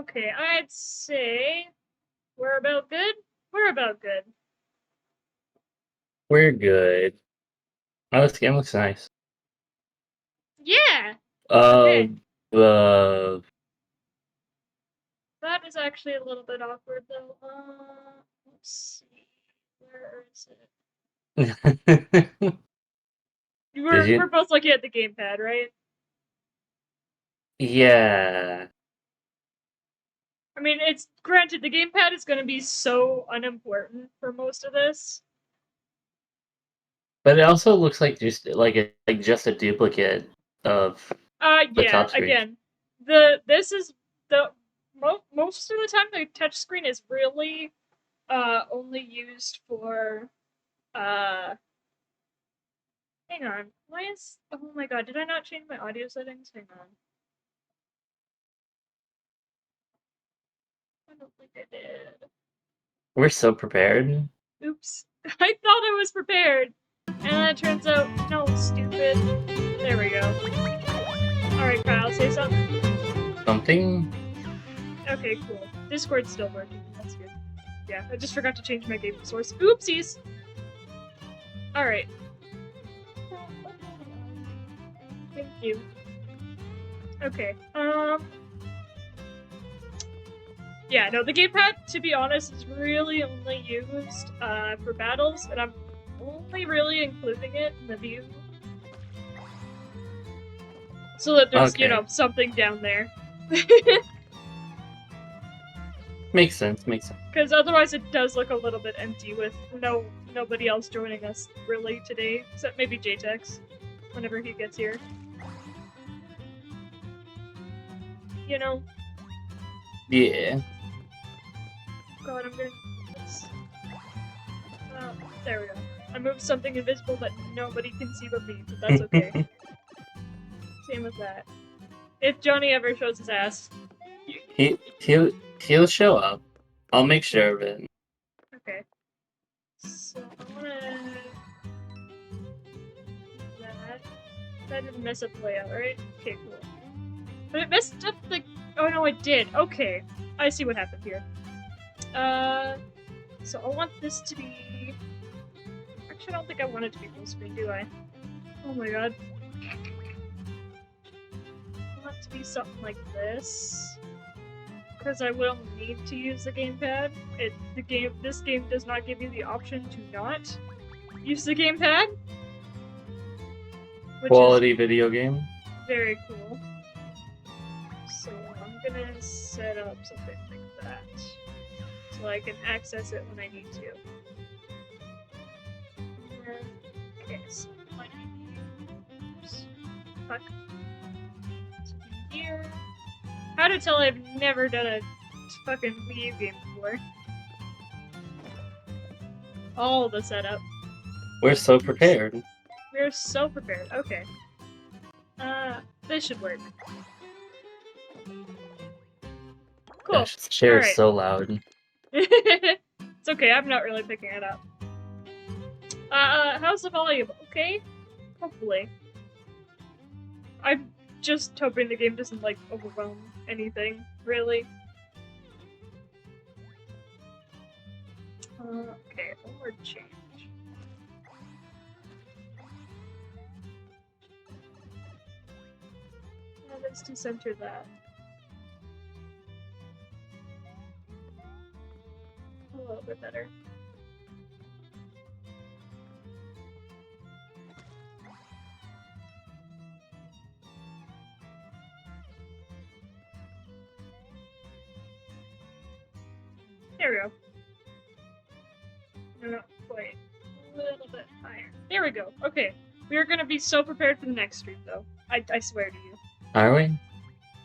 Okay, I'd say we're about good. We're about good. We're good. Oh, this game looks nice. Yeah. Uh, Okay. the That is actually a little bit awkward though. Let's see. Where is it? did We're you? both looking at the gamepad, right? Yeah, I mean, it's granted the gamepad is going to be so unimportant for most of this. but it also looks like just a duplicate of the Yeah. top screen. Again, this is the most of the time the touchscreen is really only used for hang on. Why is oh my god, did I not change my audio settings? Hang on. I don't think I did. We're so prepared. Oops. I thought I was prepared. And then it turns out, no, stupid. There we go. Alright, Kyle, say something. Something? Okay, cool. Discord's still working. That's good. Yeah, I just forgot to change my game source. Oopsies! Alright. Thank you. Okay, yeah, no, the gamepad, to be honest, is really only used for battles, and I'm only really including it in the view so that there's, Okay. something down there. Makes sense. Makes sense. Because otherwise it does look a little bit empty with nobody else joining us really today, except maybe JTEX, whenever he gets here. You know? Yeah. God, I'm gonna... there we go. I moved something invisible that nobody can see but me, but that's okay. Same with that. If Johnny ever shows his ass. He'll show up. I'll make sure of it. Okay. So I wanna... That didn't mess up the layout, right? Okay, cool. But it messed up the... Oh no, it did. Okay. I see what happened here. So I want this to be... Actually, I don't think I want it to be full screen, do I? Oh my god. I want it to be something like this. Because I will need to use the gamepad. This game does not give you the option to not use the gamepad. Quality video game. Very cool. So I'm gonna set up something like that. So I can access it when I need to. Okay, so my oops. Fuck. So here. How to tell I've never done a fucking Wii U game before. All the setup. We're so prepared. We're so prepared. Okay. This should work. Cool. Gosh, this chair is Alright. so loud. It's okay, I'm not really picking it up. How's the volume? Okay? Hopefully. I'm just hoping the game doesn't, like, overwhelm anything, really. Okay, one more change. Let's decenter that. A little bit better. There we go. No, not quite. A little bit higher. There we go. Okay. We are gonna be so prepared for the next stream, though. I swear to you. Are we?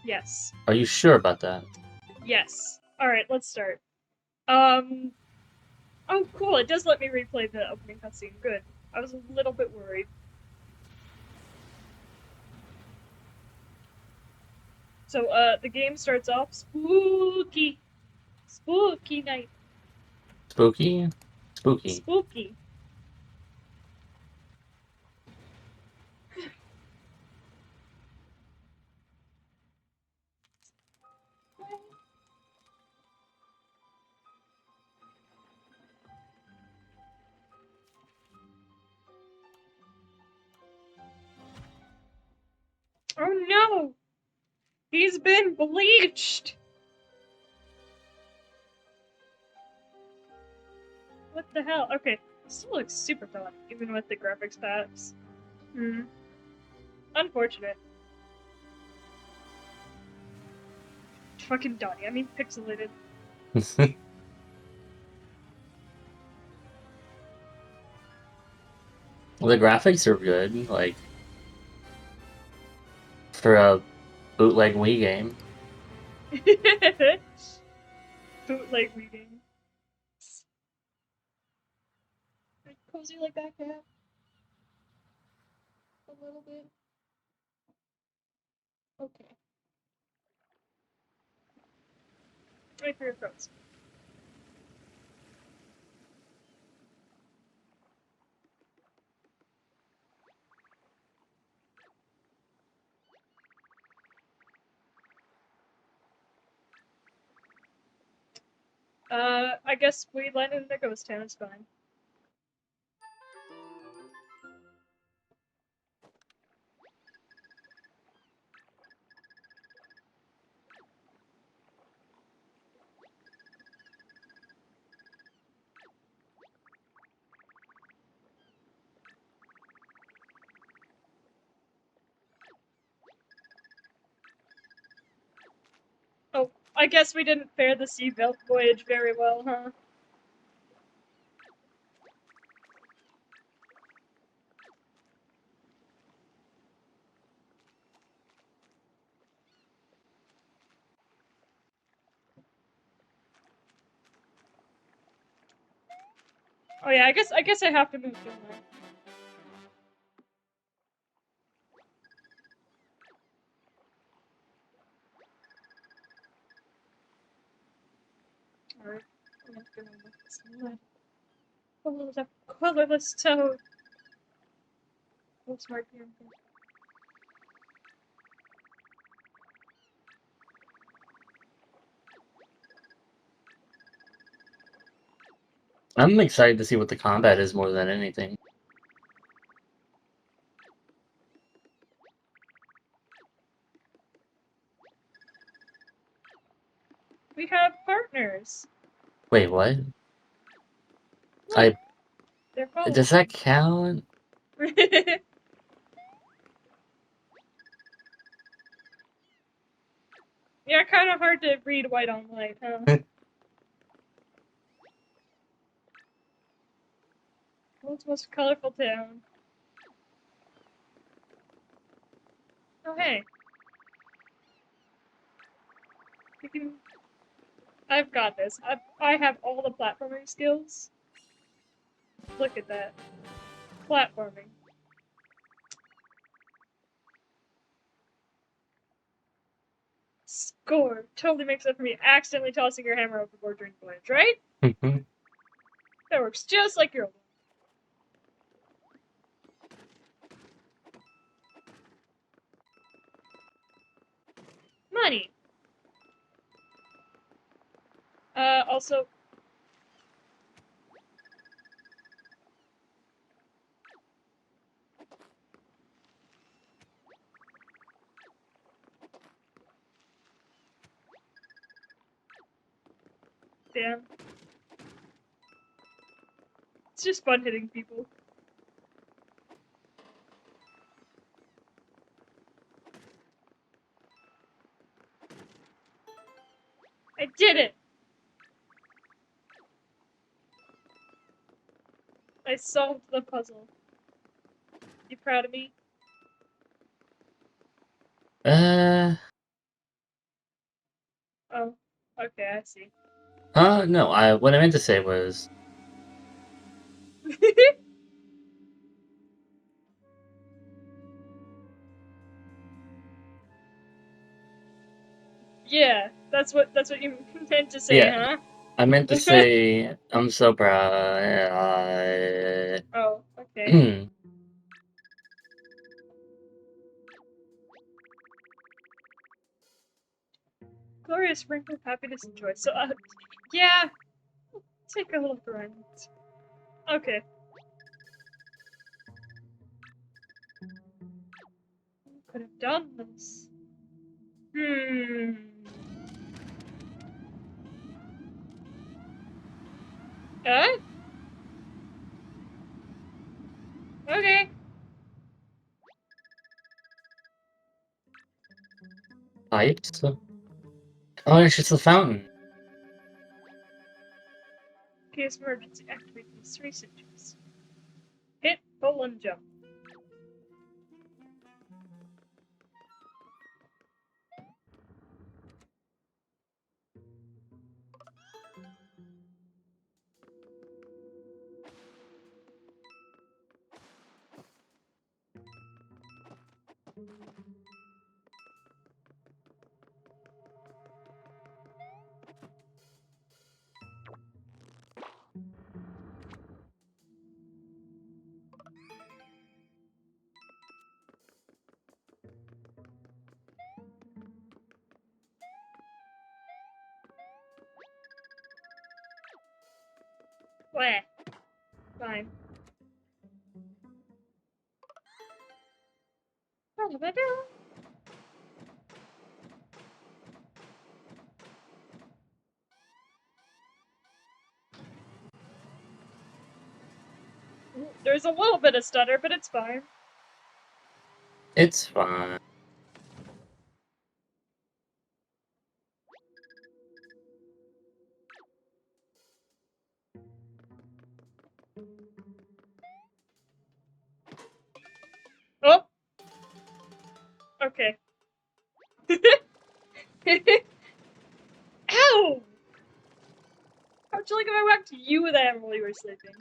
Yes. Are you sure about that? Yes. Alright, let's start. Oh, cool. It does let me replay the opening cutscene. Good. I was a little bit worried. So, the game starts off spooky. Spooky night. Spooky? Spooky. Spooky. no! He's been bleached! What the hell? Okay, still looks super fun, even with the graphics packs. Unfortunate. Fucking Donnie, I mean pixelated. Well, the graphics are good, like for a bootleg Wii game. Bootleg reading. Cozy like that, cat? A little bit. Okay. Wait for your throats. I guess we landed in a ghost town, it's fine. Oh, I guess we didn't fare the sea voyage very well, huh? Oh yeah, I guess I have to move, don't I? Alright, I'm gonna go with this one. Oh, the colorless toad. Oh, smart here. I'm excited to see what the combat is more than anything. We have partners. Wait, what? Look, they're following. Does that count? Yeah, kind of hard to read white on white, huh? World's most colorful town. Oh hey. You can... I've got this. I have all the platforming skills. Look at that. Platforming. Score! Totally makes up for me accidentally tossing your hammer overboard during the voyage, right? That works just like your old one. Money! Also... Damn. It's just fun hitting people. I did it! I solved the puzzle. You proud of me? Oh, okay, I see. No, what I meant to say was, Yeah, that's what you meant to say, yeah, huh? I meant to say, I'm so proud. Oh, okay. Glorious sprinkle of happiness and joy. So, yeah, take a look around. Okay. Could have done this. Hmm. Okay. Pipes? Oh, it's just a fountain. Case emergency. Activate these 3 switches. Hit, pull, and jump. Bleh. Fine. There's a little bit of stutter, but it's fine. It's fine. Oh! Okay. Ow! How'd you like if I whacked you with that while you were sleeping?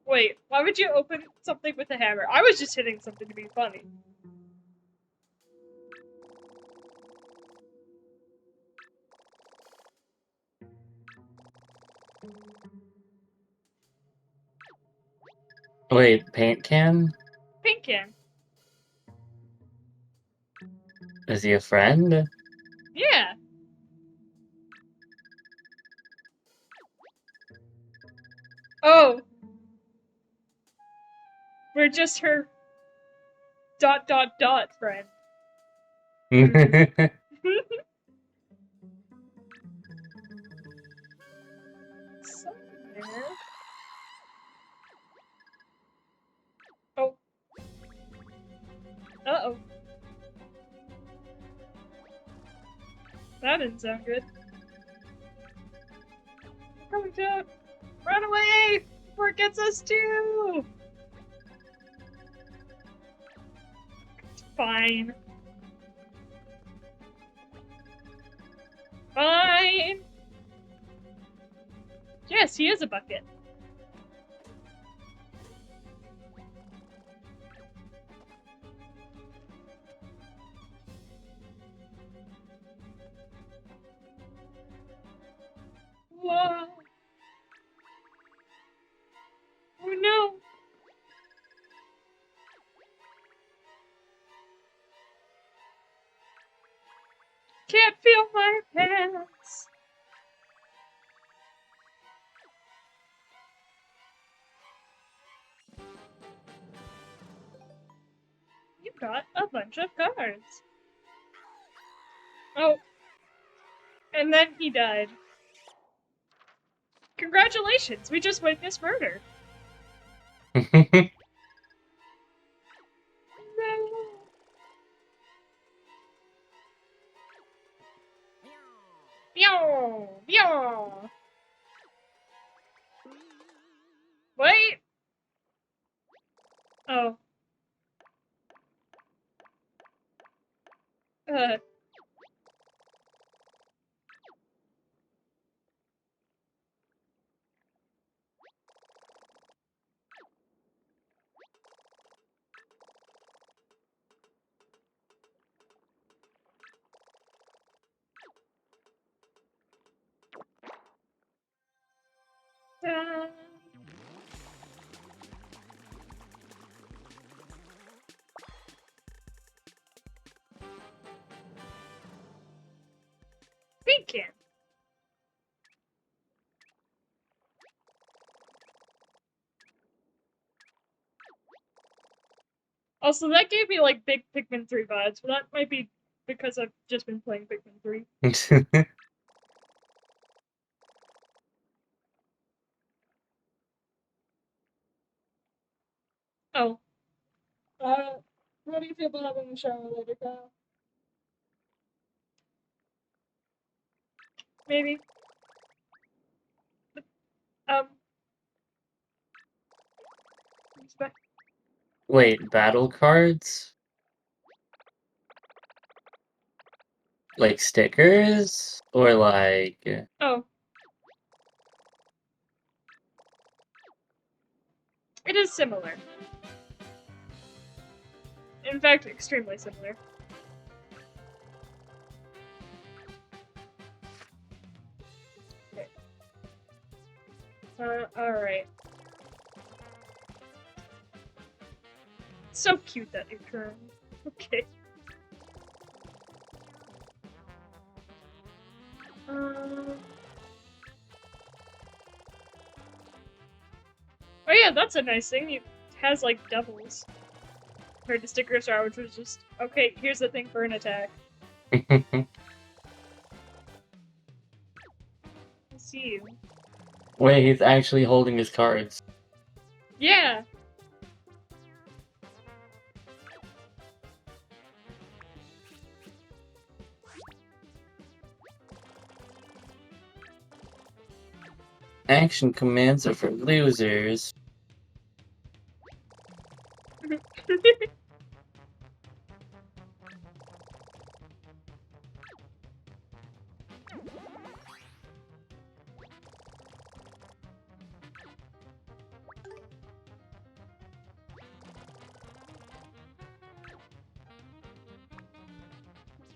Wait, why would you open something with a hammer? I was just hitting something to be funny. Wait, paint can? Pink can. Is he a friend? Yeah. Oh. We're just her ... friend. Somewhere. Oh. Uh-oh. That didn't sound good. Coming down. Run away before it gets us too. Fine. Fine. Yes, he is a bucket. Whoa. Oh no. Can't feel my pants. You got a bunch of cards. Oh. And then he died. Congratulations, we just witnessed murder. No. Meow. Meow. Wait. Oh. Uh. Also, that gave me like big Pikmin 3 vibes, but that might be because I've just been playing Pikmin 3. Oh. What do you feel about having a shower later, Kyle? Maybe. Um. Wait, battle cards? Like stickers? Or like... Oh. It is similar. In fact, extremely similar. Okay. Alright. So cute, that new turn. Okay. Oh yeah, that's a nice thing. It has like doubles. Compared to Sticker Star, which was just, okay, here's the thing for an attack. I see you. Wait, he's actually holding his cards. Yeah! Action commands are for losers.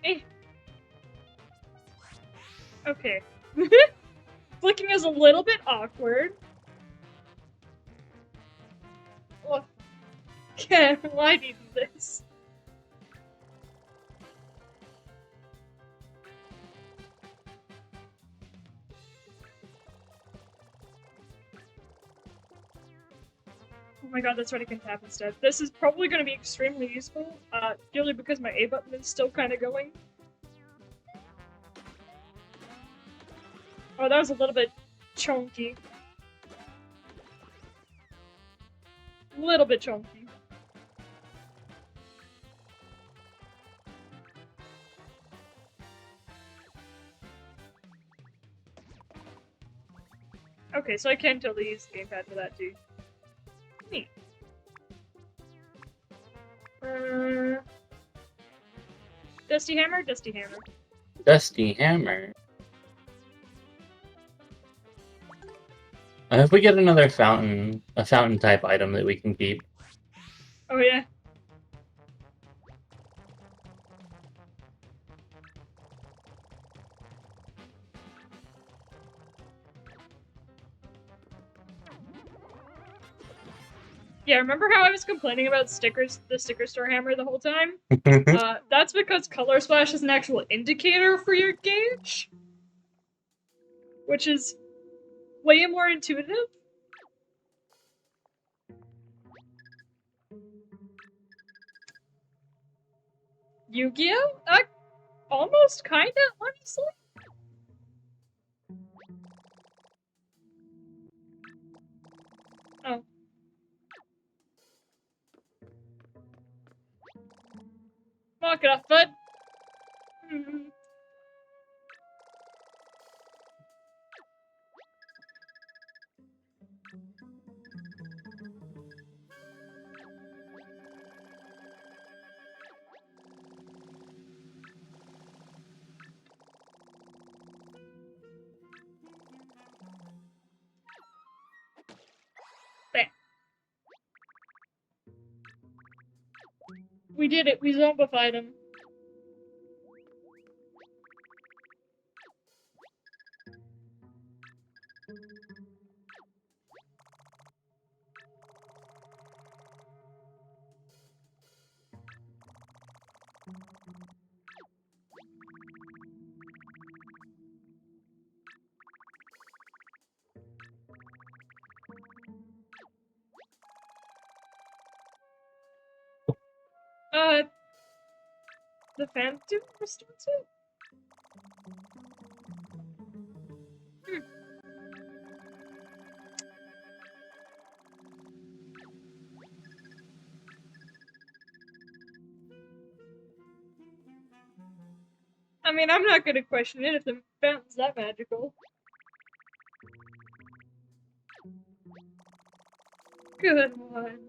Hey. Okay. Flicking is a little bit awkward. Well, yeah, why do you do this? Oh my god, that's right, I can tap instead. This is probably going to be extremely useful, purely because my A button is still kind of going. Oh, that was a little bit chunky. A little bit chunky. Okay, so I can totally use the gamepad for that too. Neat. Dusty Hammer? Dusty Hammer. Dusty Hammer. I hope we get another fountain, a fountain type item that we can keep. Oh yeah. Yeah, remember how I was complaining about stickers, the sticker store hammer the whole time? That's because Color Splash is an actual indicator for your gauge, which is way more intuitive. Yu-Gi-Oh? Almost, kinda, honestly. Oh. Knock it off, bud. Bam. We did it, we zombified him. Uh, the Phantom restores it? Hmm. I mean, I'm not gonna question it if the fountain's that magical. Good one.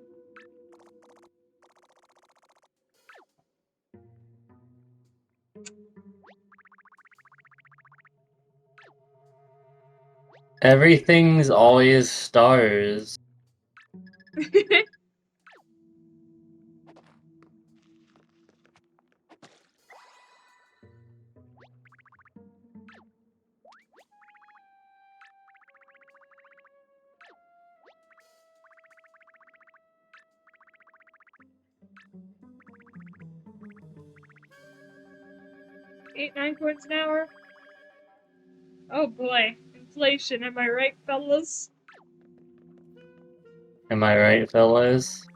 Everything's always stars. 8-9 coins an hour? Oh boy. Inflation, am I right, fellas? Am I right, fellas?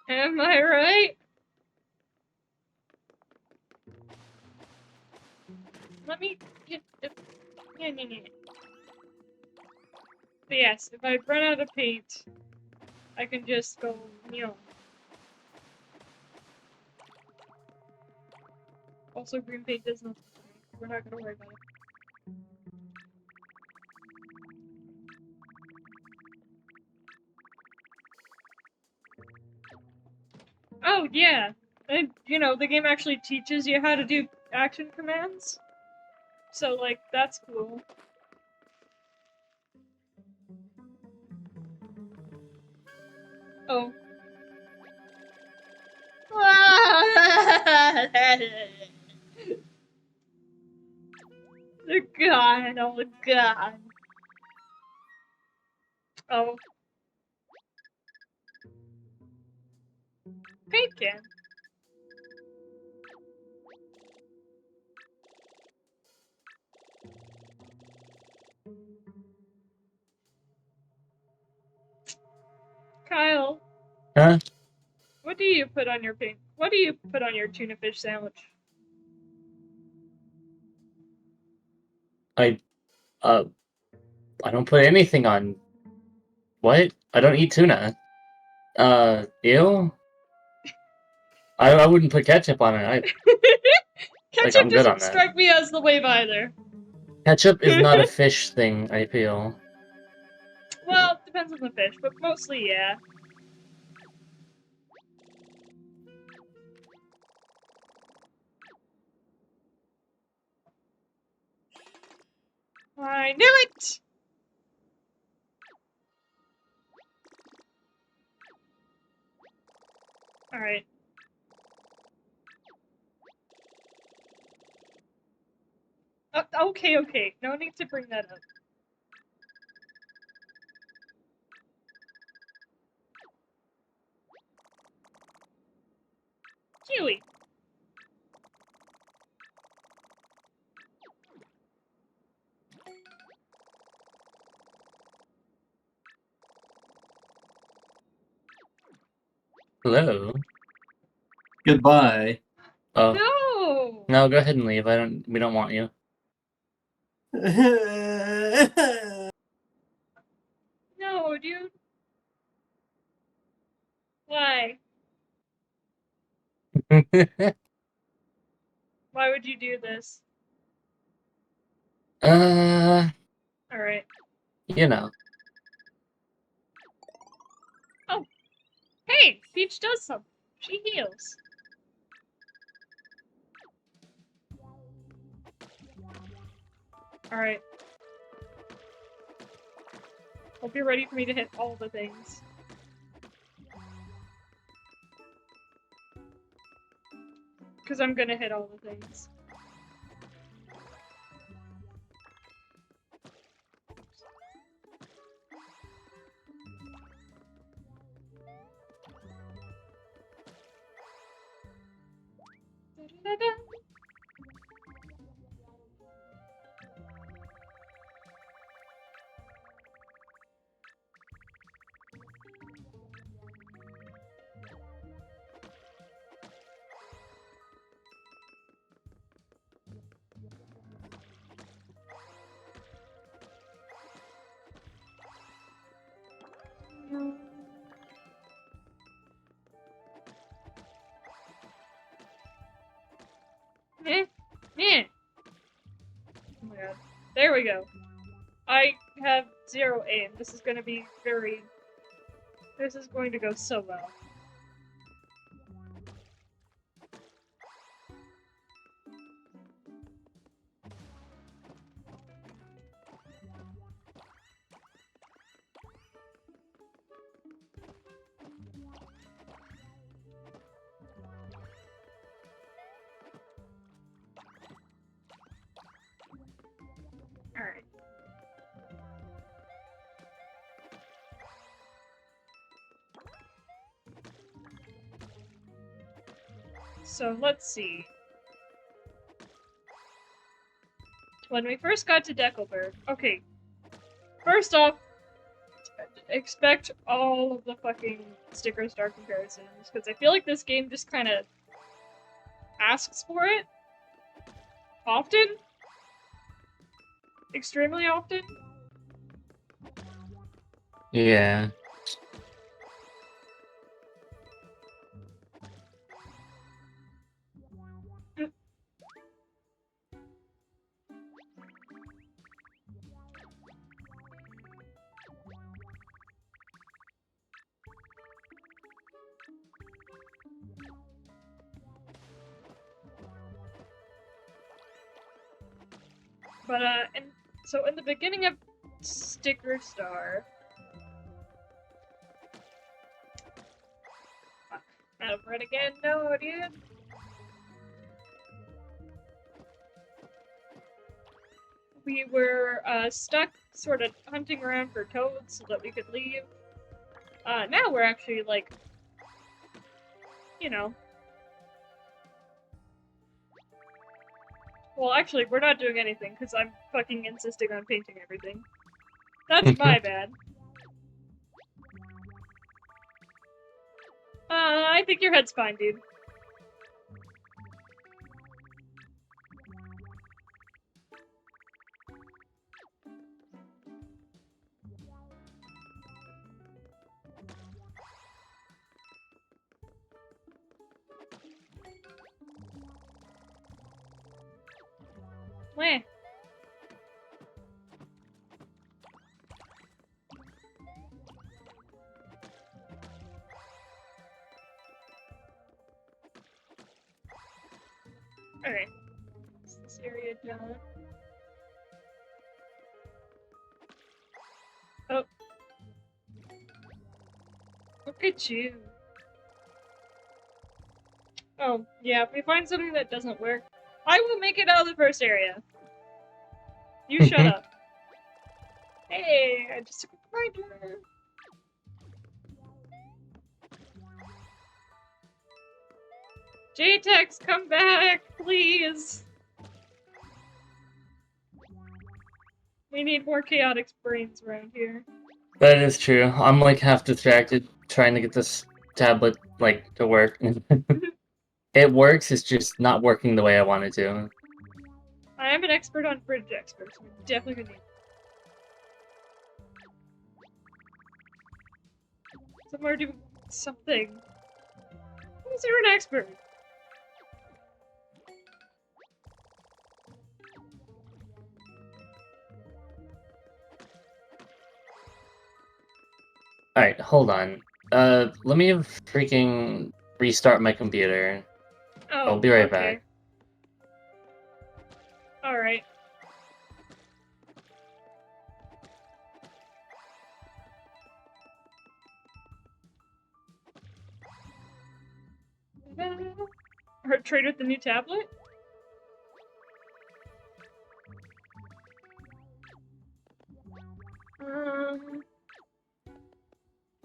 Am I right? Let me get the... Yeah. But yes, if I run out of paint, I can just go, Also, green paint does nothing for me. We're not gonna worry about it. Oh, yeah! And, the game actually teaches you how to do action commands. So, like, that's cool. Oh. God, oh god. Oh. Paint can. Kyle. Huh? What do you put on your paint? What do you put on your tuna fish sandwich? I don't put anything on. What? I don't eat tuna. Ew? I wouldn't put ketchup on it. Ketchup I'm good on doesn't that. strike me as the wave either. Ketchup is not a fish thing, I feel. Well, depends on the fish, but mostly, yeah. I knew it! Alright. Okay. No need to bring that up. Kiwi. Hello? Goodbye. Oh. No! No, go ahead and leave. We don't want you. No, dude. Why? Why would you do this? Alright. You know. Oh! Hey! Peach does something. She heals. Alright. Hope you're ready for me to hit all the things. Because I'm gonna hit all the things. Da-da-da-da. Eh? Eh. Oh my god. There we go. I have 0 aim. This is gonna be very... This is going to go so well. Alright. So let's see. When we first got to Deckelberg, okay, first off, expect all of the fucking sticker star comparisons, because I feel like this game just kind of asks for it. Often. Extremely often. Yeah. But, so in the beginning of Sticker Star... Fuck. Over it again? No, dude. We were, stuck sort of hunting around for toads so that we could leave. Now we're actually, like, you know... Well, actually, we're not doing anything, because I'm fucking insisting on painting everything. That's my bad. I think your head's fine, dude. Meh. Alright. Is this area done? Oh. Look at you. Oh, yeah, if we find something that doesn't work, I will make it out of the first area. You shut up. Hey, I just took a reminder. JTEX, come back, please. We need more chaotic brains around here. That is true. I'm like half distracted trying to get this tablet like to work. It works, it's just not working the way I want it to. I am an expert on bridge experts. We're definitely gonna need somewhere to do something. Consider an expert. Alright, hold on. Let me freaking restart my computer. Oh, I'll be right okay. back. Alright. Or trade with the new tablet?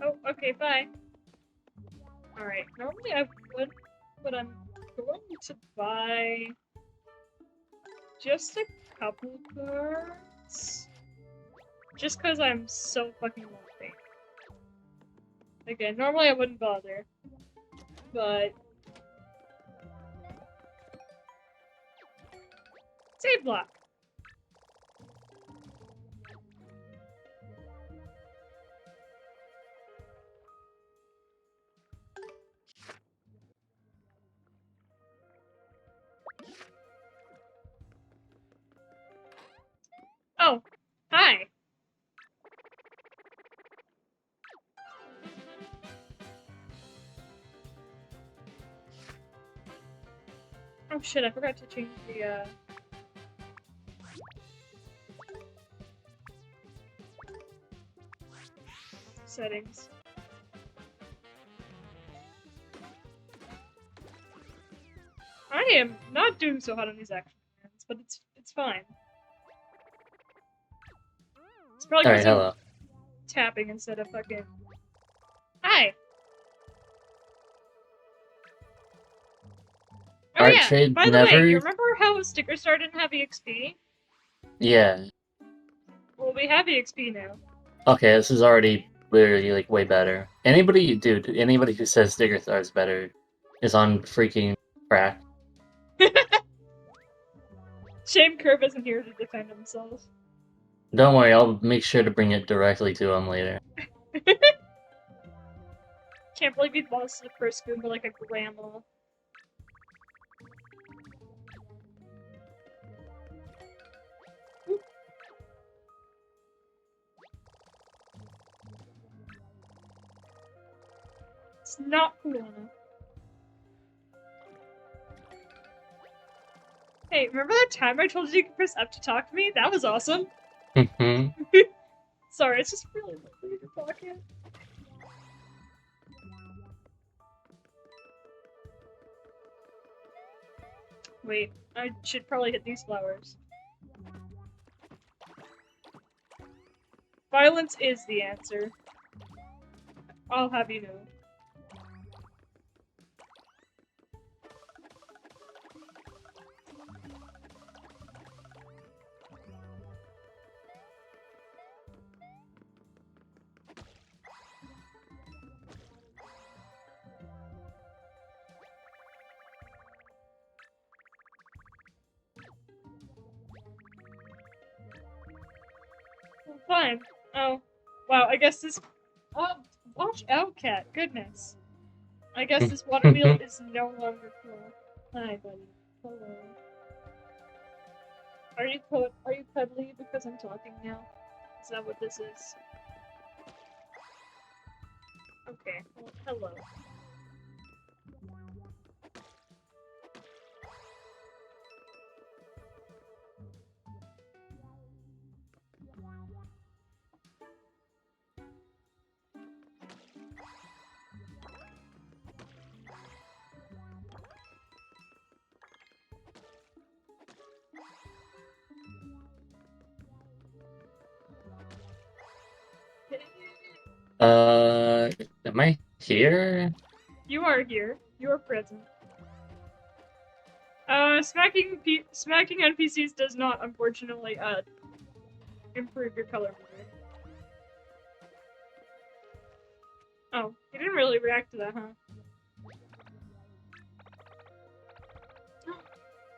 Oh, okay, bye. Alright, normally I would, but I'm going to buy just a couple cards. Just because I'm so fucking lonely. Again, normally I wouldn't bother. But... Save block! Oh shit, I forgot to change the, settings. I am not doing so hot on these action commands, but it's fine. It's probably Alright, because I'm hello. tapping instead of fucking... Hi! Oh yeah, Archade by the way, never... you remember how Sticker Star didn't have EXP? Yeah. Well, we have EXP now. Okay, this is already literally, like, way better. Anybody, dude, anybody who says Sticker Star is better is on freaking crack. Shame Curve isn't here to defend himself. Don't worry, I'll make sure to bring it directly to him later. Can't believe he lost the first Goomba like a grandma. It's not cool enough. Hey, remember that time I told you could press F to talk to me? That was awesome. Sorry, it's just really lovely to talk in. Wait, I should probably hit these flowers. Violence is the answer. I'll have you know. Fine. Oh. Wow, I guess this... Oh, watch out, cat. Goodness. I guess this water wheel is no longer cool. Hi, buddy. Hello. Are you cuddly because I'm talking now? Is that what this is? Okay. Well, hello. Am I here? You are here. You are present. Smacking on PCs does not, unfortunately, improve your color meter. Oh, you didn't really react to that, huh?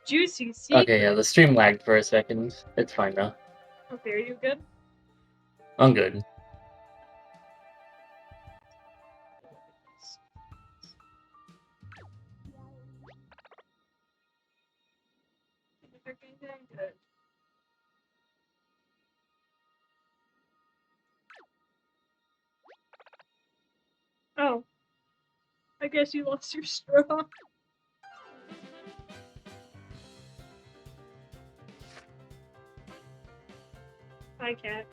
Juicy secret. Okay, yeah, the stream lagged for a second. It's fine now. Okay, are you good? I'm good. Good. Oh. I guess you lost your straw. Hi, cat.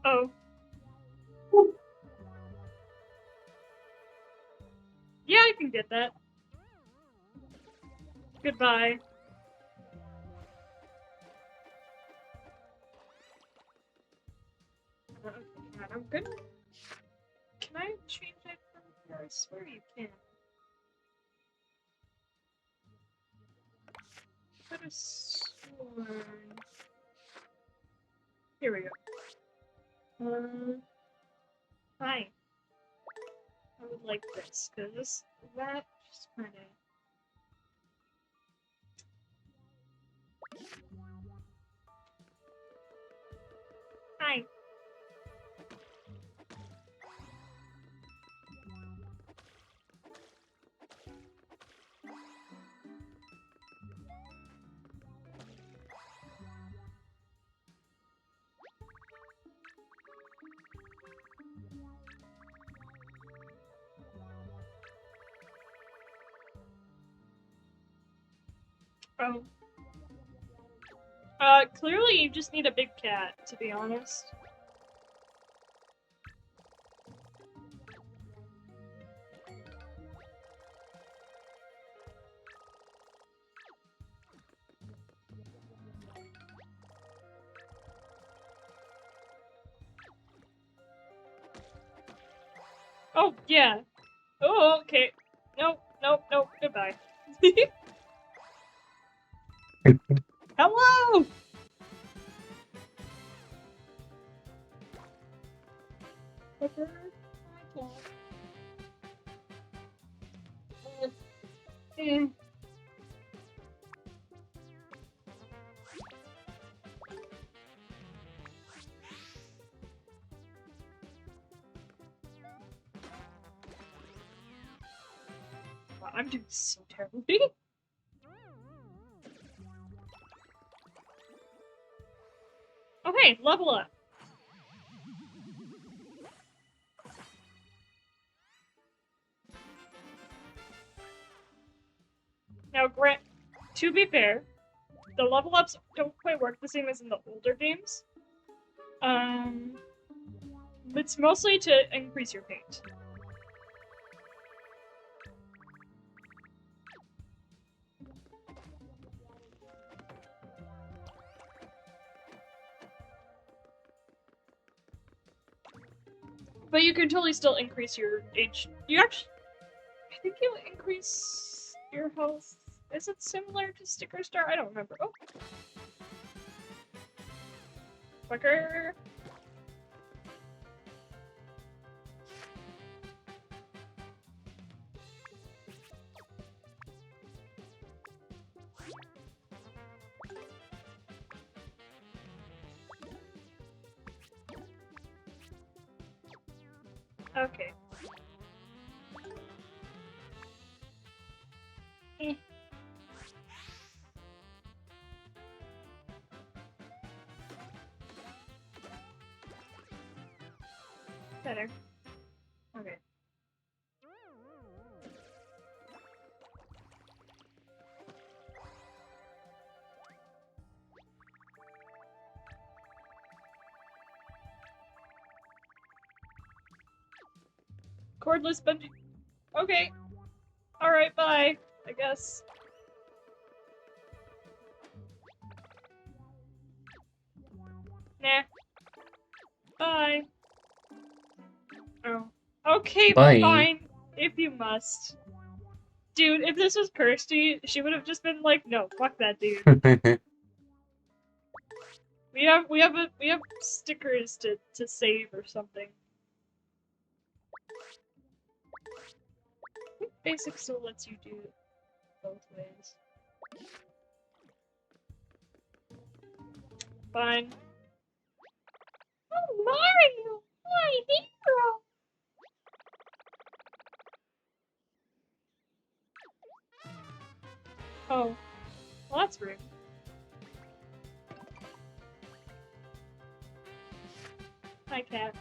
Oh. Yeah, I can get that. Goodbye. Okay, I'm gonna... Can I change it from here? I swear you can. Could have sworn... Here we go. Hi. I would like this, because that just kinda... Oh. Clearly you just need a big cat, to be honest. Oh, yeah. Oh, okay. Nope, nope, nope, goodbye. Hello! Mm. Wow, I'm doing so terribly. Okay, level up. Now, Grant, to be fair, the level ups don't quite work the same as in the older games. It's mostly to increase your paint. But you can totally still increase your H. You actually, I think you increase your health. Is it similar to Sticker Star? I don't remember. Oh, fucker. Okay. Eh. Better. Okay. Cordless bungee. Okay. Alright, bye. I guess. Nah. Bye. Oh. Okay, Bye. fine. If you must. Dude, if this was Kirsty, she would have just been like, no, fuck that dude. We have stickers to save or something. I think basic still lets you do it both ways. Fine. Oh, Mario! My hero! Oh. Well, that's rude. Hi, cat.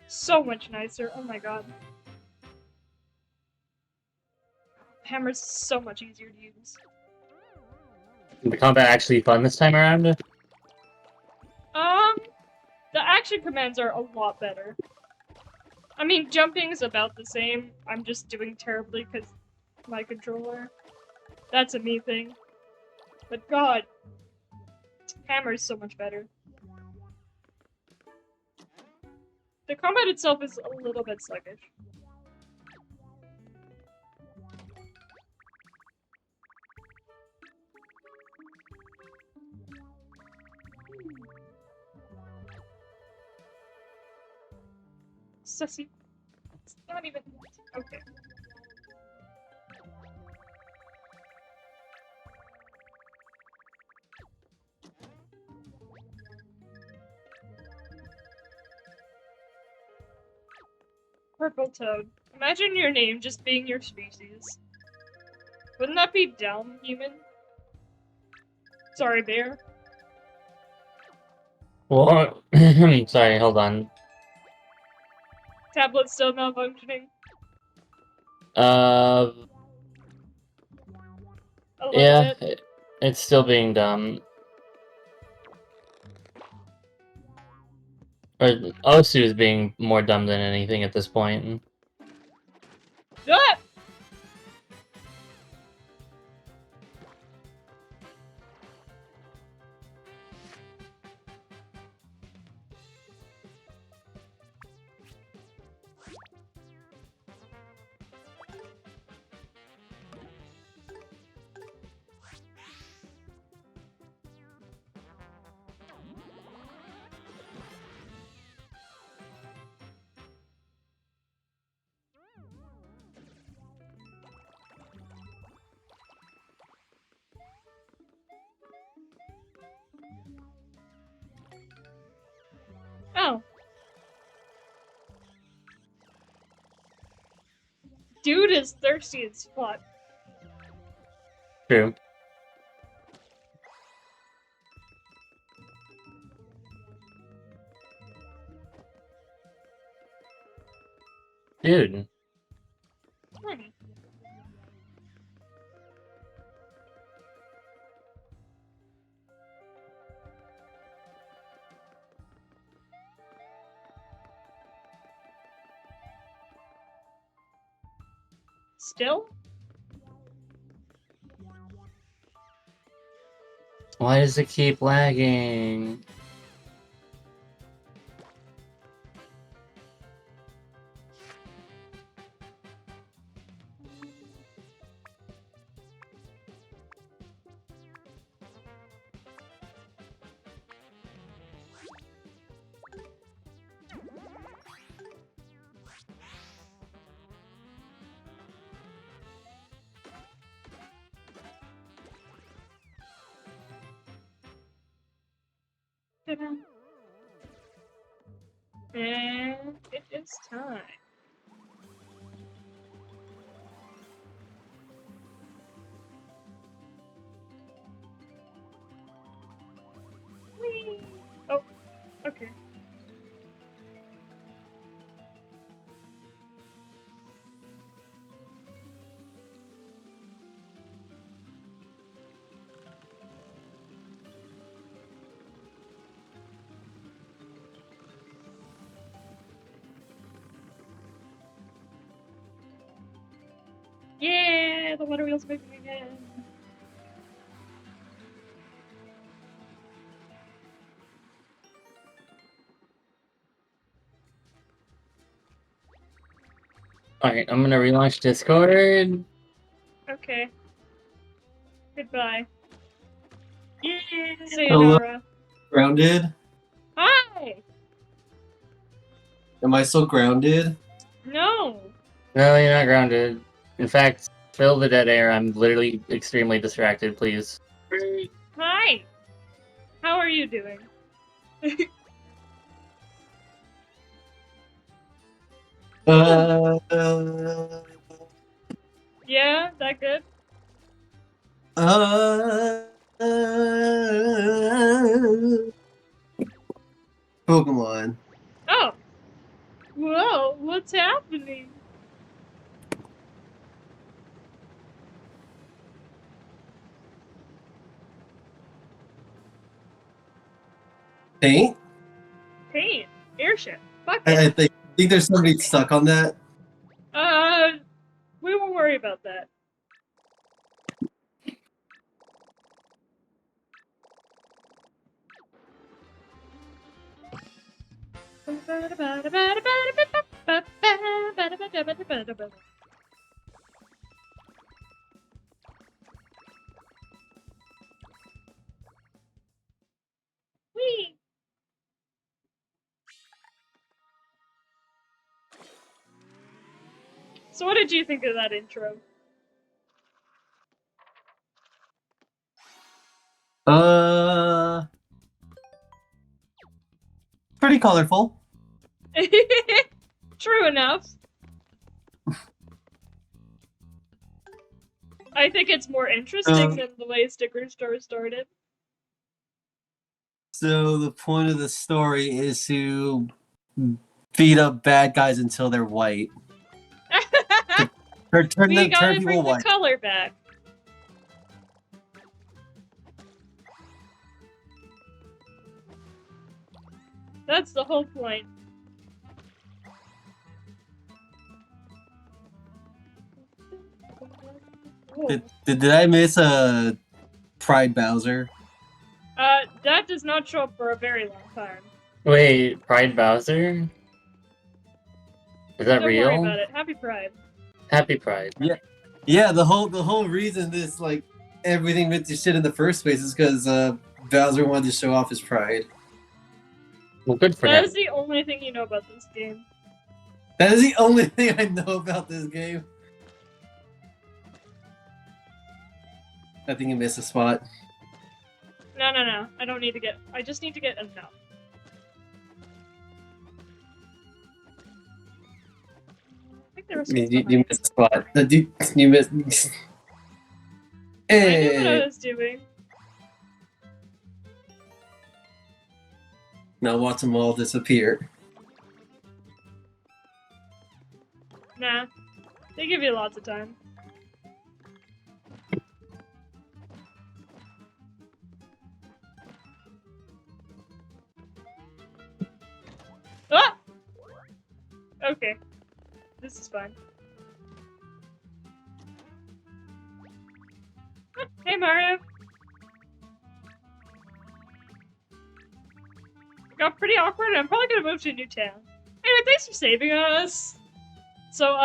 So much nicer. Oh my god. Hammer's so much easier to use. The combat actually fun this time around? The action commands are a lot better. I mean, jumping's about the same. I'm just doing terribly because my controller. That's a me thing. But god, Hammer's so much better. The combat itself is a little bit sluggish. Sussy. It's not even. Okay. Purple toad. Imagine your name just being your species. Wouldn't that be dumb, human? Sorry, bear. What? Sorry, hold on. Tablet's still malfunctioning. Uh, A little yeah, bit. it's still being dumb. Or Osu is being more dumb than anything at this point. Ah! Oh. Dude is thirsty as fuck. True. Dude. Funny. Still? Why does it keep lagging? And it is time. Whee! Oh, okay. Yeah, the water wheel's moving again. Alright, I'm gonna relaunch Discord. Okay. Goodbye. Yeah, Hello. sayonara. Grounded? Hi! Am I still grounded? No! No, you're not grounded. In fact, fill the dead air. I'm literally extremely distracted, please. Hi! How are you doing? Uh, Yeah, that good? uh, Pokemon. Oh! Whoa, what's happening? Paint? Paint. Airship. Fuck I it. think there's somebody stuck on that. We won't worry about that. Whee! So what did you think of that intro? Pretty colorful. True enough. I think it's more interesting than the way Sticker Star started. So the point of the story is to beat up bad guys until they're white. Or turn We gotta people bring the white. color back. That's the whole point. Ooh. Did I miss a Pride Bowser? That does not show up for a very long time. Wait, Pride Bowser? Is that Don't real? worry about it. Happy Pride. Happy Pride. Yeah, the whole reason this like everything went to shit in the first place is because Bowser wanted to show off his pride. Well, good for That him. is the only thing you know about this game. That is the only thing I know about this game. I think you missed a spot. No. I don't need to get. I just need to get enough. I think there was. You missed a spot. You missed. I knew what I Hey. was doing. Now watch them all disappear. Nah. They give you lots of time. Ah! Okay. This is fine. Hey, Mario! Got pretty awkward, and I'm probably gonna move to a new town. Anyway, thanks for saving us! So,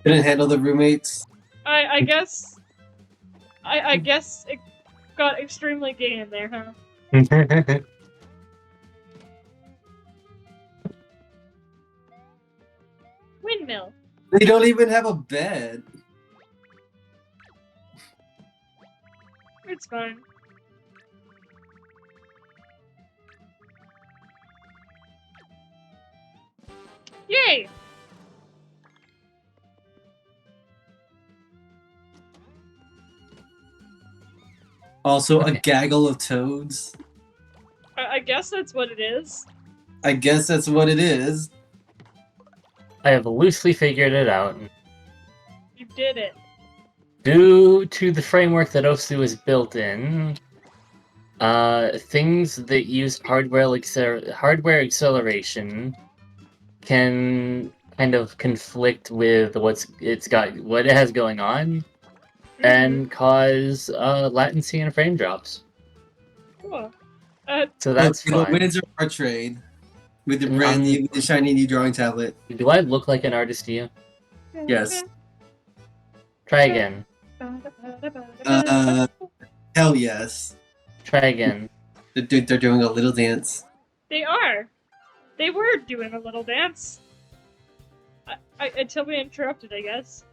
Couldn't handle the roommates. I guess... I guess it got extremely gay in there, huh? Windmill. They don't even have a bed. It's fine. Yay! Also, Okay. a gaggle of toads. I guess that's what it is. I guess that's what it is. I have loosely figured it out. You did it. Due to the framework that Osu is built in, things that use hardware acceleration can kind of conflict with what it has going on, and cause latency and frame drops. Cool. So that's the fine. wins are our trade with the brand new, with the shiny new drawing tablet. Do I look like an artist to you? Yes. Try again. Hell yes. Try again. They're doing a little dance. They are. They were doing a little dance. Until we interrupted, I guess.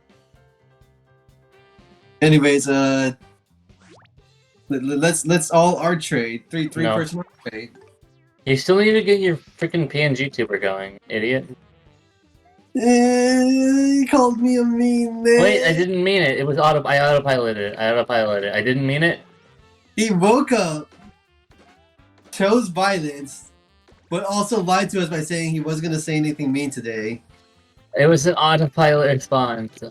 Anyways, let's all art trade. Three No. person art trade. You still need to get your freaking PNG tuber going, idiot. He called me a mean man. Wait, I didn't mean it. It was I autopiloted it. I didn't mean it. He woke up, chose violence, but also lied to us by saying he wasn't gonna say anything mean today. It was an autopilot response.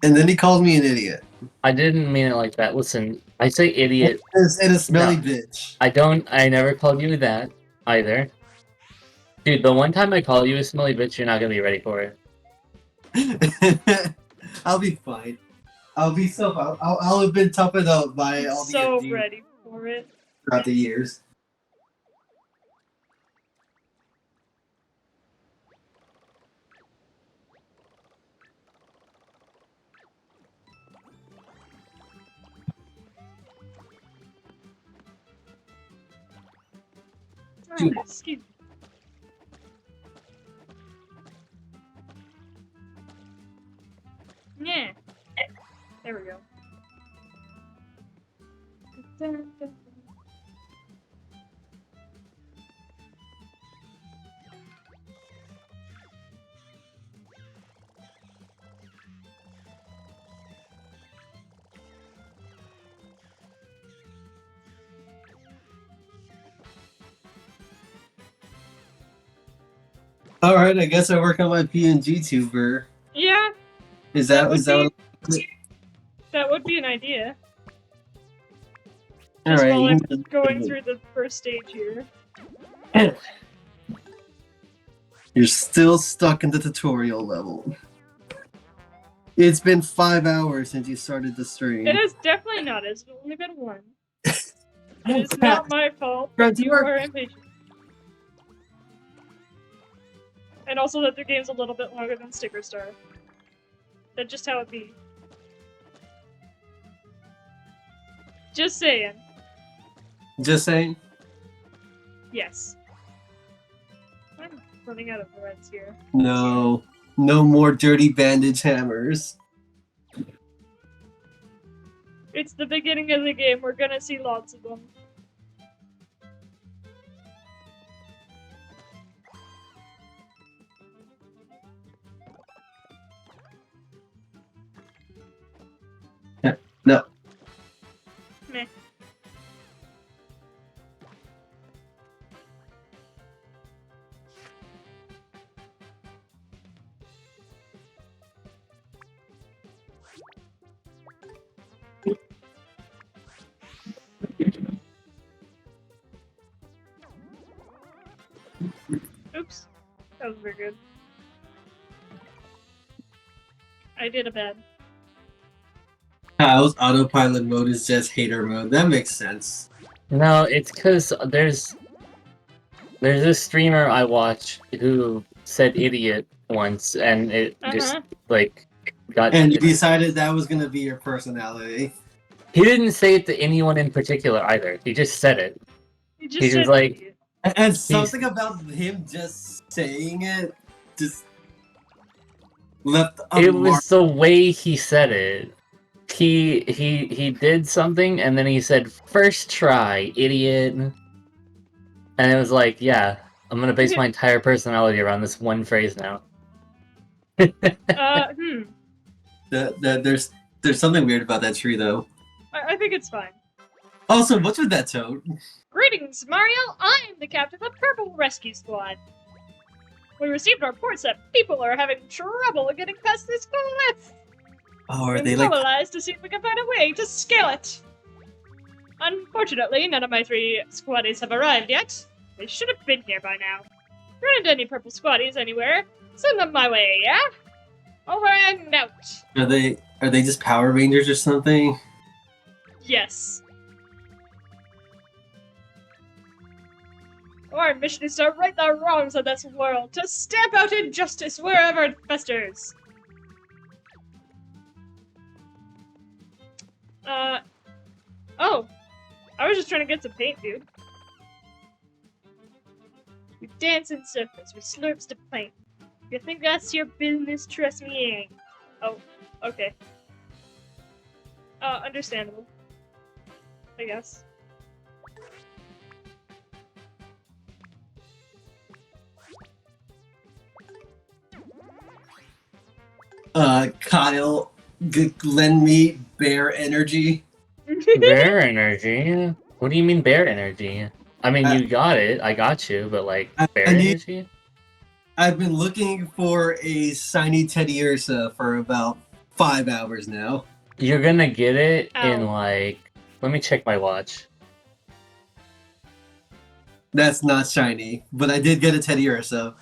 And then he called me an idiot. I didn't mean it like that. Listen, I say idiot. And a smelly No. bitch. I never called you that either. Dude, the one time I call you a smelly bitch, you're not gonna be ready for it. I'll be fine. I'll have been toughened up by all the So abuse ready for it. throughout the years. Oh, excuse me. Yeah. There we go. Alright, I guess I work on my PNG tuber. Yeah, Is That that would is that what that would be an idea. Just Alright. while I'm going through the first stage here. You're still stuck in the tutorial level. It's been 5 hours since you started the stream. It is definitely not. It's only been one. It is not my fault. Brad, You you are- are impatient. And also that the game's a little bit longer than Sticker Star. That's just how it be. Just saying. Just saying. Yes. I'm running out of words here. No. No more dirty bandage hammers. It's the beginning of the game. We're gonna see lots of them. No. Meh. Oops. That was very good. I did a bad. Kyle's autopilot mode is just hater mode. That makes sense. No, it's because there's this streamer I watch who said idiot once, and it just like got. And you decided that was gonna be your personality. He didn't say it to anyone in particular either. He just said it. You just He's said just like- idiot. And something about him just saying it just left a It mark. was the way he said it. He did something, and then he said, "First try, idiot." And it was like, yeah, I'm gonna base my entire personality around this one phrase now. There's something weird about that tree though. I think it's fine. Also, what's with that toad? Greetings, Mario! I'm the captain of the Purple Rescue Squad. We received reports that people are having trouble getting past this cliff. Oh, are We they like? mobilized to see if we can find a way to scale it. Unfortunately, none of my 3 squaddies have arrived yet. They should have been here by now. Run into any purple squaddies anywhere, send them my way, yeah? Over and out. Are they just Power Rangers or something? Yes. Our mission is to right the wrongs of this world, to stamp out injustice wherever it festers. Oh. I was just trying to get some paint, dude. We dance in circles, we slurps to paint. If you think that's your business, trust me ain't. Oh, okay. Understandable. I guess. Kyle, lend me bear energy. Bear energy? What do you mean bear energy? I mean, you got it. I got you, but like bear energy? I've been looking for a shiny Teddy Ursa for about 5 hours now. You're gonna get it in Ow. like. Let me check my watch. That's not shiny, but I did get a Teddy Ursa.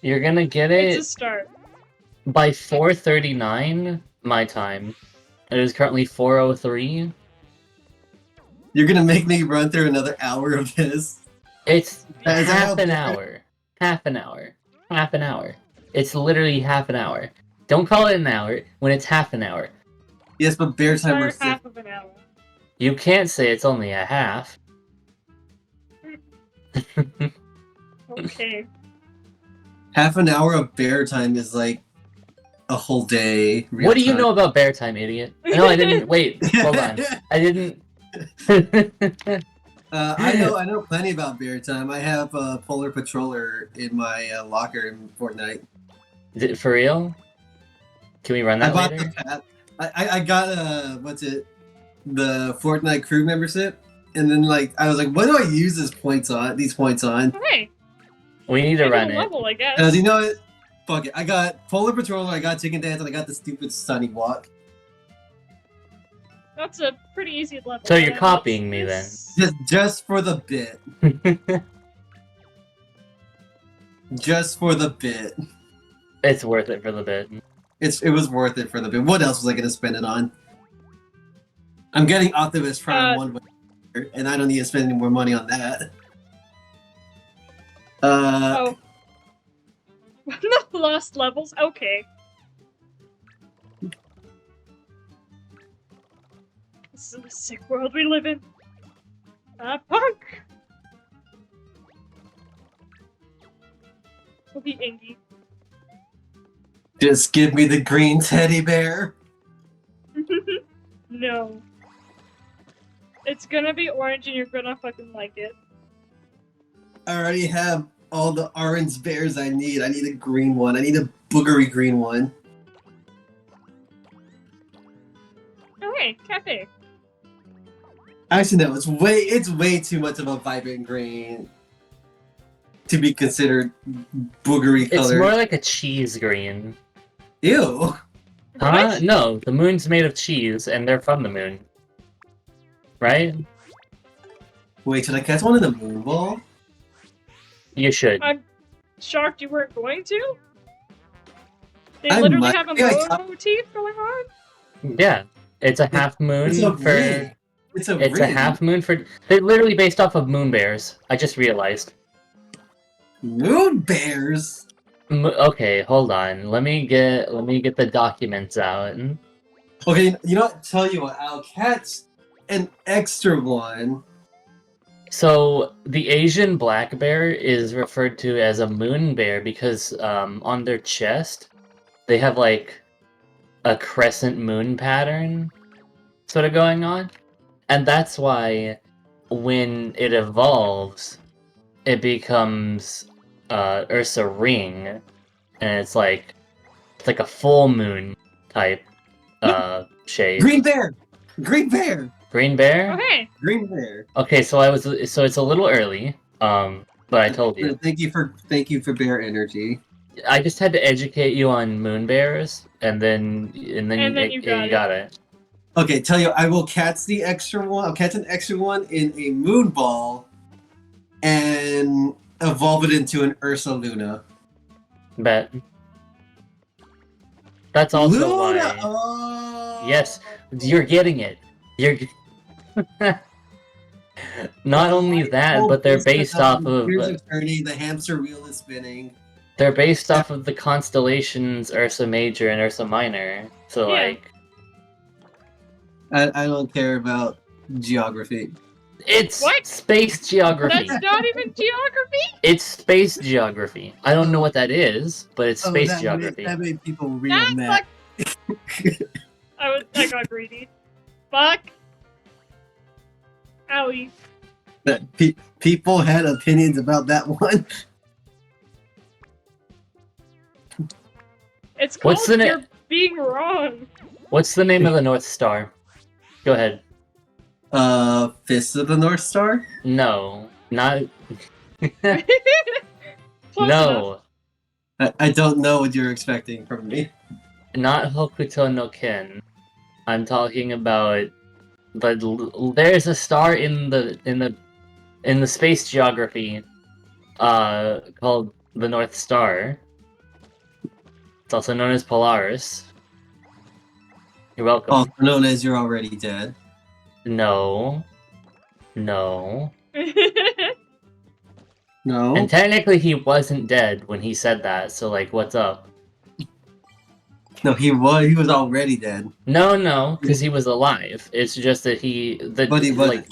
You're gonna get It's it a start. by 4:39 my time. It is currently 4:03. You're gonna make me run through another hour of this. It's Is that half how an big- hour. Half an hour. Half an hour. It's literally half an hour. Don't call it an hour when it's half an hour. Yes, but bear Entire timers. half of an hour. You can't say it's only a half. Okay. Half an hour of bear time is like a whole day. real What do you time. know about bear time, idiot? No, I didn't. Wait, hold on. I didn't. I know plenty about bear time. I have a Polar Patroller in my locker in Fortnite. For real? Can we run I that bought later? the pack. I got the Fortnite crew membership, and then like I was like, what do I use these points on? Hey, We need to Maybe run a it. level, I guess. You know what? Fuck it. I got Polar Patrol, I got Chicken Dance, and I got the stupid Sunny Walk. That's a pretty easy level. So you're What's copying me this? Just for the bit. Just for the bit. It's worth it for the bit. It was worth it for the bit. What else was I gonna spend it on? I'm getting Optimus Prime 1, and I don't need to spend any more money on that. Oh. The lost levels? Okay. This is the sick world we live in. Punk! We'll be Ingy. Just give me the green teddy bear. No. It's gonna be orange and you're gonna fucking like it. I already have all the orange bears I need. I need a green one. I need a boogery green one. Okay, cafe. Actually, no. It's way too much of a vibrant green to be considered boogery It's color. more like a cheese green. Ew. Huh? What? No, the moon's made of cheese, and they're from the moon. Right? Wait, should I catch one in the moon ball? You should. I'm shocked you weren't going to. They I literally might- have a I got- motif going on. Yeah. It's a half moon It's a for... ring. It's a It's ring. a half moon for... They're literally based off of moon bears. I just realized. Moon bears. Okay, hold on. Let me get the documents out. Okay, you know what? Tell you what. I'll catch an extra one. So the Asian black bear is referred to as a moon bear because on their chest they have like a crescent moon pattern sort of going on, and that's why when it evolves, it becomes Ursa Ring, and it's like a full moon type shape. Green bear. Green bear. Green bear? Okay. Green bear. Okay, so it's a little early, but I told you. Thank you for bear energy. I just had to educate you on moon bears, and then you got it. Okay, tell you, I will catch the extra one. I'll catch an extra one in a moon ball, and evolve it into an Ursa Luna. Bet. That's also Luna! why. Oh! Yes, you're getting it. You're. Not only that, but they're based off of Here's a turning. The hamster wheel is spinning. they're based off of the constellations Ursa Major and Ursa Minor. So Yeah. like, I don't care about geography. it's What? space geography. That's not even geography. It's space geography. I don't know what that is, but it's space that geography. That made people real That's mad. I got greedy. Fuck. Owie. That people had opinions about that one. It's called What's the You're name? Being Wrong. What's the name of the North Star? Go ahead. Fist of the North Star? No, not Close enough. no, I don't know what you're expecting from me. not Hokuto no Ken. I'm talking about there's a star in the space geography called the North Star. It's also known as Polaris. You're welcome. Also known as You're Already Dead. No. No. And technically he wasn't dead when he said that, so like what's up? No, he was already dead. No, because he was alive. It's just that But he wasn't.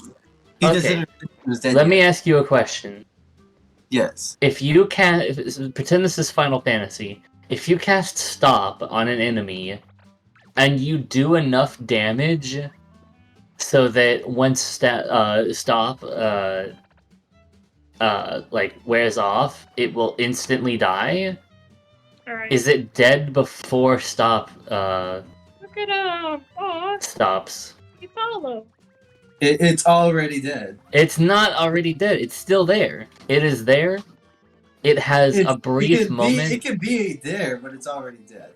He okay. doesn't he was dead Let me yet. ask you a question. Yes. If you pretend this is Final Fantasy, if you cast Stop on an enemy, and you do enough damage, so that once Stop like wears off, it will instantly die. Alright. Is it dead before Stop Look at Aw, stops? you follow. It's already dead. It's not already dead. It's still there. It is there. it has a brief moment. It can be there, but it's already dead.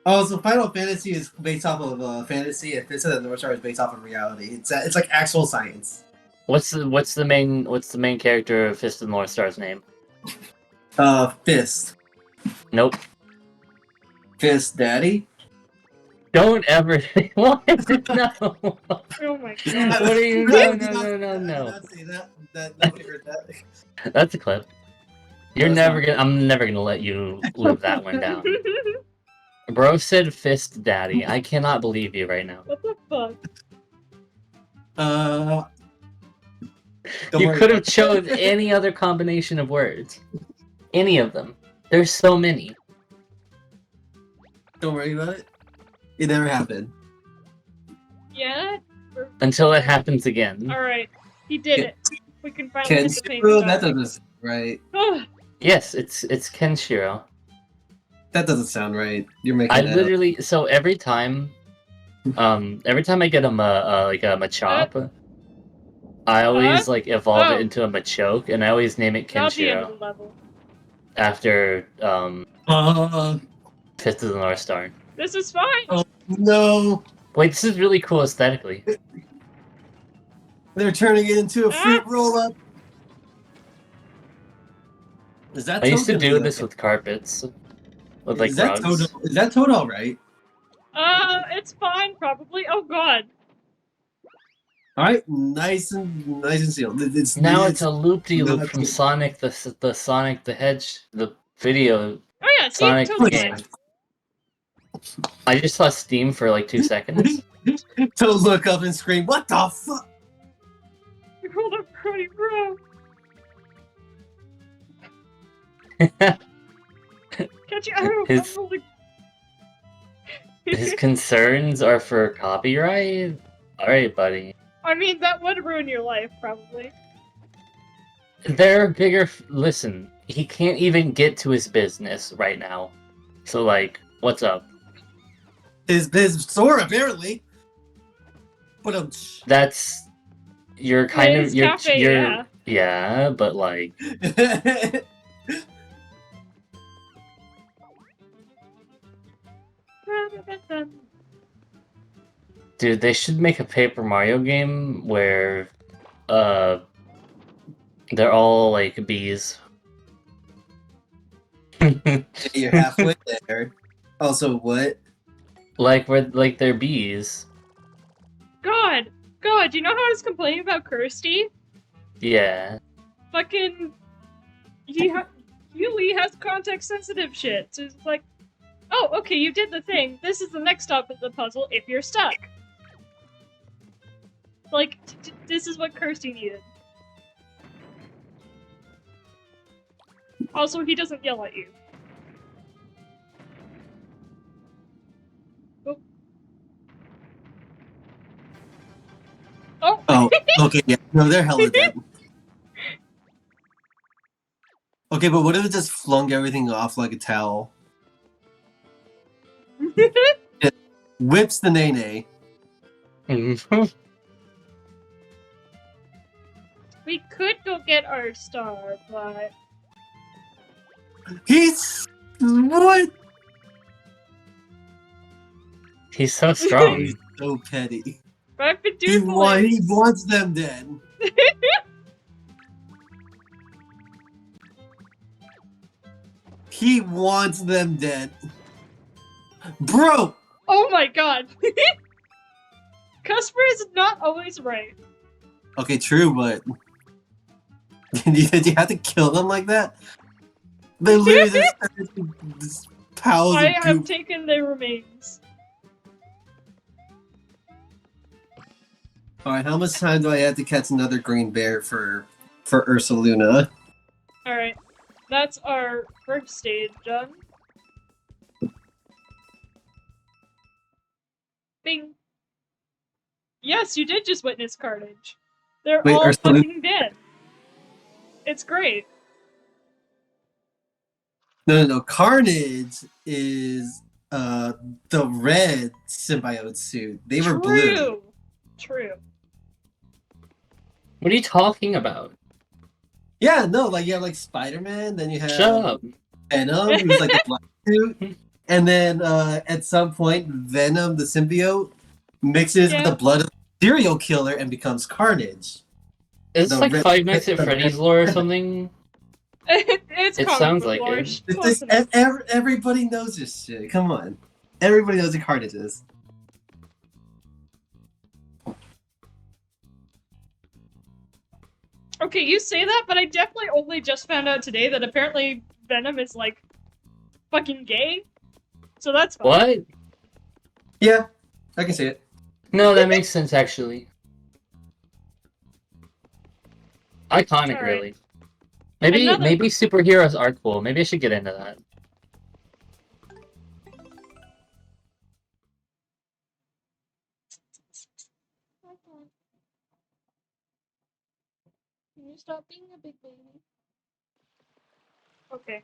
Oh, so Final Fantasy is based off of fantasy, and Fist of the North Star is based off of reality. It's like actual science. What's the main character of Fist of the North Star's name? Fist. Nope. Fist Daddy? Don't ever what? No. Oh my god. What are you No. no. I did not say that. Nobody heard that. That's a clip. You're No, it's never not. gonna I'm never gonna let you live that one down. Bro said Fist Daddy. I cannot believe you right now. What the fuck? Don't You worry could have about it. chose any other combination of words. Any of them. There's so many. Don't worry about it. It never happened. Yeah? Until it happens again. Alright. He did it. We can finally hit the paint. Kenshiro? That doesn't sound right. Yes, it's Kenshiro. That doesn't sound right. You're making I that up. literally so every time I get a Machop, I always like evolve it into a Machoke, and I always name it Not the end of Kenshiro the level. after Fist of the North Star. This is fine. Oh no! Wait, this is really cool aesthetically. They're turning it into a fruit roll-up. Is that? I used to Toad gonna do be this okay? with carpets, with like Is that rugs. Toad? Is that Toad all right? It's fine, probably. Oh god. All right, nice and sealed. It's Now it's a loop-de-loop not from good. Sonic the Sonic the Hedge the video. Oh yeah, see, Sonic Toad's game. fine. I just saw Steam for like 2 seconds. Toad look up and scream, "What the fuck?" Hold up, Cody, bro. Catch you out. His- His concerns are for copyright? Alright, buddy. I mean, that would ruin your life, probably. There are bigger. Listen, he can't even get to his business right now. So, like, what's up? His store apparently. But That's. You're kind His of. You're, cafe, you're, yeah. Yeah, but like. Dude, they should make a Paper Mario game where. They're all like bees. You're halfway there. Also, what? like they're bees. God, you know how I was complaining about Kirsty? Yeah. Fucking, Yuli has context-sensitive shit. So it's like, oh, okay, you did the thing. This is the next stop of the puzzle if you're stuck. Like, this is what Kirsty needed. Also, he doesn't yell at you. Oh. Oh, okay, yeah. No, they're hella dead. Okay, but what if it just flung everything off like a towel? It whips the nene. We could go get our star, but... He's... What? He's so strong. He's so petty. But I've been He doing the he wants them dead. He wants them dead. Bro! Oh my god! Customer is not always right. Okay, true, but... Did you have to kill them like that? They literally just turned into this piles I of have goop. taken their remains. Alright, how much time do I have to catch another green bear for Ursaluna? Alright. That's our first stage done. Bing. Yes, you did just witness carnage. They're Wait, all Ursula- fucking dead. It's great. No. Carnage is the red symbiote suit. They were blue. True. What are you talking about? Yeah, no, like you have like Spider-Man, then you have Shut up. Venom, who's like the black suit, and then at some point, Venom, the symbiote, mixes with Yeah. the blood of the serial killer and becomes Carnage. Is this The like red- Five Nights at the red- Freddy's lore or something? It's It comic sounds book like lore. it. Close enough. Everybody knows this shit. Come on, everybody knows who Carnage is. Okay, you say that, but I definitely only just found out today that apparently Venom is like fucking gay. So that's fine. What? Yeah, I can see it. No, that makes sense actually. Iconic, Alright. really. Maybe Another- maybe superheroes are cool. Maybe I should get into that. Can you stop being a big baby? Okay.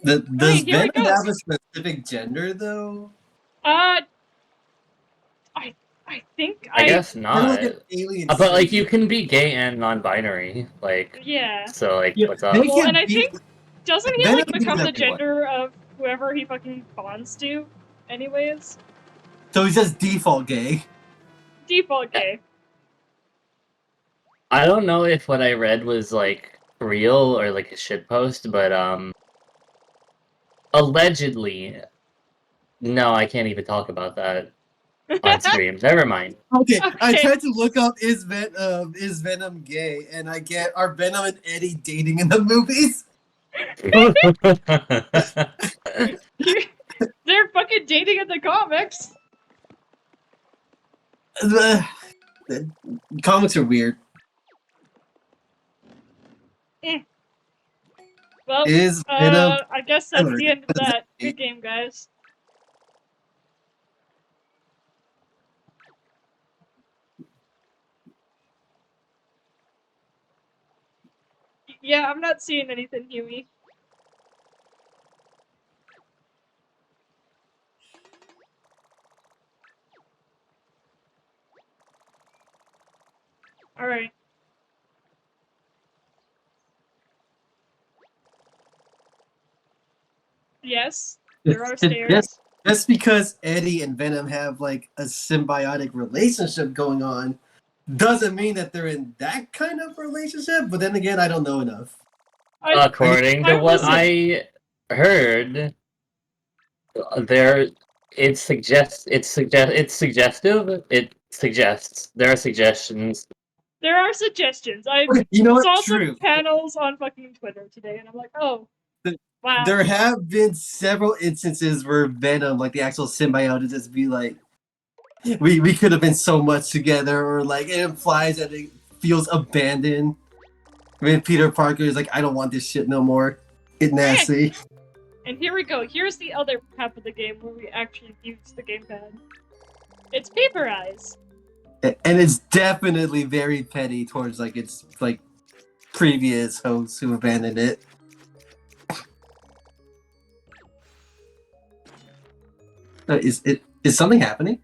Does Wait, here it Venom have goes. a specific gender though? I think I guess I not. don't get alien. But like you can be gay and non-binary. Like Yeah. so like Yeah, what's up? they Well, can and I be- think doesn't he Venom like can be become the whatever he wants. gender of whoever he fucking bonds to? Anyways, So he's just default gay. default gay. I don't know if what I read was like real or like a shitpost, but allegedly. No, I can't even talk about that on stream. Never mind. Okay, I Okay. tried to look up is Venom gay, and I get are Venom and Eddie dating in the movies? They're fucking dating in the comics. The comics are weird. Well, Is Venom? I guess that's Ever. the end of that. Good game, guys. Yeah, I'm not seeing anything, Huey. Alright. Yes, there are stairs. Just because Eddie and Venom have like a symbiotic relationship going on, doesn't mean that they're in that kind of relationship. But then again, I don't know enough. According to I what wasn't- I heard, it suggests it's suggestive. It suggests there are suggestions. There are suggestions. I Okay, you know saw what? some True. panels on fucking Twitter today, and I'm like, oh, The- wow. There have been several instances where Venom, like the actual symbiote, would just be like, "We could have been so much together," or like it implies that it feels abandoned. When Peter Parker is like, "I don't want this shit no more. It's nasty." And here we go. Here's the other half of the game where we actually use the gamepad. It's Paper Eyes. And it's definitely very petty towards like its like previous hosts who abandoned it. Is something happening?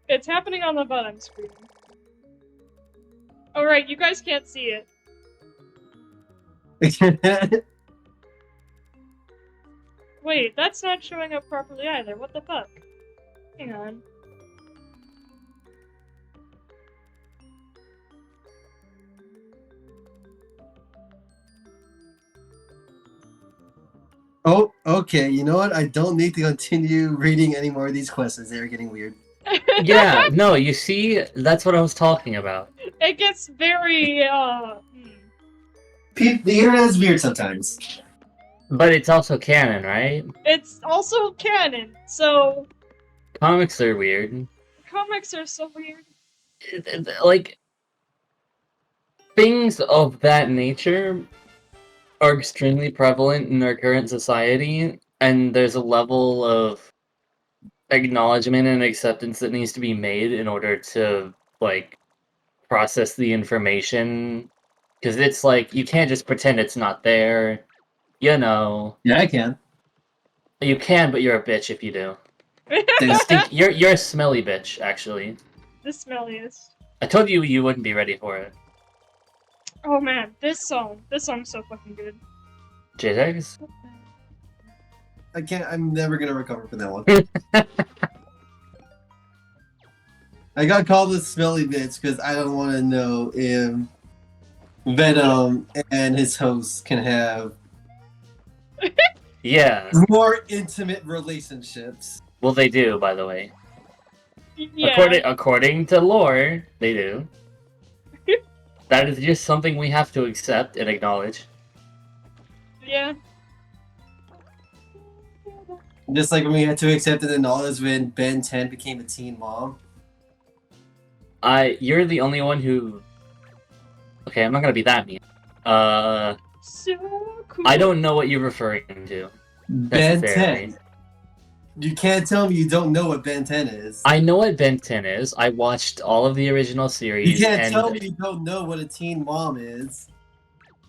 It's happening on the bottom screen. Oh, right, you guys can't see it. Wait, that's not showing up properly either. What the fuck? Hang on. Oh, okay. You know what? I don't need to continue reading any more of these questions. They're getting weird. Yeah, no, you see, that's what I was talking about. It gets very, The internet is weird sometimes. But it's also canon, right? It's also canon, so Comics are weird. comics are so weird. Like things of that nature are extremely prevalent in our current society, and there's a level of acknowledgement and acceptance that needs to be made in order to like process the information, because it's like you can't just pretend it's not there, you know. Yeah, I can. You can, but you're a bitch if you do. You're a smelly bitch, actually. The smelliest. I told you you wouldn't be ready for it. Oh man, this song's so fucking good. JTEX? I can't. I'm never gonna recover from that one. I got called the smelly bitch because I don't want to know if Venom and his host can have Yeah. more intimate relationships. Well, they do, by the way. Yeah. According to lore, they do. That is just something we have to accept and acknowledge. Yeah. Just like when we had to accept it and knowledge when Ben 10 became a teen mom. You're the only one who. Okay, I'm not gonna be that mean. So cool. I don't know what you're referring to. Ben necessarily. 10. You can't tell me you don't know what Ben 10 is. I know what Ben 10 is. I watched all of the original series. You can't and tell me you don't know what a teen mom is.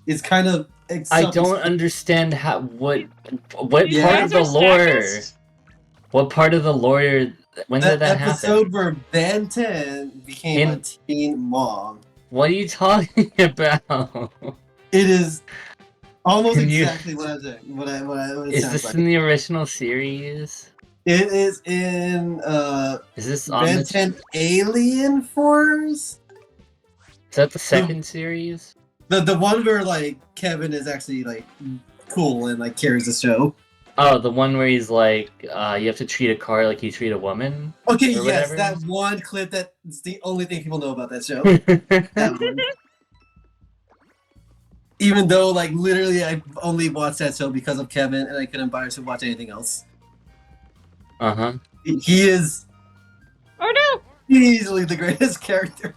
It's kind of. I don't understand what These part guys of the are lore. stackists? What part of the lore? When did that episode happen? where Ben 10 became a teen mom. What are you talking about? It is almost Can you- exactly what I'm saying. What it Is sounds this like. in the original series? It is in Is this on Ben the? 10 Alien Force. Is that the second series? The one where like Kevin is actually like cool and like carries the show. Oh, the one where he's like, you have to treat a car like you treat a woman. Okay, Or yes, whatever. that one clip that's the only thing people know about that show. That one. Even though like literally I only watched that show because of Kevin and I couldn't buy her to watch anything else. Uh-huh. He is Oh no! easily the greatest character.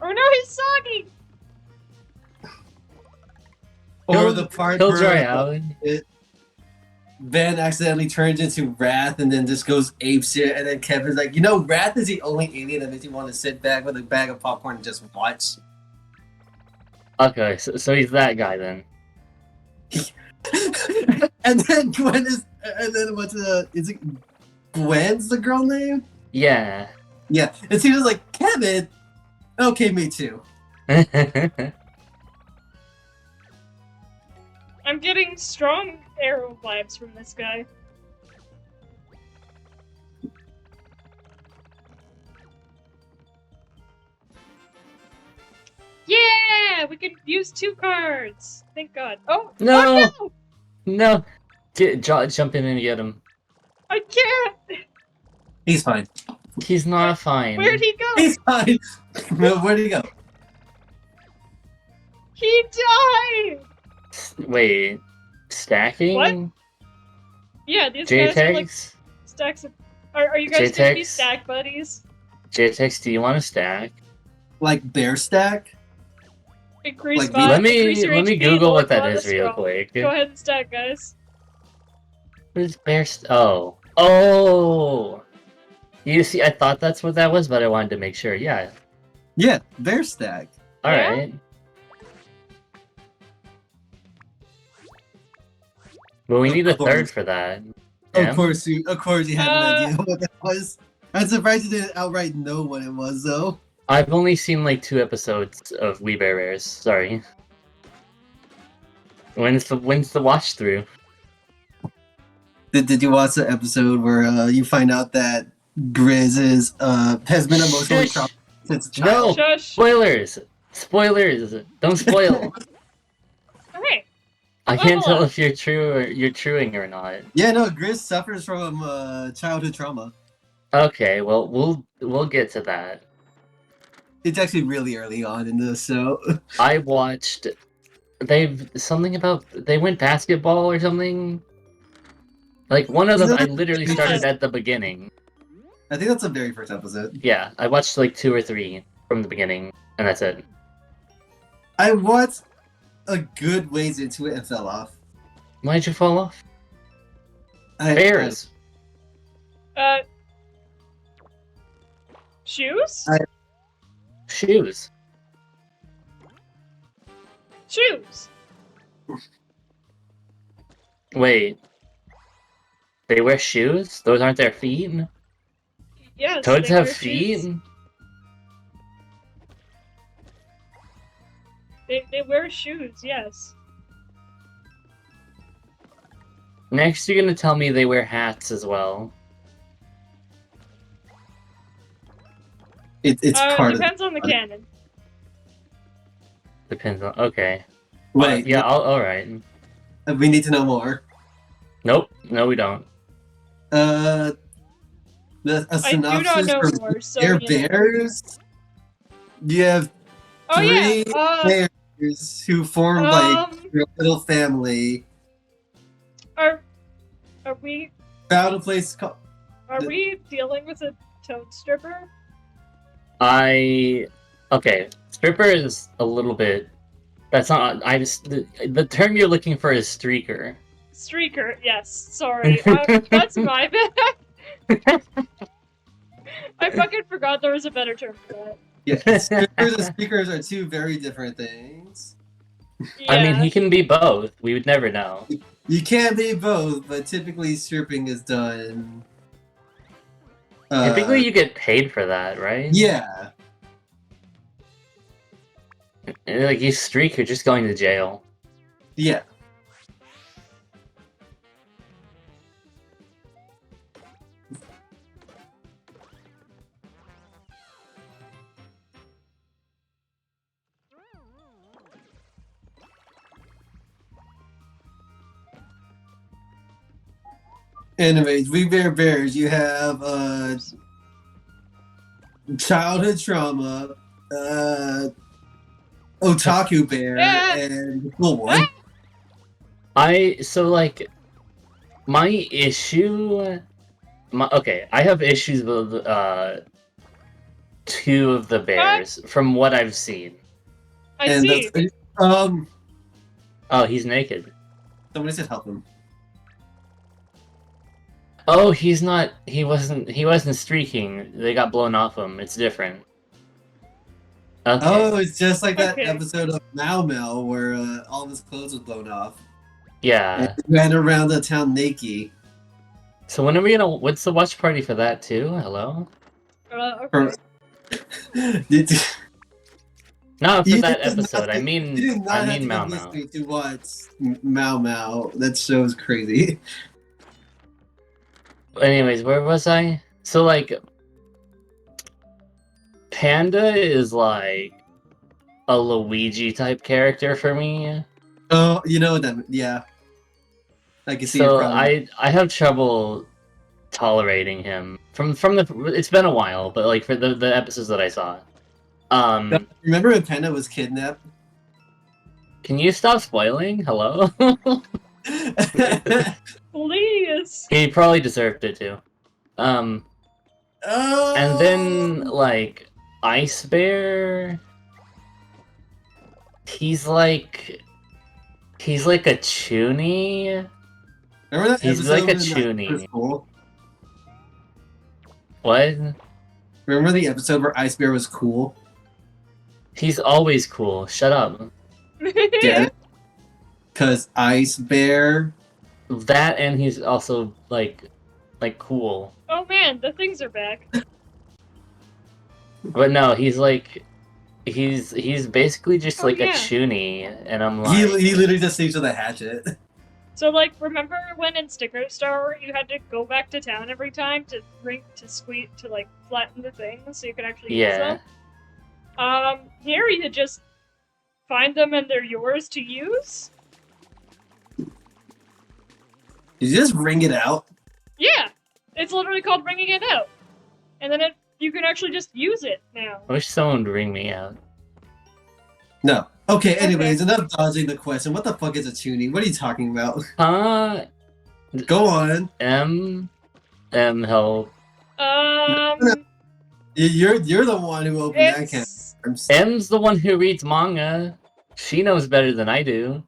Oh no, he's soggy! Or the part Killjoy where Island. Ben accidentally turns into Wrath and then just goes apeshit, and then Kevin's like, you know, Wrath is the only alien that makes you want to sit back with a bag of popcorn and just watch. Okay, so he's that guy then. And then Gwen is, and then is it Gwen's the girl name? Yeah. Yeah, and she was like, Kevin? Okay, me too. I'm getting strong Arrow vibes from this guy. Yeah! We could use 2 cards! Thank god. Oh! No! Oh No! Jump in and get him. I can't! He's fine. He's not fine. Where'd he go? He's fine. Where'd he go? He died! Wait. Stacking? What? Yeah, these guys are like JTEX? stacks of... Are you guys gonna be JTEX? stack buddies? JTEX, do you want to stack? Like Bear Stack? Increase Like, vibe, Let me increase your HP, Google what lower that is real cholesterol. quick. Go ahead and stack, guys. What is bear Oh. Oh! You see, I thought that's what that was, but I wanted to make sure. Yeah. Yeah, Bear Stack. Yeah? Alright. Well, we Of need a course. third for that. Of Tim? course you had an idea what that was. I'm surprised you didn't outright know what it was though. I've only seen like 2 episodes of We Bear Bears. Sorry. When's the watch through? Did you watch the episode where you find out that Grizz has been emotionally Shush. traumatized since a No! child? Shush! Spoilers! Spoilers! Don't spoil! Okay. I can't Level tell up. if you're truing or not. Yeah, no, Grizz suffers from childhood trauma. Okay, well we'll get to that. It's actually really early on in this, so I watched they went basketball or something. Like one of them I literally started at the beginning. I think that's the very first episode. Yeah, I watched like 2 or 3 from the beginning and that's it. I watched a good ways into it and fell off. Why'd you fall off? I- Bears. Shoes? Shoes. Shoes! Wait. They wear shoes? Those aren't their feet? Yes, Toads they have wear feet? shoes. They wear shoes, yes. Next, you're gonna tell me they wear hats as well. It's part of Depends on the canon. Depends on. Okay. Wait, Yeah. All right. we need to know more. Nope. No, we don't. A I do not synopsis know for more, so Bear you know. Bears. You have Oh yeah. three bears who form like your little family. Are we Found a place called. are we dealing with a toad stripper? Okay. Stripper is a little bit. That's not. The term you're looking for is streaker. Streaker, yes. Sorry, that's my bad. I fucking forgot there was a better term for that. Yeah, strippers and speakers are two very different things. Yeah. I mean, he can be both. We would never know. You can't be both, but typically stripping is done. Typically, you get paid for that, right? Yeah. Like you streak, you're just going to jail. Yeah. Anyways, We Bear Bears, you have childhood trauma, otaku bear, and cool one. My issue. I have issues with two of the bears from what I've seen. I see. Oh, he's naked. Somebody said help him. Oh, he's not. He wasn't streaking. They got blown off him. It's different. Okay. Oh, it's just like that episode of Mau Mau where all of his clothes was blown off. Yeah. And he ran around the town naked. So when are we gonna? What's the watch party for that too? Hello. Okay. Not for You that did episode. not- I mean You did not have Mau to be Mau. listening to watch Mau Mau. That show's crazy. Anyways, where was I? So like, Panda is like a Luigi type character for me. Oh, you know that? Yeah. I can see. So your problem. I have trouble tolerating him from the. It's been a while, but like for the episodes that I saw. Remember when Panda was kidnapped? Can you stop spoiling? Hello. Please. He probably deserved it too. Oh. And then like Ice Bear, he's like a Chuny. Remember that He's episode like a when Chuny. was cool? What? Remember the episode where Ice Bear was cool? He's always cool. Shut up. Get it? Cause Ice Bear. That and he's also like cool. Oh man, the things are back. But no, he's basically just Oh, like yeah. a Chuny, and I'm like, He literally just sleeps with a hatchet. So like, remember when in Sticker Star you had to go back to town every time to like flatten the things so you could actually use yeah. them? Here you just find them and they're yours to use? You just ring it out. Yeah! It's literally called ringing it out. And then you can actually just use it now. I wish someone would ring me out. No. Okay, anyways, enough dodging the question. What the fuck is a tuning? What are you talking about? Go on. M help. You're the one who opened that can. M's the one who reads manga. She knows better than I do.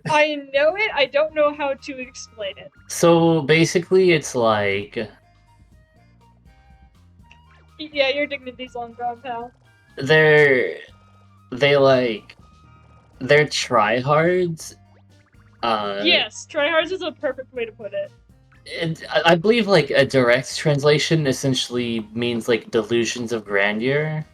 I know it, I don't know how to explain it. So basically it's like... Yeah, your dignity's long gone, pal. They're tryhards. Yes, tryhards is a perfect way to put it. I believe like a direct translation essentially means like delusions of grandeur.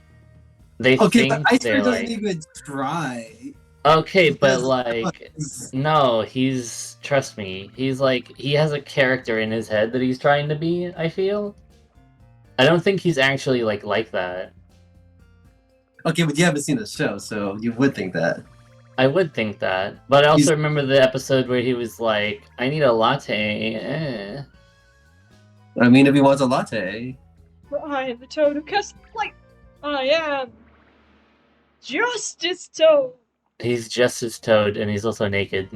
They Okay, but think Iceberg they're doesn't like even try. okay, but Because like no, he's trust me, he's like he has a character in his head that he's trying to be. I feel. I don't think he's actually like that. okay, but you haven't seen the show, so you would think that. I would think that, but I He's- also remember the episode where he was like, "I need a latte." I mean, if he wants a latte. I am the Toad who cast light. I am Justice Toad. He's just as Toad, and he's also naked.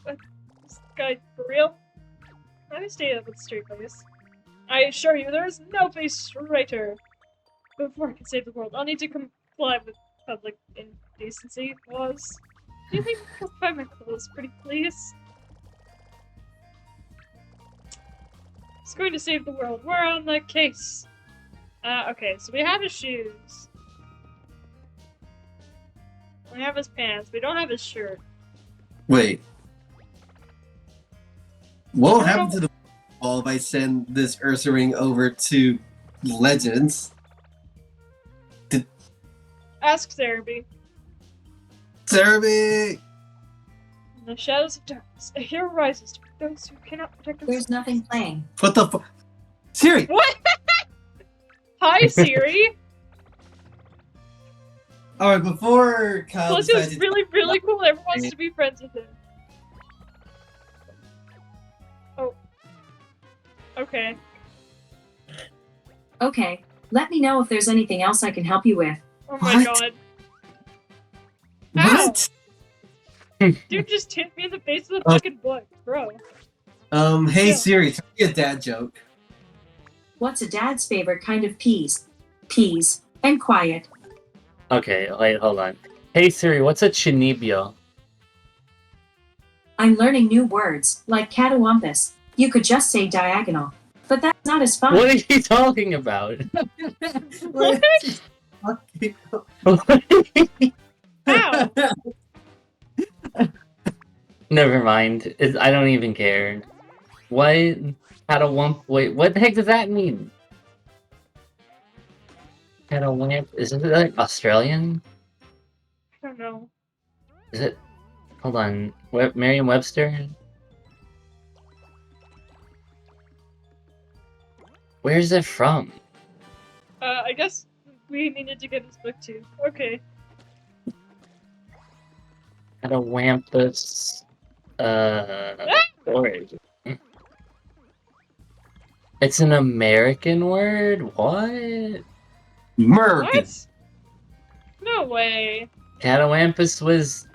This guy for real? Let me stay up with straight face. I assure you, there is no face straighter. Before I can save the world, I'll need to comply with public indecency laws. Do you think I can find my clothes, pretty please? It's going to save the world. We're on the case. Okay, so we have his shoes. We have his pants. We don't have his shirt. Wait. What will happen to the ball if I send this Ursa ring over to Legends? Ask Cerebi. Cerebi! In the shadows of darkness, a hero rises to protect those who cannot protect themselves. There's nothing playing. What the fuck? Siri! What? Hi, Siri. Alright, before Kyle Plus, he was decides really, really cool. Everyone wants to be friends with him. Oh. Okay. Okay, let me know if there's anything else I can help you with. Oh my What? god. What? Dude just hit me in the face with a Oh. fucking book, bro. Hey Yeah. Siri, tell me a dad joke. What's a dad's favorite kind of peas? Peas. And quiet. Okay, wait, hold on. Hey Siri, what's a chinibyo? I'm learning new words, like catawampus. You could just say diagonal. But that's not as fun. What are you talking about? What? Ow! Never mind. I don't even care. What? How to wump? Wait, what the heck does that mean? How to wump? Is it like Australian? I don't know. Is it? Hold on. Merriam-Webster? Where's it from? I guess we needed to get his book too. Okay. How to wamp this? Storage. It's an American word? What? American. What? No way. Catawampus was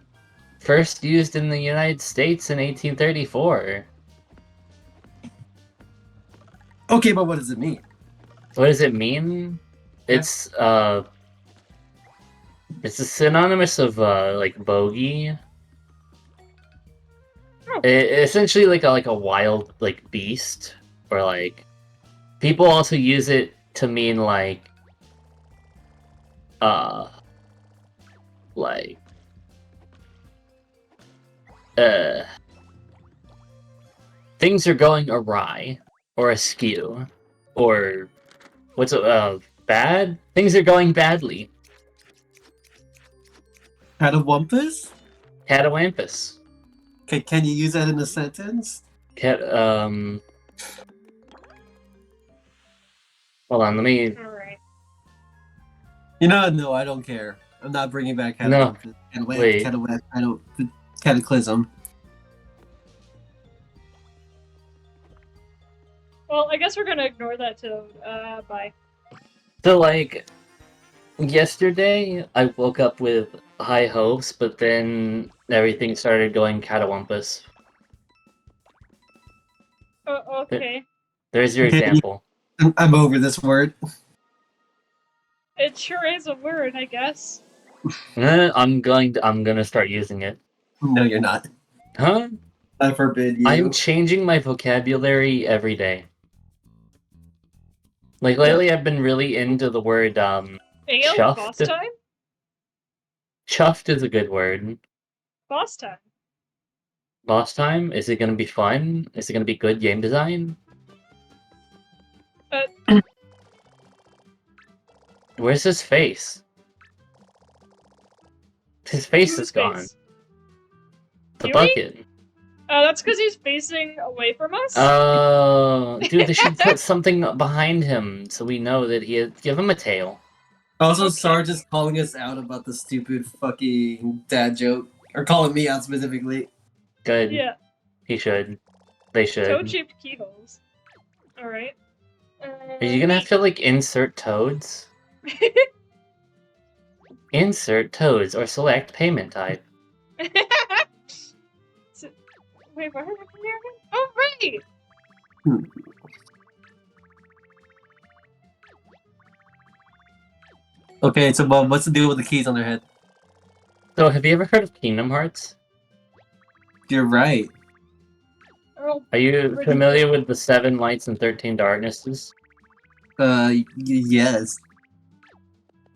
first used in the United States in 1834. Okay, but what does it mean? What does it mean? Yeah. It's a synonymous of like bogey. Oh. Essentially like a wild like beast, or like people also use it to mean like like things are going awry or askew, or what's bad? Things are going badly. Catawampus? Catawampus. Can you use that in a sentence? Hold on, let me. Alright. You know, no, I don't care. I'm not bringing back No. Catawampus. Wait. Cataclysm. Well, I guess we're gonna ignore that till, bye. So, like, yesterday, I woke up with high hopes, but then everything started going catawampus. Okay. There's your Okay. example. I'm over this word. It sure is a word, I guess. I'm gonna start using it. No, you're not. Huh? I forbid you. I'm changing my vocabulary every day. Like, lately, I've been really into the word, Ale? Chuffed? Boss time? chuffed is a good word. Boss time. Boss time? Is it gonna be fun? Is it gonna be good game design? Uh. Where's his face? His face Whose is gone. face? The Huey? bucket. Oh, that's because he's facing away from us? Oh, dude, they should put something behind him so we know that he is. Give him a tail. Also, Okay. Sarge is calling us out about the stupid fucking dad joke. Or calling me out specifically. Good. Yeah. He should. They should. Toad-shaped keyholes. Alright. Are you gonna have to, like, insert toads? Insert toads or select payment type. So, wait, what happened here? Oh, right! Okay, so Bob, what's the deal with the keys on their head? So, have you ever heard of Kingdom Hearts? You're right. Earl, Are you Pretty familiar with the 7 Lights and 13 Darknesses? Yes.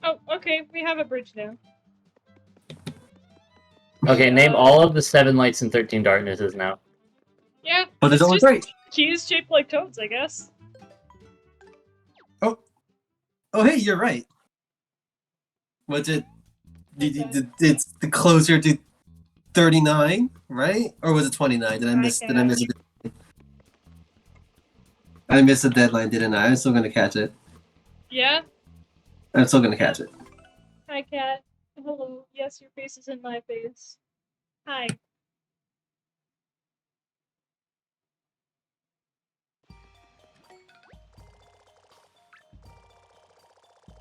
oh, okay, we have a bridge now. Okay, name all of the 7 Lights and 13 Darknesses now. Yeah, But there's it's only just 3. keys shaped like toads, I guess. Oh, hey, you're right. What's it? It's the closer to 39, right? Or was it 29? Did I miss it? I missed the deadline, didn't I? I'm still gonna catch it. Yeah? I'm still gonna catch it. Hi, cat. Hello. Yes, your face is in my face. Hi.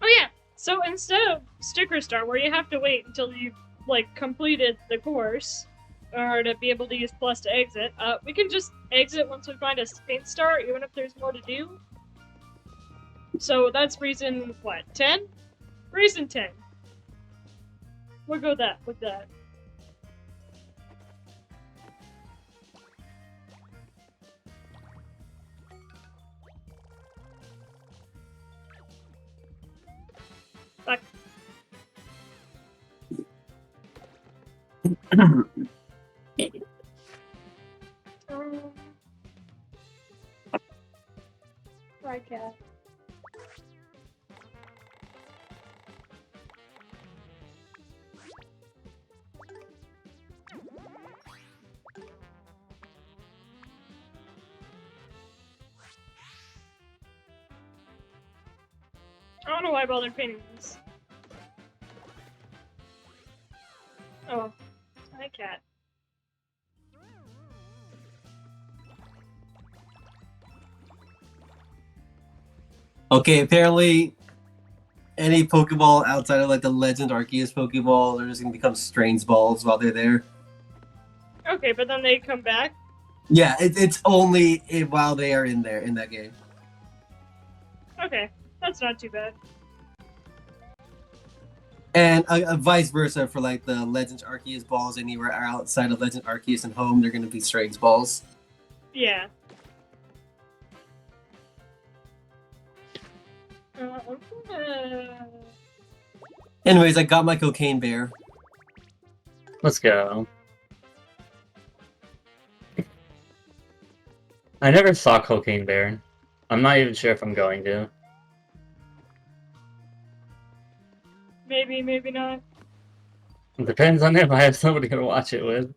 Oh yeah, so instead of Sticker Star, where you have to wait until you've, like, completed the course, or to be able to use plus to exit, we can just exit once we find a Paint Star, even if there's more to do. So that's reason, what, 10? Reason 10. We'll go with that. Fuck. Right, cat. I don't know why I bothered painting this. Oh. Hi, cat. Okay, apparently any Pokeball outside of like the Legend Arceus Pokeball, they're just gonna become strange balls while they're there. Okay, but then they come back? Yeah, it's only while they are in there in that game. Okay, that's not too bad. And vice versa for like the Legend Arceus balls anywhere outside of Legend Arceus and home, they're gonna be strange balls. Yeah. Anyways, I got my cocaine bear. Let's go. I never saw Cocaine Bear. I'm not even sure if I'm going to. Maybe, maybe not. It depends on if I have somebody to watch it with.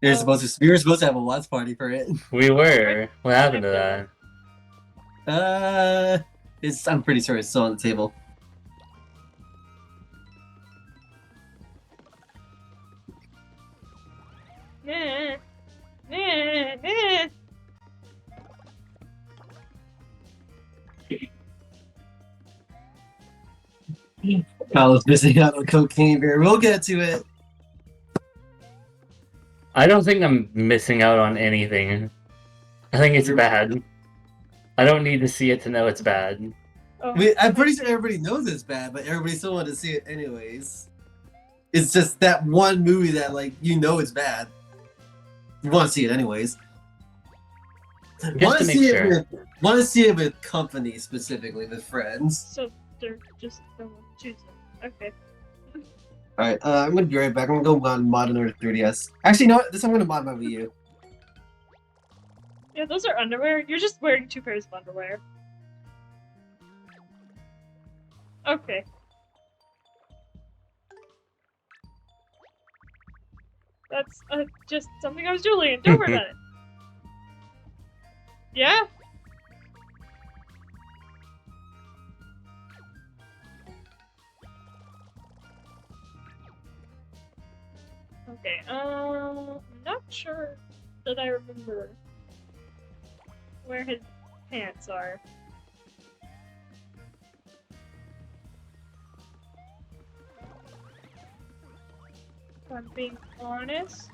We were Oh. supposed to have a watch party for it. We were. What happened to that? I'm pretty sure it's still on the table. Nah. Nah. Nah. Kyle was missing out on cocaine bear. We'll get to it. I don't think I'm missing out on anything. I think it's bad. I don't need to see it to know it's bad. Oh. I'm pretty sure everybody knows it's bad, but everybody still wanted to see it anyways. It's just that one movie that, like, you know it's bad. You want to see it anyways. Just to make sure. Want to see it with company, specifically with friends. So they're just someone choosing. Okay. Alright, I'm gonna be right back. I'm gonna go mod another 3DS. Actually, you know what? This I'm gonna mod my Wii U. Yeah, those are underwear. You're just wearing 2 pairs of underwear. Okay. That's just something I was doing. Don't worry about it. Yeah? Okay, I'm not sure that I remember where his pants are. If I'm being honest.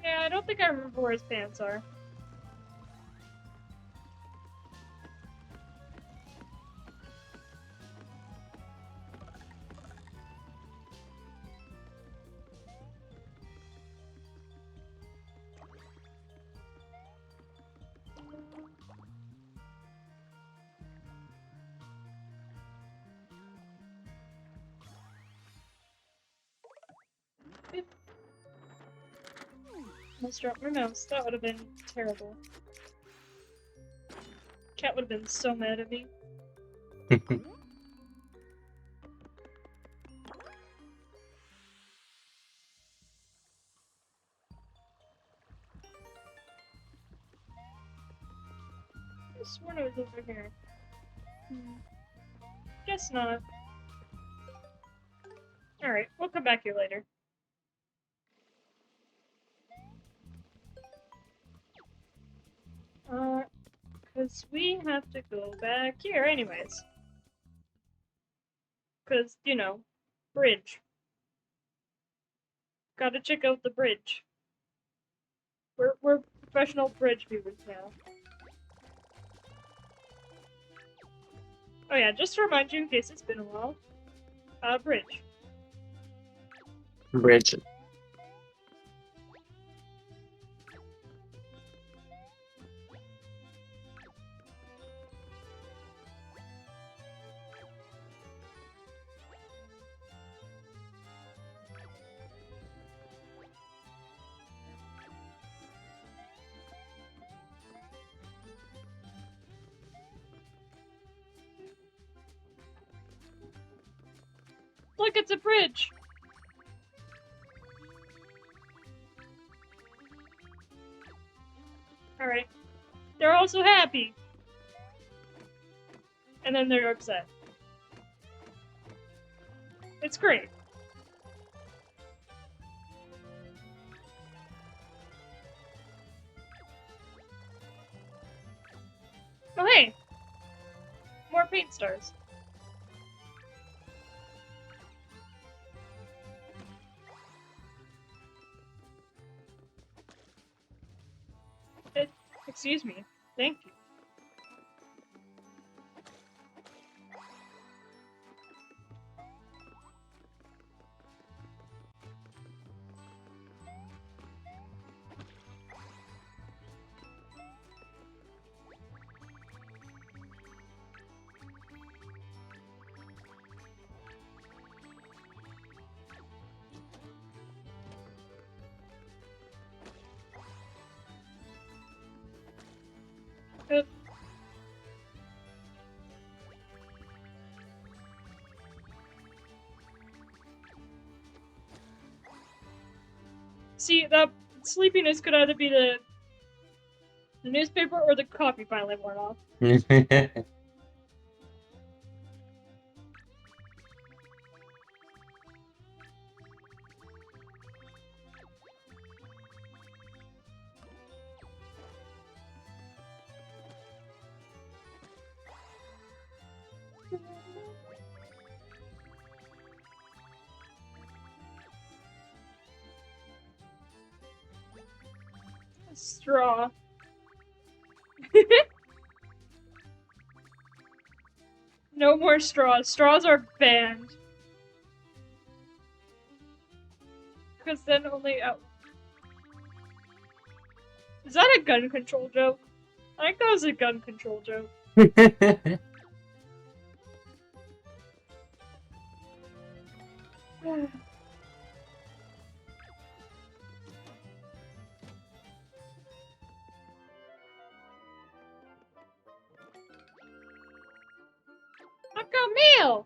Yeah, I don't think I remember where his pants are. Almost dropped my mouse. That would have been terrible. Cat would have been so mad at me. I sworn it was over here. Guess not. Alright, we'll come back here later. Because we have to go back here anyways. Because, you know, bridge. Gotta check out the bridge. We're professional bridge viewers now. Oh yeah, just to remind you in case it's been a while. Bridge. Bridge. Look, it's a bridge! Alright. They're also happy. And then they're upset. It's great. Oh hey! More paint stars. Excuse me. Thank you. Good. See, that sleepiness could either be the newspaper or the coffee finally worn off. Straw. No more straws. Straws are banned. Because then only... Oh. Is that a gun control joke? I think that was a gun control joke. mail!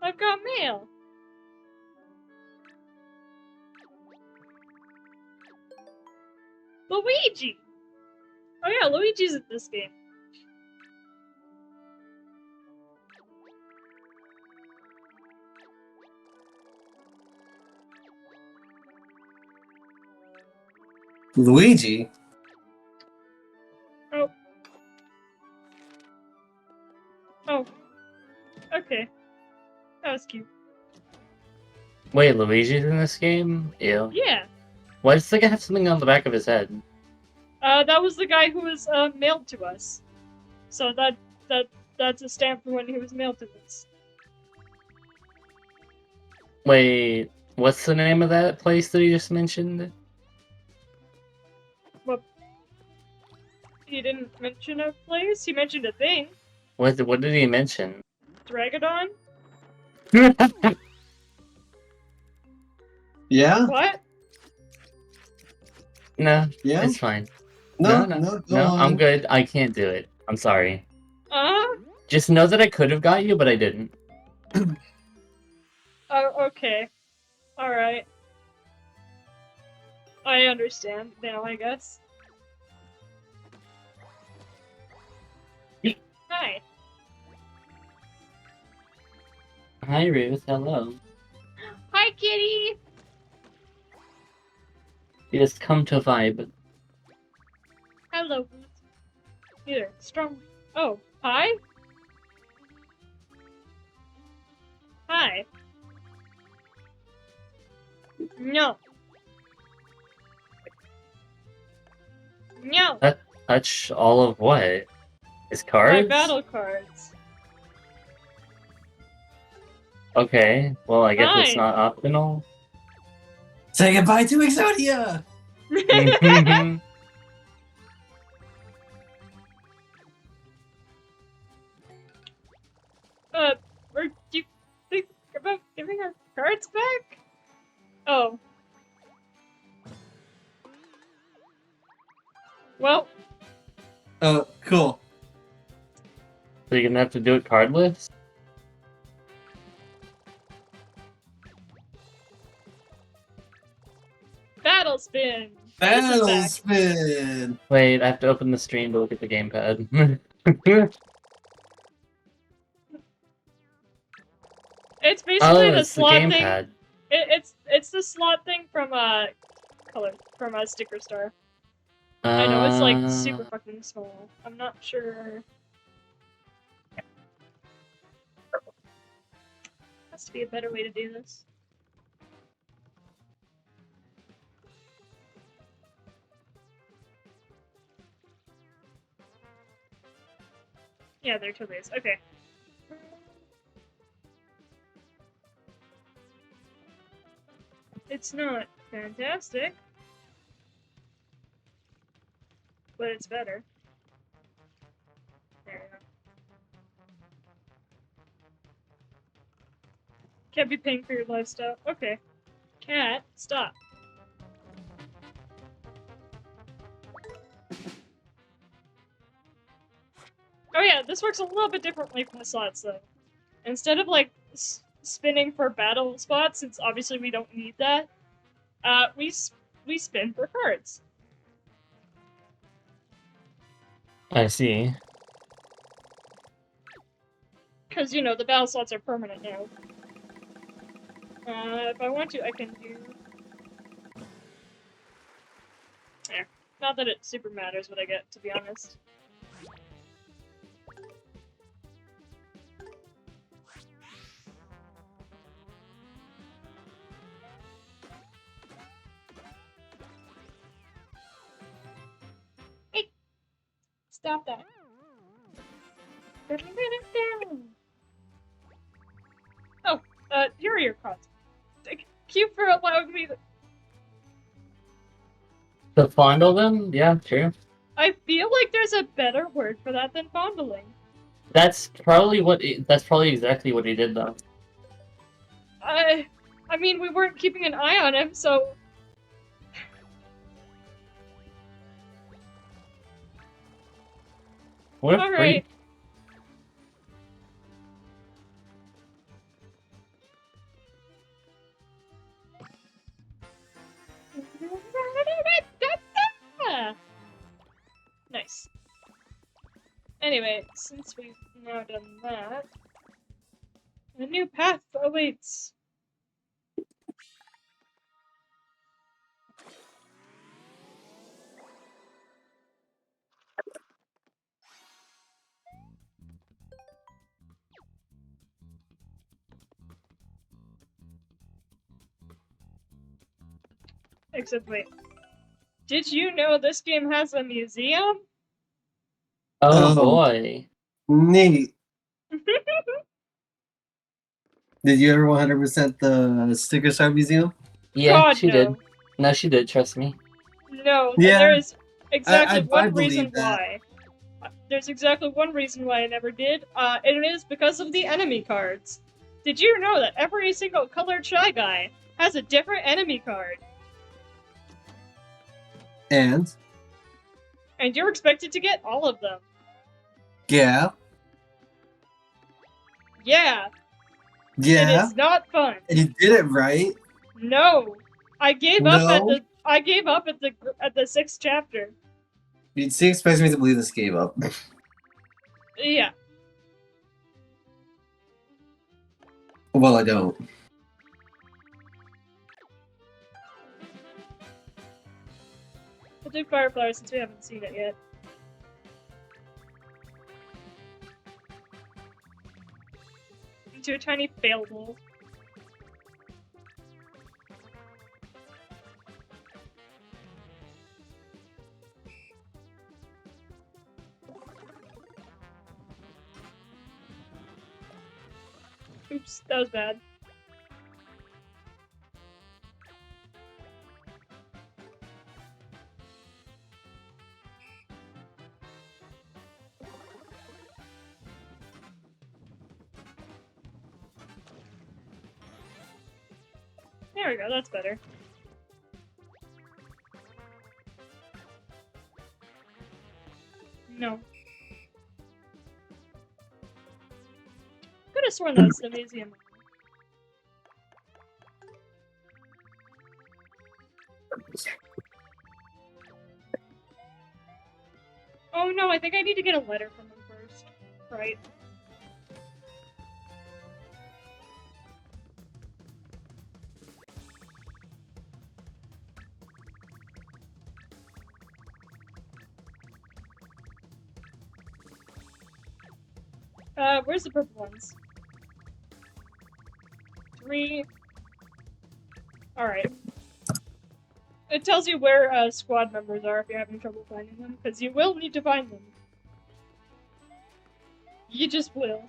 I've got mail. Luigi! Oh yeah, Luigi's in this game. Luigi? Oh. Oh. Okay. That was cute. Wait, Luigi's in this game? Ew. Yeah. Why does the guy have something on the back of his head? That was the guy who was mailed to us. So that's a stamp for when he was mailed to us. Wait, what's the name of that place that he just mentioned? What? He didn't mention a place. He mentioned a thing. What did he mention? Dragodon. Yeah? What? No, Yeah? it's fine. No, No, go on. I'm good. I can't do it. I'm sorry. Uh-huh. Just know that I could have got you, but I didn't. Oh, okay. Alright. I understand now, I guess. Hi. Hi, Ruth. Hello. Hi, kitty! You just come to vibe. Hello, Ruth. Here, strong. Oh, hi? Hi. No. No. Touch all of what? His My cards? battle cards. Okay, well, I guess it's Fine. not optional. Say goodbye to Exodia! Were you think about giving our cards back? Oh. Well, Oh, cool. So you're gonna have to do it cardless? battle spin. Battle back. spin! Wait, I have to open the stream to look at the gamepad. It's basically Oh, the it's the slot thing. gamepad. It's the slot thing from Sticker Star. I know it's like super fucking small. I'm not sure. Has to be a better way to do this. Yeah, there totally is. Okay. It's not fantastic, but it's better. There you go. Can't be paying for your lifestyle. Okay. Cat, stop. Oh yeah, this works a little bit differently from the slots though. Instead of like spinning for battle spots, since obviously we don't need that, we spin for cards. I see. Because, you know, the battle slots are permanent now. If I want to, I can do... There. Not that it super matters what I get, to be honest. Hey! Stop that. Oh, here are your cards. Thank you for allowing me to... To fondle them? Yeah, true. I feel like there's a better word for that than fondling. That's probably exactly what he did, though. I mean, we weren't keeping an eye on him, so... What a All freak. right. Nice. Anyway, since we've now done that, a new path awaits. Except wait. Did you know this game has a museum? Oh Oh. boy. Neat. Did you ever 100% the Sticker Star Museum? Yeah, God, she no. did. No, she did, trust me. No, Yeah, there is exactly I one believe reason that. why. There's exactly one reason why I never did, and it is because of the enemy cards. Did you know that every single colored Shy Guy has a different enemy card? And And you're expected to get all of them. yeah, Yeah, it yeah, is not fun. you did it right. No, I gave up at No, the 6th chapter. she expects me to believe this gave up. Yeah. Well, I don't. We'll do Fireflower since we haven't seen it yet. Into a tiny fail bowl. Oops, that was bad. There we go, that's better. No. Could have sworn that was the museum. Oh no, I think I need to get a letter from him first. Right. Where's the purple ones? 3. Alright. It tells you where squad members are if you're having trouble finding them, because you will need to find them. You just will.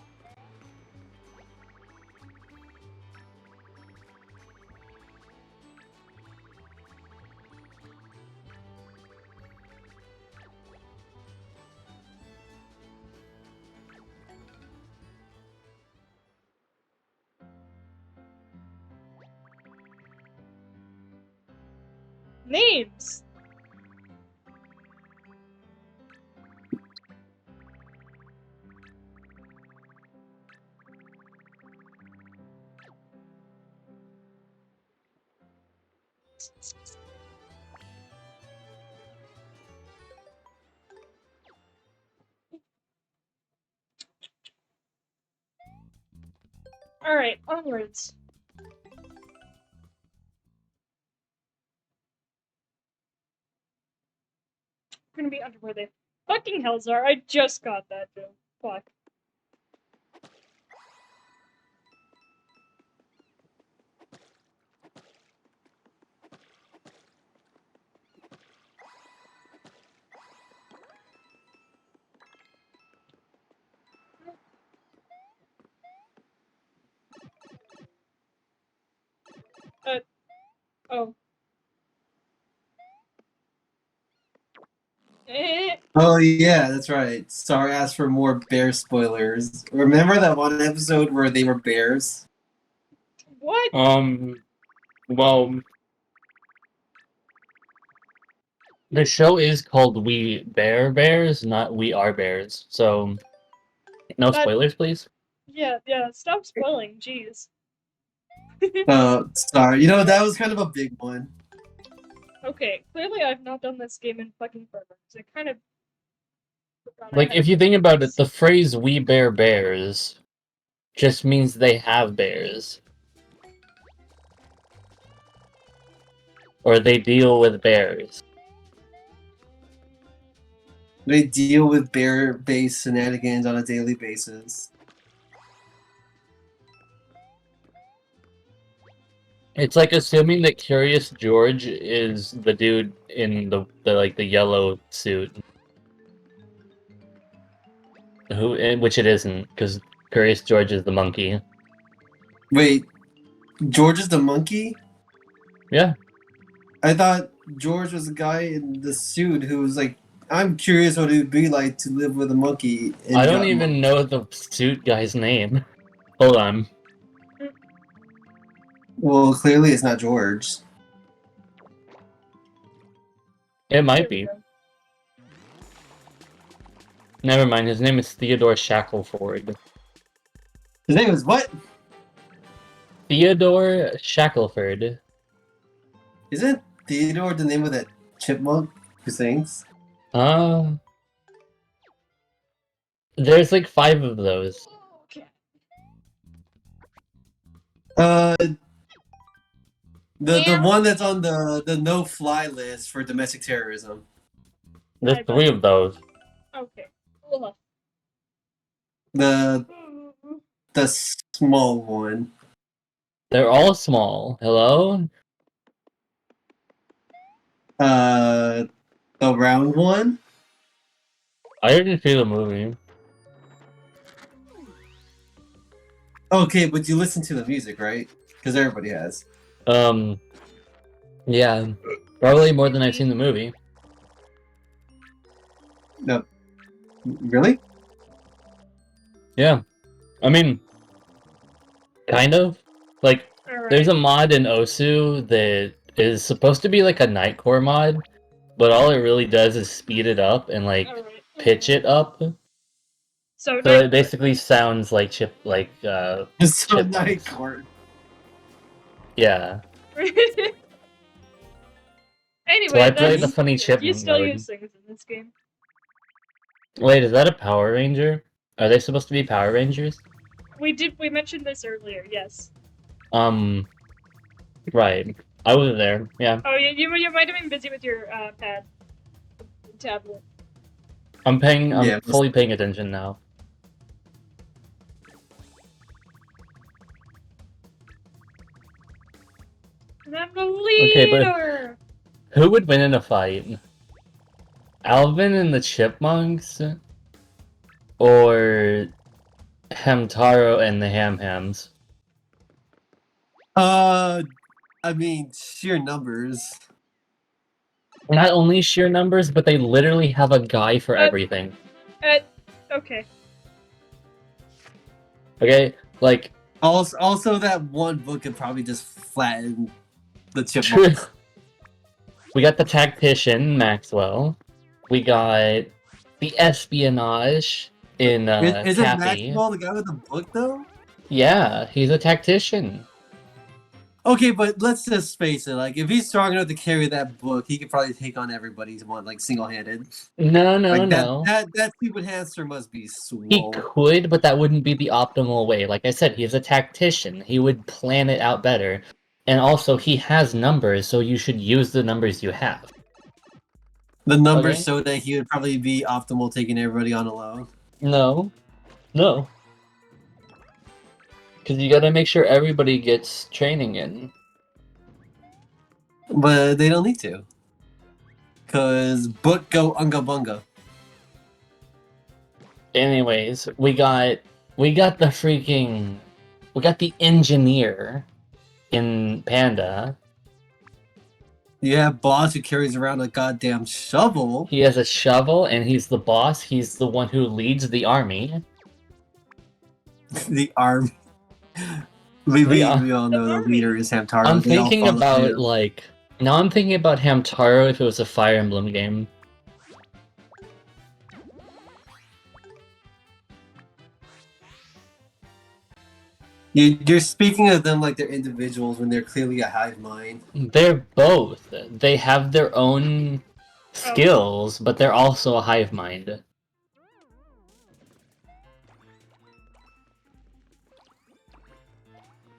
Names! Alright, onwards. Gonna be under where the fucking hells are. I just got that joke. Fuck. Oh. Oh yeah, that's right. Star asked for more bear spoilers. Remember that one episode where they were bears? What? Well, The show is called We Bear Bears, not We Are Bears. So, no That- spoilers, please. Yeah, stop spoiling, jeez. Sorry. You know, that was kind of a big one. Okay, clearly I've not done this game in fucking forever, because I kind of forgot I Like, had if you think about it, this. the phrase "We bear bears" just means they have bears, or they deal with bears. They deal with bear-based shenanigans on a daily basis. It's like assuming that Curious George is the dude in the yellow suit, which it isn't, because Curious George is the monkey. Wait, George is the monkey? Yeah. I thought George was the guy in the suit who was like, I'm curious what it would be like to live with a monkey. And I he don't got even know the suit guy's name. Hold on. Well, clearly it's not George. It might There we be. go. Never mind, his name is Theodore Shackelford. His name is what? Theodore Shackelford. Isn't Theodore the name of that chipmunk who sings? There's like 5 of those. Okay. Uh, the Meow. one that's on the no-fly list for domestic terrorism. There's Bye, 3 of those. Okay. Ugh. The small one. They're all small. Hello? The round one. I didn't see the movie. Okay, but you listen to the music, right? Because everybody has. Yeah. Probably more than I've seen the movie. No, really? Yeah. I mean, kind of. Like, Alright. there's a mod in Osu that is supposed to be like a Nightcore mod, but all it really does is speed it up and like Alright. pitch it up. So, So it basically sounds like So chipmunks. night court. Yeah. Anyway, So I play the that's... funny You chipmunk still mode. use things in this game. Wait, is that a Power Ranger? Are they supposed to be Power Rangers? We mentioned this earlier, yes. Right. I was there, yeah. Oh, you might have been busy with your tablet. I'm Yeah, fully paying attention now. And I'm the Okay, but- leader! Who would win in a fight? Alvin and the Chipmunks? Or Hamtaro and the Ham Hams? I mean, sheer numbers. Not only sheer numbers, but they literally have a guy for everything. Okay. Okay? Like, Also, that one book could probably just flatten the true. chipmunk. We got the tactician, Maxwell. We got the espionage in Is it Cappy. Maxwell the guy with the book though? Yeah, he's a tactician. Okay, but let's just face it. Like, if he's strong enough to carry that book, he could probably take on everybody he's want, like single-handed. No, Like no. that stupid hamster must be He swole. could, but that wouldn't be the optimal way. Like I said, he's a tactician. He would plan it out better. And also, he has numbers, so you should use the numbers you have. The numbers Okay. show that he would probably be optimal taking everybody on alone. No. No. Because you gotta make sure everybody gets training in. But they don't need to. Cause book go unga bunga. Anyways, we got the engineer in Panda. You have boss who carries around a goddamn shovel. He has a shovel, and he's the boss. He's the one who leads the army. The arm. We Yeah. all know the army. leader is Hamtaro. I'm They all thinking follow about him. like Now I'm thinking about Hamtaro if it was a Fire Emblem game. You're speaking of them like they're individuals when they're clearly a hive mind. They're both. They have their own skills, but they're also a hive mind.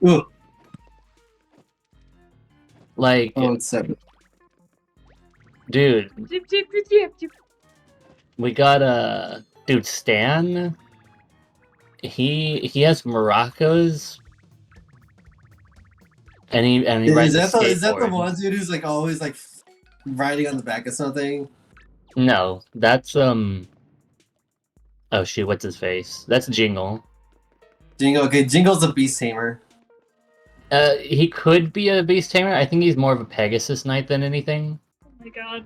Ugh. Like, Oh, it's separate. dude, Dip, dip, dip, dip, dip. we got a dude Stan. He has maracas, and he rides a skateboard. Is that the one dude who's like always like riding on the back of something? No, that's oh shoot, what's his face? That's Jingle. Jingle, okay, Jingle's a beast tamer. He could be a beast tamer. I think he's more of a Pegasus Knight than anything. Oh my god.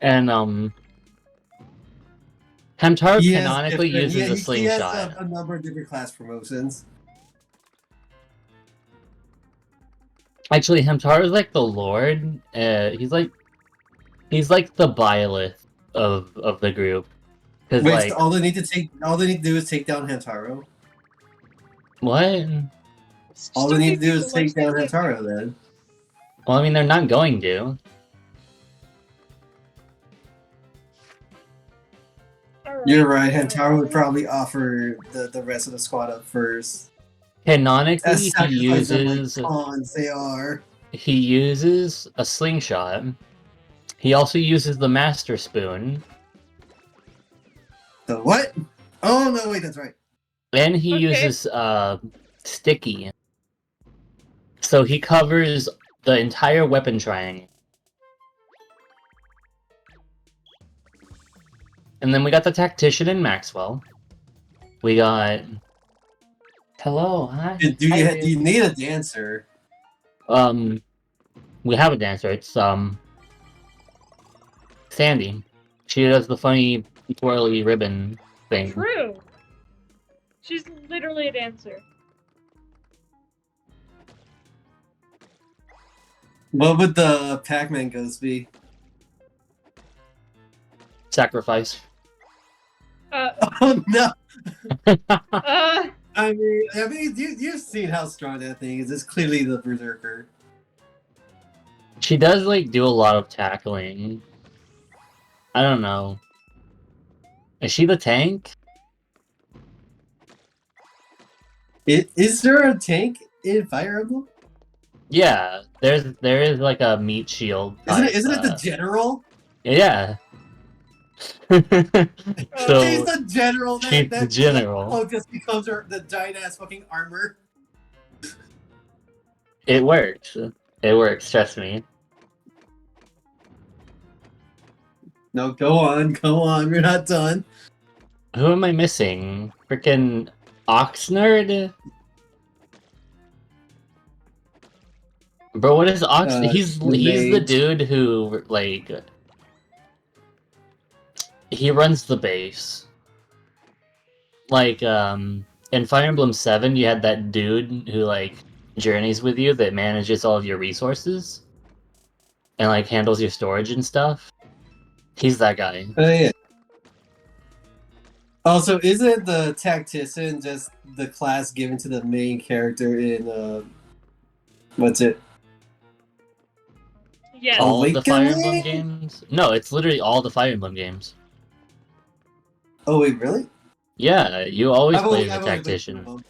And Hamtaro He has canonically different- uses a He slingshot. has a number of different class promotions. Actually, Hamtaro's like the Lord. He's like the Byleth of the group. Cause Wait, like so all they need to do is take down Hamtaro. what? All they need to do is take down Hamtaro then. Well, I mean, they're not going to. You're right, Hamtaro would probably offer the rest of the squad up first. Canonically, As he sacrifice them like uses pawns they are. a slingshot. He also uses the Master Spoon, The what? Oh no, wait, that's right. and he Okay. uses Sticky. So he covers the entire weapon triangle. And then we got the Tactician and Maxwell. We got... Hello, hi. Do you need a dancer? We have a dancer. It's, Sandy. She does the funny twirly ribbon thing. True. She's literally a dancer. What would the Pac-Man ghost be? Sacrifice. Oh no! Uh, I mean, you've seen how strong that thing is. It's clearly the Berserker. She does, like, do a lot of tackling. I don't know. Is she the tank? Is there a tank in Fire Emblem? Yeah, there is like a meat shield. Isn't it the general? Yeah. She's So the general. she's the general. Oh, just becomes the giant ass fucking armor. It works. It works. Trust me. No, go on. We're not done. Who am I missing? Freaking Oxnard? Bro, what is Ox? He's the mage. dude who like he runs the base. Like in Fire Emblem 7, you had that dude who like journeys with you that manages all of your resources and like handles your storage and stuff. He's that guy. Oh yeah. Also, isn't the Tactician just the class given to the main character in what's it? yes. All of the Fire Awakening? Emblem games? No, it's literally all the Fire Emblem games. Oh wait, really? Yeah, you always I've play only the played tactician. one.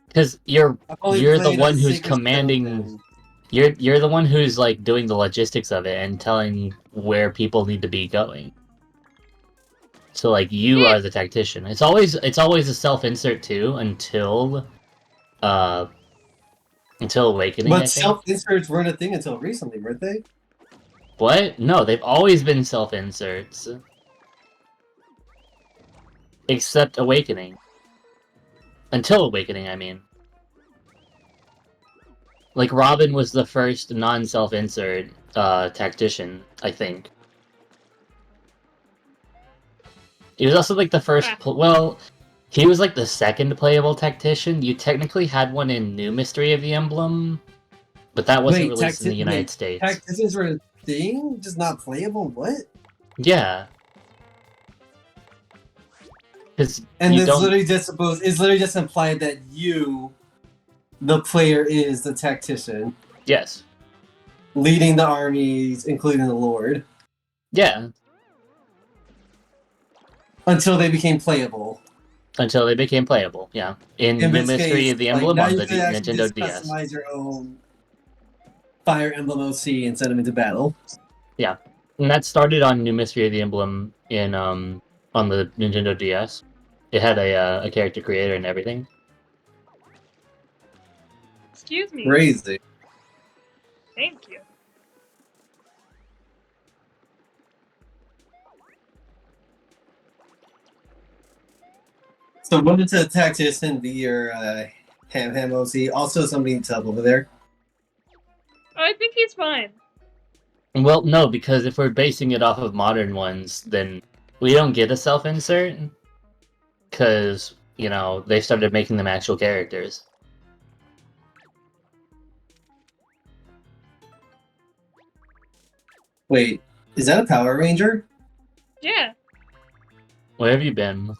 Because you're I've only the played one a who's single commanding. Stone. You're the one who's like doing the logistics of it and telling where people need to be going. So like you are the tactician. It's always a self-insert too until Awakening. I But think. self-inserts weren't a thing until recently, weren't they? What? No, they've always been self-inserts. Except Awakening. Until Awakening, I mean. Like, Robin was the first non-self-insert tactician, I think. He was also, like, the first... Well, He was like the second playable tactician. You technically had one in New Mystery of the Emblem, but that wasn't released in the United States. Tacticians were a thing? Just not playable? What? Yeah. Because And you it's don't. literally just implied that you, the player, is the tactician, Yes. leading the armies, including the Lord, Yeah. until they became playable. Until they became playable. Yeah. In In New this Mystery case, of the like Emblem now on you the can actually Nintendo just DS. customize your own Fire Emblem OC and send them into battle. Yeah. And that started on New Mystery of the Emblem in on the Nintendo DS. It had a character creator and everything. Excuse me. Crazy. Thank you. So moving to the tactician be your Ham OC. Also somebody needs help over there. Oh, I think he's fine. Well, no, because if we're basing it off of modern ones, then we don't get a self-insert. Because, you know, they started making them actual characters. Wait, is that a Power Ranger? Yeah. Where have you been?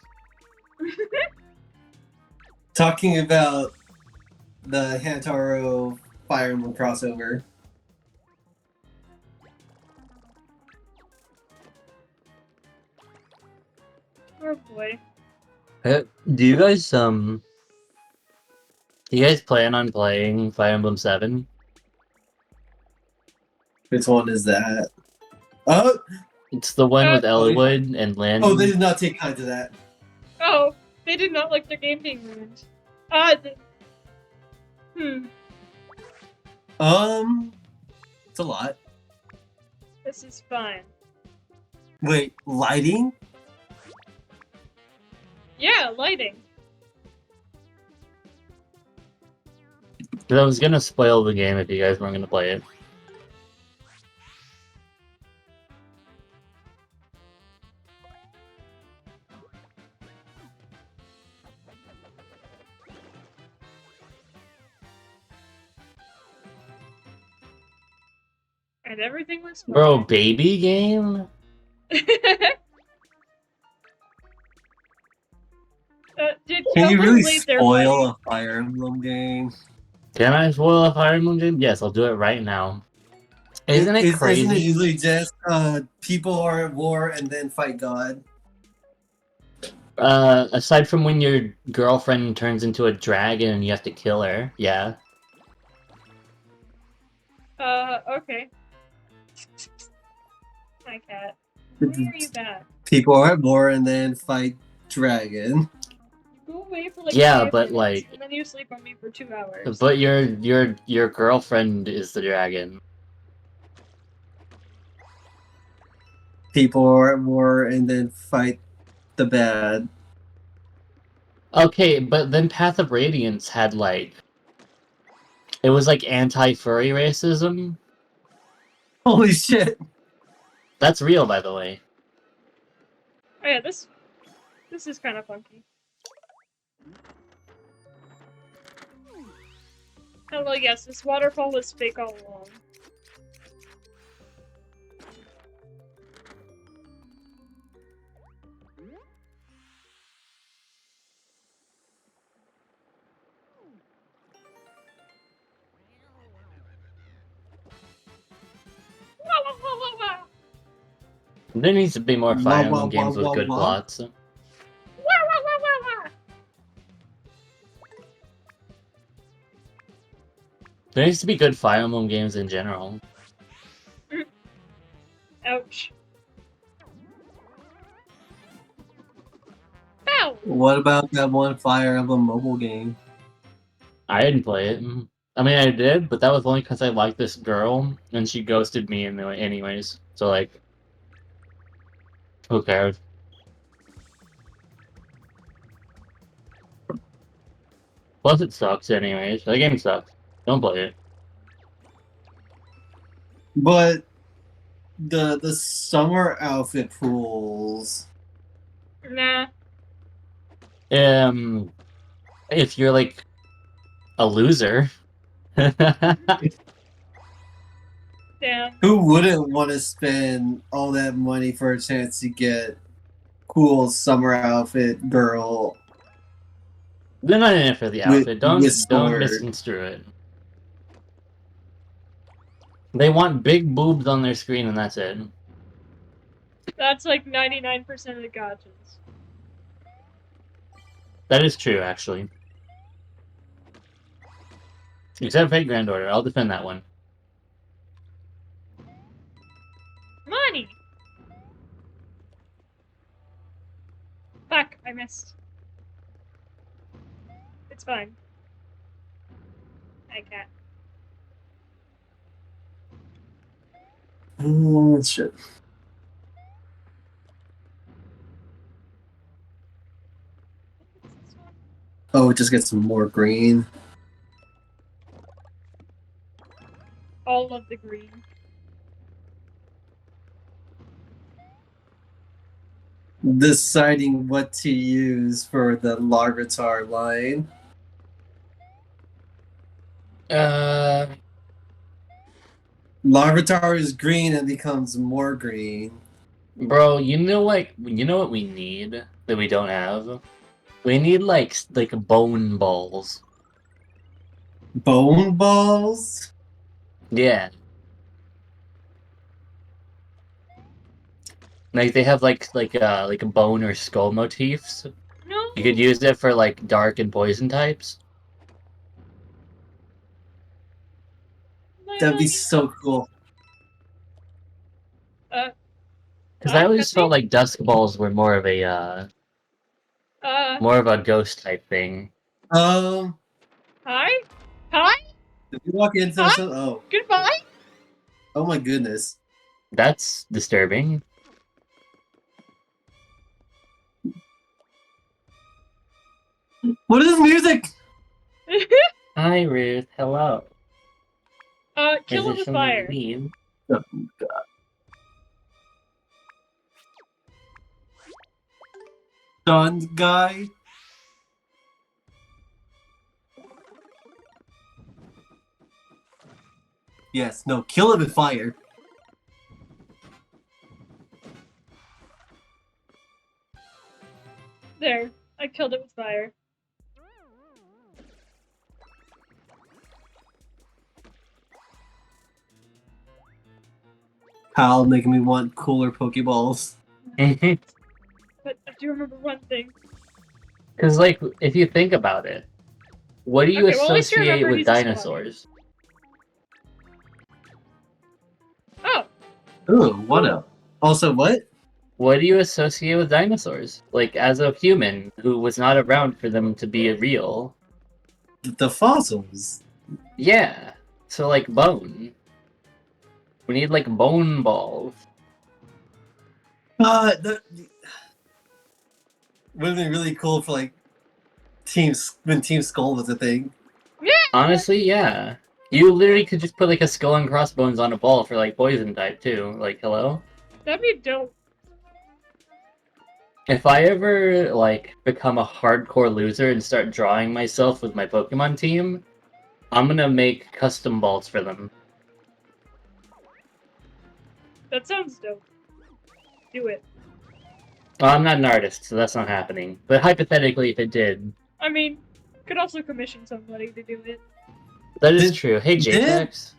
Talking about the Hantaro Fire Emblem crossover. Oh boy. Do you guys plan on playing Fire Emblem 7? Which one is that? Oh, It's the one with Oh, yeah. Elwood and Lynn. oh, they did not take kind to that. Oh, they did not like their game being ruined. Hmm. It's a lot. This is fine. Wait, lighting? Yeah, lighting. I was gonna spoil the game if you guys weren't gonna play it. And everything was fine. Bro, baby game? Did Can you Kelvin really leave their spoil fighting? a Fire Emblem game? Can I spoil a Fire Emblem game? Yes, I'll do it right now. Isn't it crazy? Isn't it usually just people are at war and then fight God? Aside from when your girlfriend turns into a dragon and you have to kill her, yeah. Okay. Hi, cat. When are you back? People are at war and then fight dragon. Go away for like Yeah, 5 but, minutes, like- and then you sleep on me for 2 hours. But your girlfriend is the dragon. People are at war and then fight the bad. Okay, but then Path of Radiance had like it was like anti-furry racism. Holy shit! That's real, by the way. Oh yeah, this is kind of funky. Oh well, yes, this waterfall is fake all along. There needs to be more Fire Wah, wah, Emblem games wah, with wah, good wah. plots. There needs to be good Fire Emblem games in general. Ouch. Ow! What about that one Fire Emblem mobile game? I didn't play it. I mean, I did, but that was only because I liked this girl, and she ghosted me anyways. So, like, who cares? Plus, it sucks anyways. The game sucks. Don't play it. But the summer outfit pools. Nah. If you're like a loser. Damn. Who wouldn't want to spend all that money for a chance to get cool summer outfit girl They're not in it for the with outfit. Don't sword? misconstrue it. They want big boobs on their screen and that's it. That's like 99% of the gotchas. That is true, actually. Except Fate Grand Order. I'll defend that one. Money! Fuck, I missed. It's fine. I can't. Oh, shit. Oh, just get some more green. All of the green. Deciding what to use for the Larvitar line. Larvitar is green and becomes more green. Bro, you know what we need that we don't have? We need like bone balls. Bone balls? Yeah. Like they have like a bone or skull motifs. No! You could use it for like dark and poison types. That'd be Money. so cool. Because I always felt like dusk balls were more of a ghost type thing. Hi? Hi? Did you walk into Huh? some? Oh, Goodbye? oh my goodness. That's disturbing. What is this music? Hi Ruth, hello. Kill it Is with something fire. you need? Oh, God. Stunned guy? Yes, no, kill it with fire. There. I killed it with fire. Kyle making me want cooler Pokeballs. But I do remember one thing. Because, like, if you think about it, what do you Okay, well, at least you associate remember with he's a squad. dinosaurs? Oh! Ooh, what up? Also, what? What do you associate with dinosaurs? Like, as a human who was not around for them to be real. The fossils. Yeah. So, like, bone. We need, like, bone balls. Would have been really cool for like when Team Skull was a thing. Honestly, yeah. You literally could just put, like, a skull and crossbones on a ball for, like, poison type, too. Like, hello? That'd be dope. If I ever, like, become a hardcore loser and start drawing myself with my Pokemon team, I'm gonna make custom balls for them. That sounds dope. Do it. Well, I'm not an artist, so that's not happening. But hypothetically, if it did, I mean, could also commission somebody to do it. that is Did- true. Hey, did- JPEX?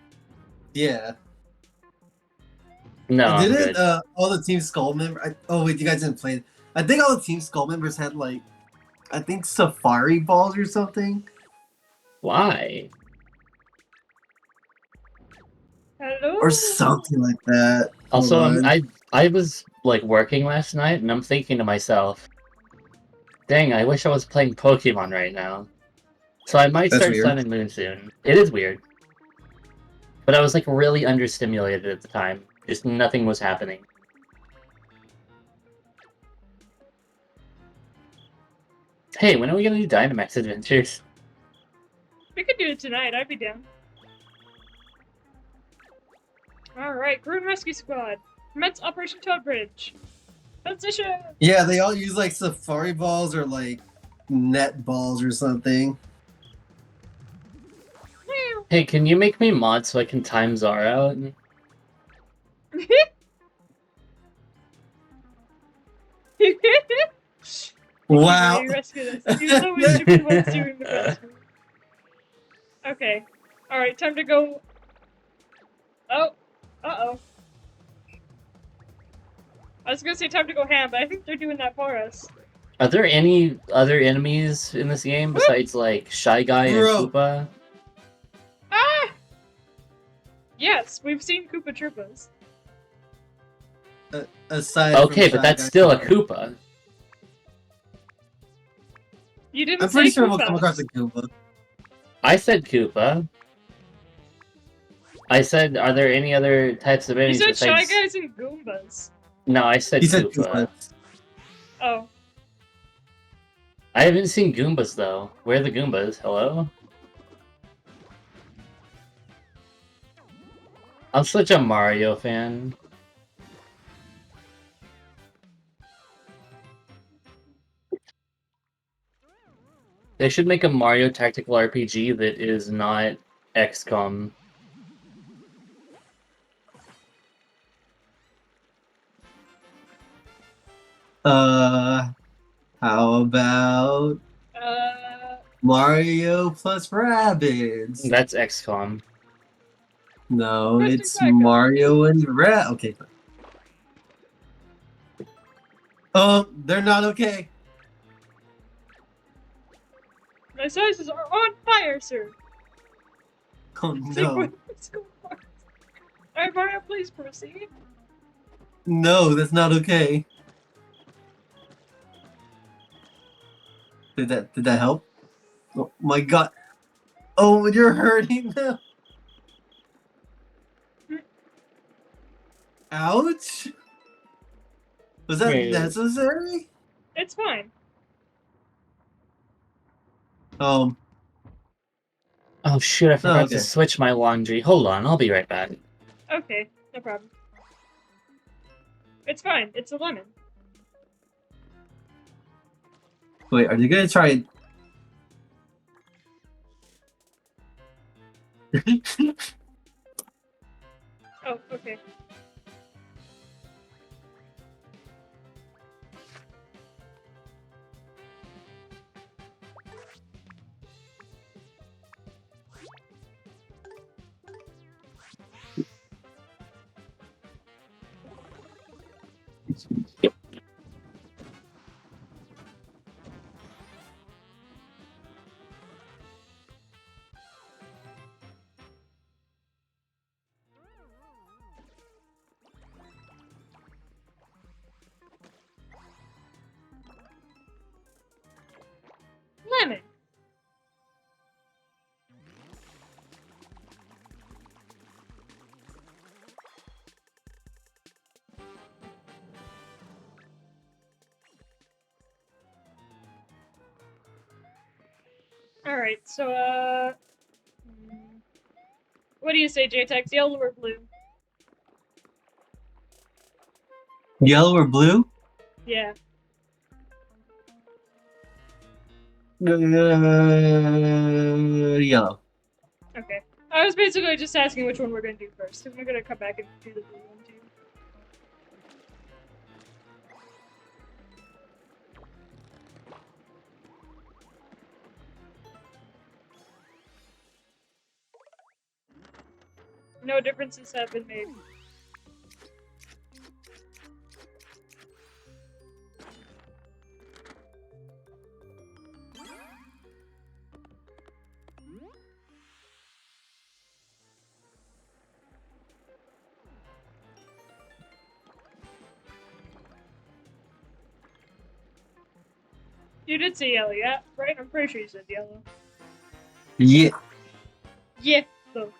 Yeah. No, I'm Didn't good. all the Team Skull members? Oh wait, you guys didn't play. I think all the Team Skull members had like, I think Safari balls or something. Why? Hello? Or something like that. Also, Hold on. I was, like, working last night, and I'm thinking to myself, dang, I wish I was playing Pokemon right now. So I might That's start weird. Sun and Moon soon. It is weird. But I was, like, really understimulated at the time. Just nothing was happening. Hey, when are we gonna do Dynamax Adventures? We could do it tonight. I'd be down. Alright, Crew and Rescue Squad. Commence Operation Toad Bridge. Transition! Yeah, they all use like Safari balls or like net balls or something. Hey, can you make me mod so I can time Zara out? Wow. You rescued us. You so much Chicken Wings doing the rescue. Okay. Alright, time to go. Oh. Uh-oh. I was gonna say time to go ham, but I think they're doing that for us. Are there any other enemies in this game besides, like, Shy Guy and Bro. Koopa? Ah! Yes, we've seen Koopa Troopas. Aside Okay, from but Shy that's Guy. still a Koopa. You didn't I'm say pretty sure Koopas. we'll come across a Koopa. I said Koopa. I said, are there any other types of You enemies said Shy besides... Guys and Goombas. No, I said He said Koopa. Koopa. Oh. I haven't seen Goombas, though. Where are the Goombas? Hello? I'm such a Mario fan. They should make a Mario tactical RPG that is not XCOM. How about Mario plus Rabbids? That's XCOM. No, Question it's back up. Mario and Okay. Fine. Oh, they're not okay. My sizes are on fire, sir. Oh Say no. what's going on. Alright, Mario, please proceed. No, that's not okay. Did that help? Oh my god. Oh, you're hurting them. Ouch. Was that Wait. necessary? It's fine. Oh shit, I forgot okay. to switch my laundry. Hold on, I'll be right back. Okay, no problem. It's fine. It's a lemon. Wait, are they gonna try it? Oh, okay. Lemon. Alright, so, what do you say, JTEX? Yellow or blue? Yellow or blue? Yeah. Yellow. Okay. I was basically just asking which one we're gonna do first, and we're gonna come back and do the blue one too. No differences have been made. You did say yellow, yeah? Right? I'm pretty sure you said yellow. Yeah. Yeah, though.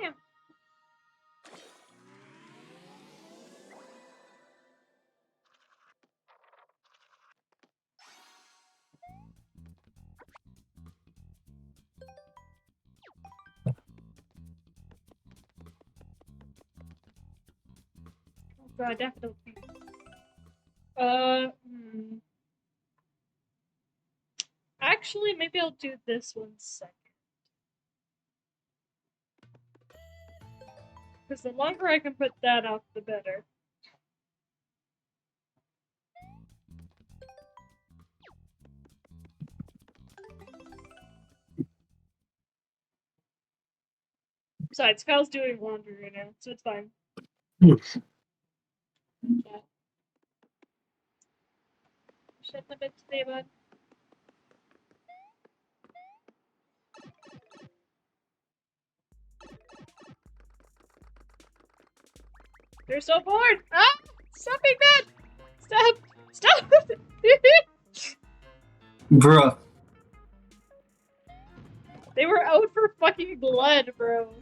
Yeah. Definitely. Actually, maybe I'll do this one second. Because the longer I can put that off, the better. Besides, Kyle's doing laundry right now, so it's fine. Yeah. Shut the bed today, bud. They're so bored! Ah! Stop being mad! Stop! Stop! Bruh. They were out for fucking blood, bro.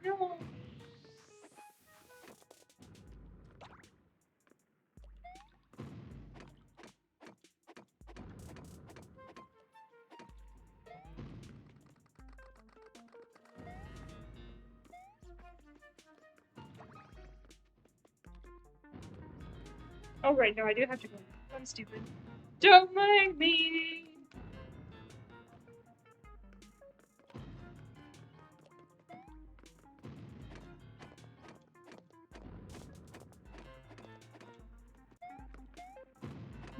No. Oh, right, no, I do have to go. I'm stupid. Don't mind me!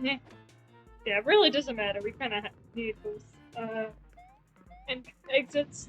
Yeah. Yeah, it really doesn't matter. We kind of need both, exits.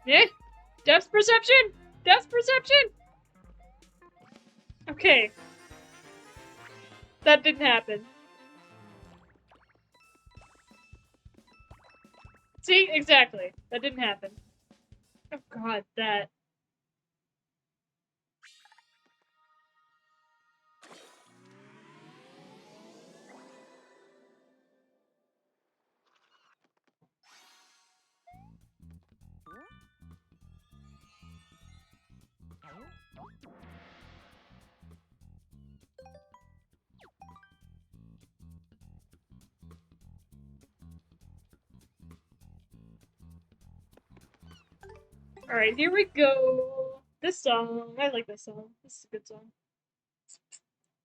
Yeah? Depth perception! Depth perception! Okay. That didn't happen. See? Exactly. That didn't happen. Oh god, that. Alright, here we go. This song. I like this song. This is a good song.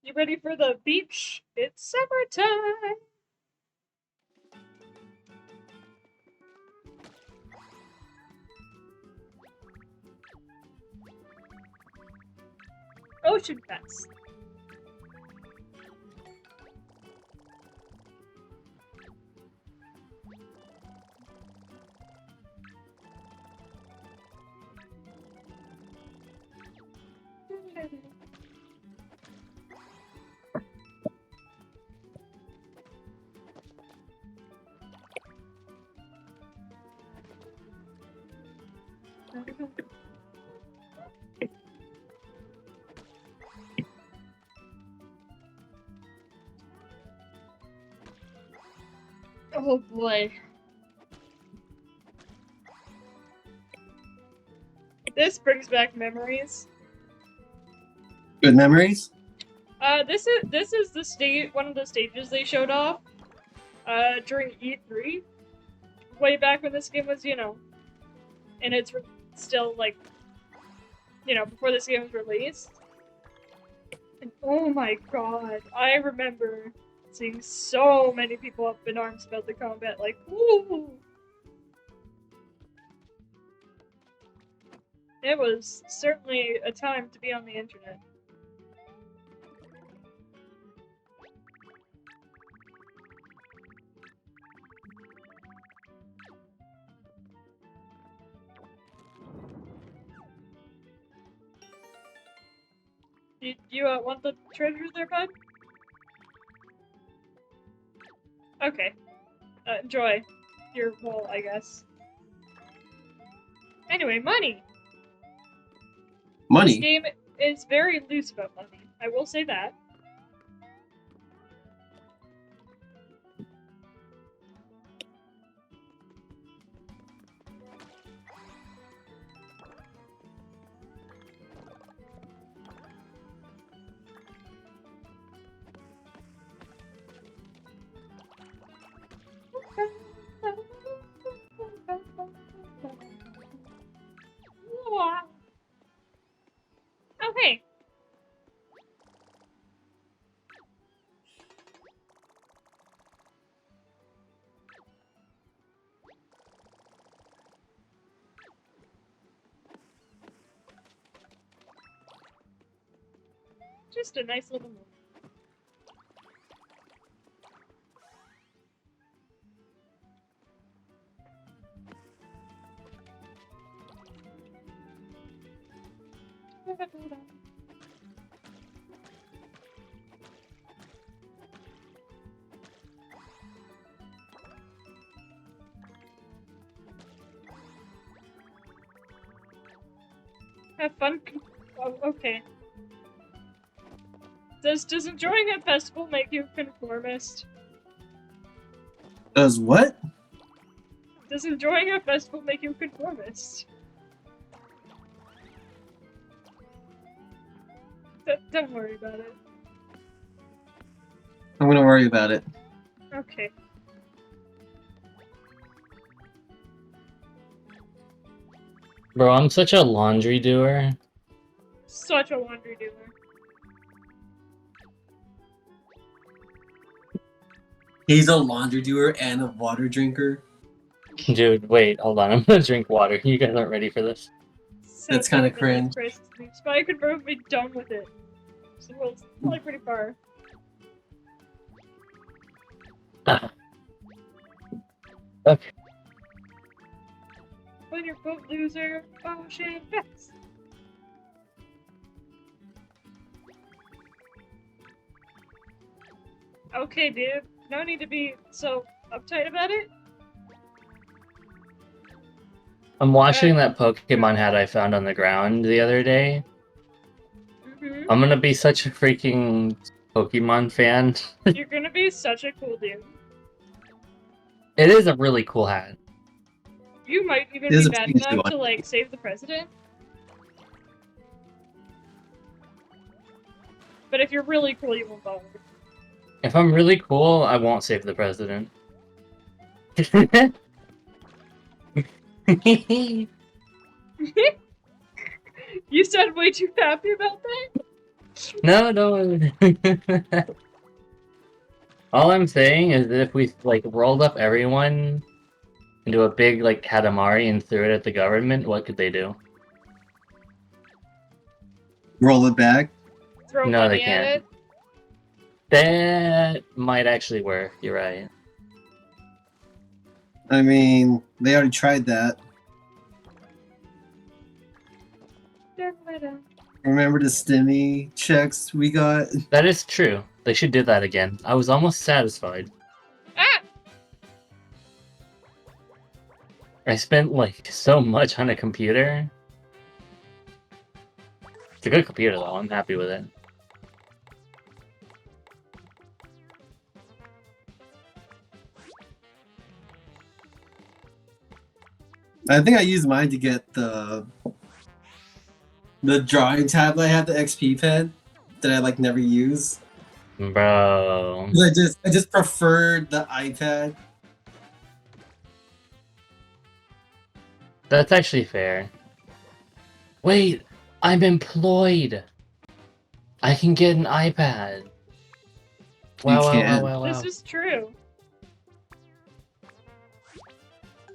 You ready for the beach? It's summertime! Ocean Fest. Oh boy. This brings back memories. Good memories? This is the stage, one of the stages they showed off during E3, way back when this game was, you know, and it's still like, you know, before this game was released. And oh my god, I remember seeing so many people up in arms about the combat, like, woo! It was certainly a time to be on the internet. You want the treasure there, bud? Okay. Enjoy your bowl, I guess. Anyway, money! This Money. game is very loose about money. I will say that. Okay. Just a nice little move. Have fun. Oh, okay. Does enjoying a festival make you a conformist? Does what? Does enjoying a festival make you a conformist? Don't worry about it. I'm gonna worry about it. Okay. Bro, I'm such a laundry doer. Such a laundry doer. He's a laundry doer and a water drinker. Dude, wait, hold on. I'm gonna drink water. You guys aren't ready for this. So That's kinda fucking midlife cringe. crisis. Spy could probably be done with it. So well, it's probably pretty far. Ah. Okay. When your boat loser, ocean fest. Okay, dude. No need to be so uptight about it. I'm watching that Pokemon hat I found on the ground the other day. Mm-hmm. I'm gonna be such a freaking Pokemon fan. You're gonna be such a cool dude. It is a really cool hat. You might even It is be a bad Pikachu enough one. to like save the president. But if you're really cool, you won't bother. If I'm really cool, I won't save the president. You sound way too happy about that. No. All I'm saying is that if we like rolled up everyone into a big like Katamari and threw it at the government, what could they do? Roll it back. Throw No, money they at can't. it. That might actually work. You're right. I mean, they already tried that. Remember the stimmy checks we got? That is true. They should do that again. I was almost satisfied. Ah! I spent like so much on a computer. It's a good computer though. I'm happy with it. I think I used mine to get the drawing tablet. I had the XP pen that I like never use. Bro. 'Cause I just preferred the iPad. That's actually fair. Wait, I'm employed. I can get an iPad. Wow. This is true.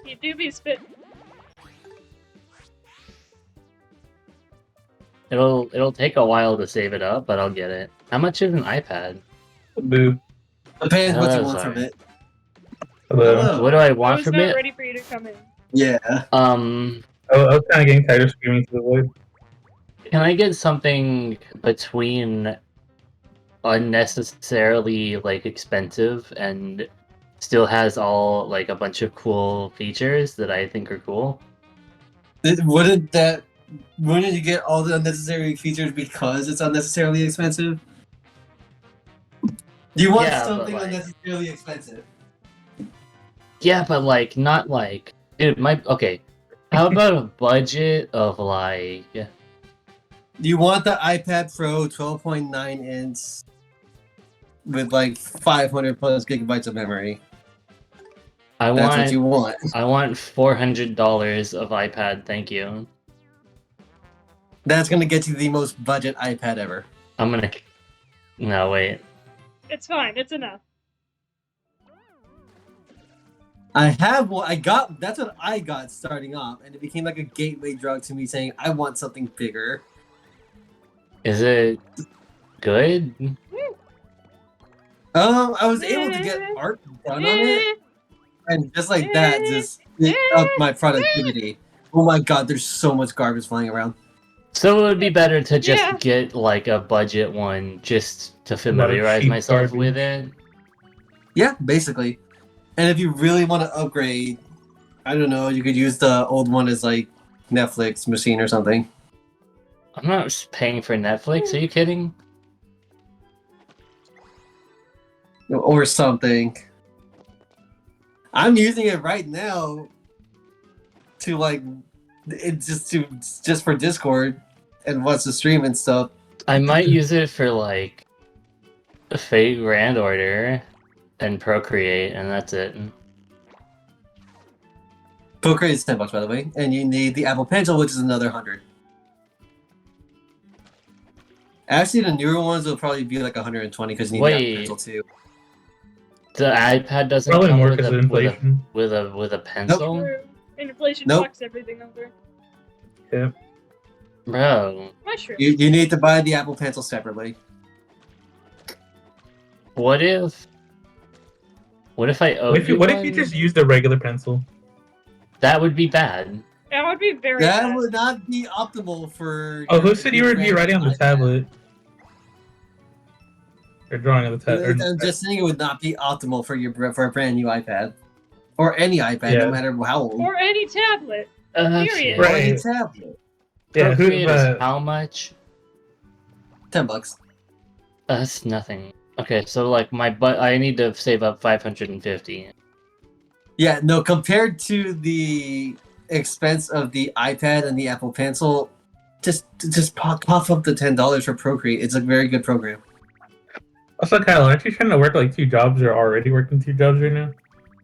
You do be spitting. It'll take a while to save it up, but I'll get it. How much is an iPad? Boo. Depends what you Oh, want sorry. from it. Hello. Hello. What do I I want was from not it? ready for you to come in. Yeah. I was kind of getting tired of screaming to the void. Can I get something between unnecessarily like expensive and still has all like a bunch of cool features that I think are cool? Wouldn't you get all the unnecessary features because it's unnecessarily expensive? Do you want Yeah, but, something like- unnecessarily expensive? Yeah, but like not like dude, okay. How about a budget of like You want the iPad Pro 12.9 inch with like 500 plus gigabytes of memory. I That's what you want want. I want $400 of iPad, thank you. That's gonna get you the most budget iPad ever. I'm gonna no wait. It's fine. It's enough. I have one. That's what I got starting off, and it became like a gateway drug to me saying I want something bigger. Is it good? I was able to get art done on it, and just like that, just it upped my productivity. Oh my god, there's so much garbage flying around. So it would be better to just Yeah. get like a budget one just to lot of familiarize cheap myself garbage. with it. Yeah, basically. And if you really want to upgrade, I don't know, you could use the old one as like Netflix machine or something. I'm not paying for Netflix, are you kidding? Or something. I'm using it right now to like just for Discord and watch the stream and stuff. I might use it for like Fate Grand Order and Procreate, and that's it. Procreate is $10 by the way, and you need the Apple Pencil, which is another 100. Actually, the newer ones will probably be like 120 because you need the Apple Wait. Pencil too. The iPad doesn't Probably come more with because of a, with, a, inflation. with a pencil? True. Inflation Nope. fucks everything over. Yeah. Bro, Mushroom. You need to buy the Apple Pencil separately. what if I owe What if you one? just used a regular pencil? That would be bad. That would be very That bad. would not be optimal for. Oh, who said you would be your writing on the iPad. tablet? Or drawing on the tablet? I'm just saying it would not be optimal for a brand new iPad, or any iPad, Yeah. no matter how old. Or any tablet. Period. Period. Or any Right. tablet. Yeah, who, Procreate is how much? $10. That's nothing. Okay, so like I need to save up 550. Yeah, no. Compared to the expense of the iPad and the Apple Pencil, just pop up the $10 for Procreate. It's a very good program. Also, Kyle, aren't you trying to work like 2 jobs or already working 2 jobs right now?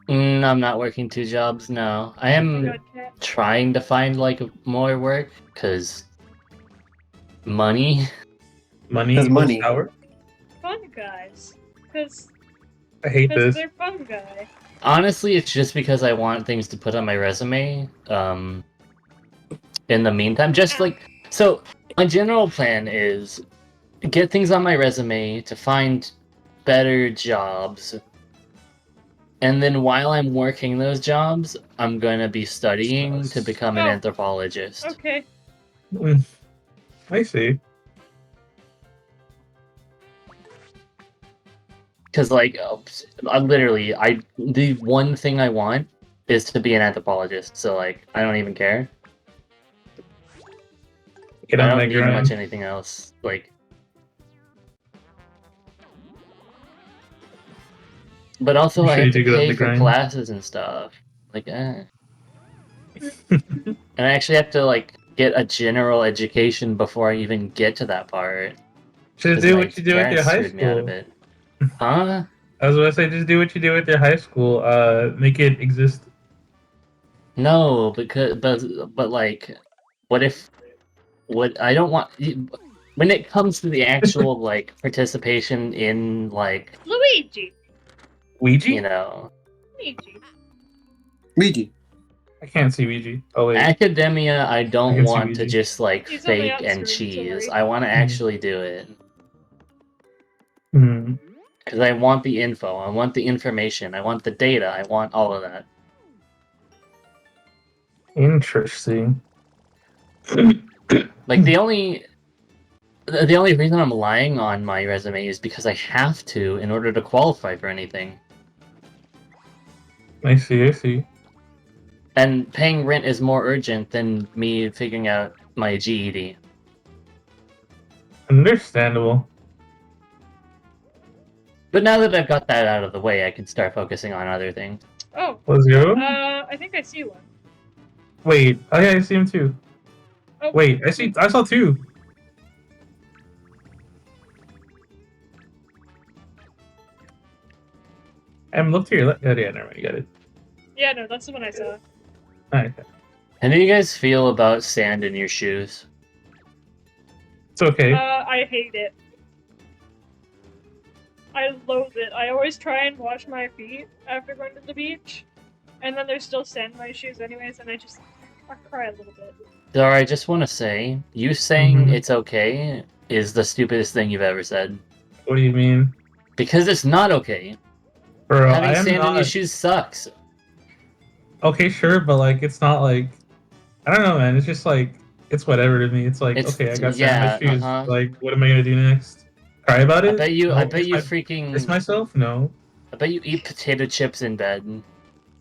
I'm not working 2 jobs, no. I Oh am my god, cat. trying to find like more work, cause money. Money 'Cause equals money. power? Fun guys. Because I hate this. they're fun guy. Honestly, it's just because I want things to put on my resume. In the meantime, just like so, my general plan is get things on my resume to find better jobs. And then while I'm working those jobs, I'm going to be studying to become an Oh. anthropologist. Okay. Mm. I see. Because, like, the one thing I want is to be an anthropologist. So, like, I don't even care. Get I on don't that need grind. much anything else. Like, but also You I sure have you to do get on pay the for grind? classes and stuff. Like, And I actually have to like get a general education before I even get to that part. Just 'cause do my what you do with your parents high screwed me out of school. it. Huh? I was gonna say, just do what you do with your high school. Make it exist. No, but like, what if? What I don't want when it comes to the actual like participation in like Luigi. Ouija? you know Luigi. Luigi. I can't see VG. Oh wait. Academia, I I don't can see want to VG. just like He's on the fake and outskirts, don't cheese. worry. I want to actually do it. Hmm. Because I want the info, I want the information, I want the data, I want all of that. Interesting. Like the only reason I'm lying on my resume is because I have to in order to qualify for anything. I see. And paying rent is more urgent than me figuring out my GED. Understandable. But now that I've got that out of the way, I can start focusing on other things. Oh, Let's go. I think I see one. Wait. Oh yeah, I see him too. Oh, Wait, I saw two. Look to your left. Oh, yeah, never mind. You got it. yeah, no, that's the one I saw. Alright. How do you guys feel about sand in your shoes? It's okay. I hate it. I loathe it. I always try and wash my feet after going to the beach, and then there's still sand in my shoes anyways, and I cry a little bit. Dara, I just want to say, you saying Mhm. it's okay is the stupidest thing you've ever said. What do you mean? Because it's not okay. Bro, Having I am sand in your not... shoes sucks. Okay, sure, but like, it's not like... I don't know, man. It's just like... It's whatever to me. It's like, It's okay, I got sand in my shoes. uh-huh. Like, what am I gonna do next? Cry about it? I bet you No. Piss freaking... myself? No. I bet you eat potato chips in bed,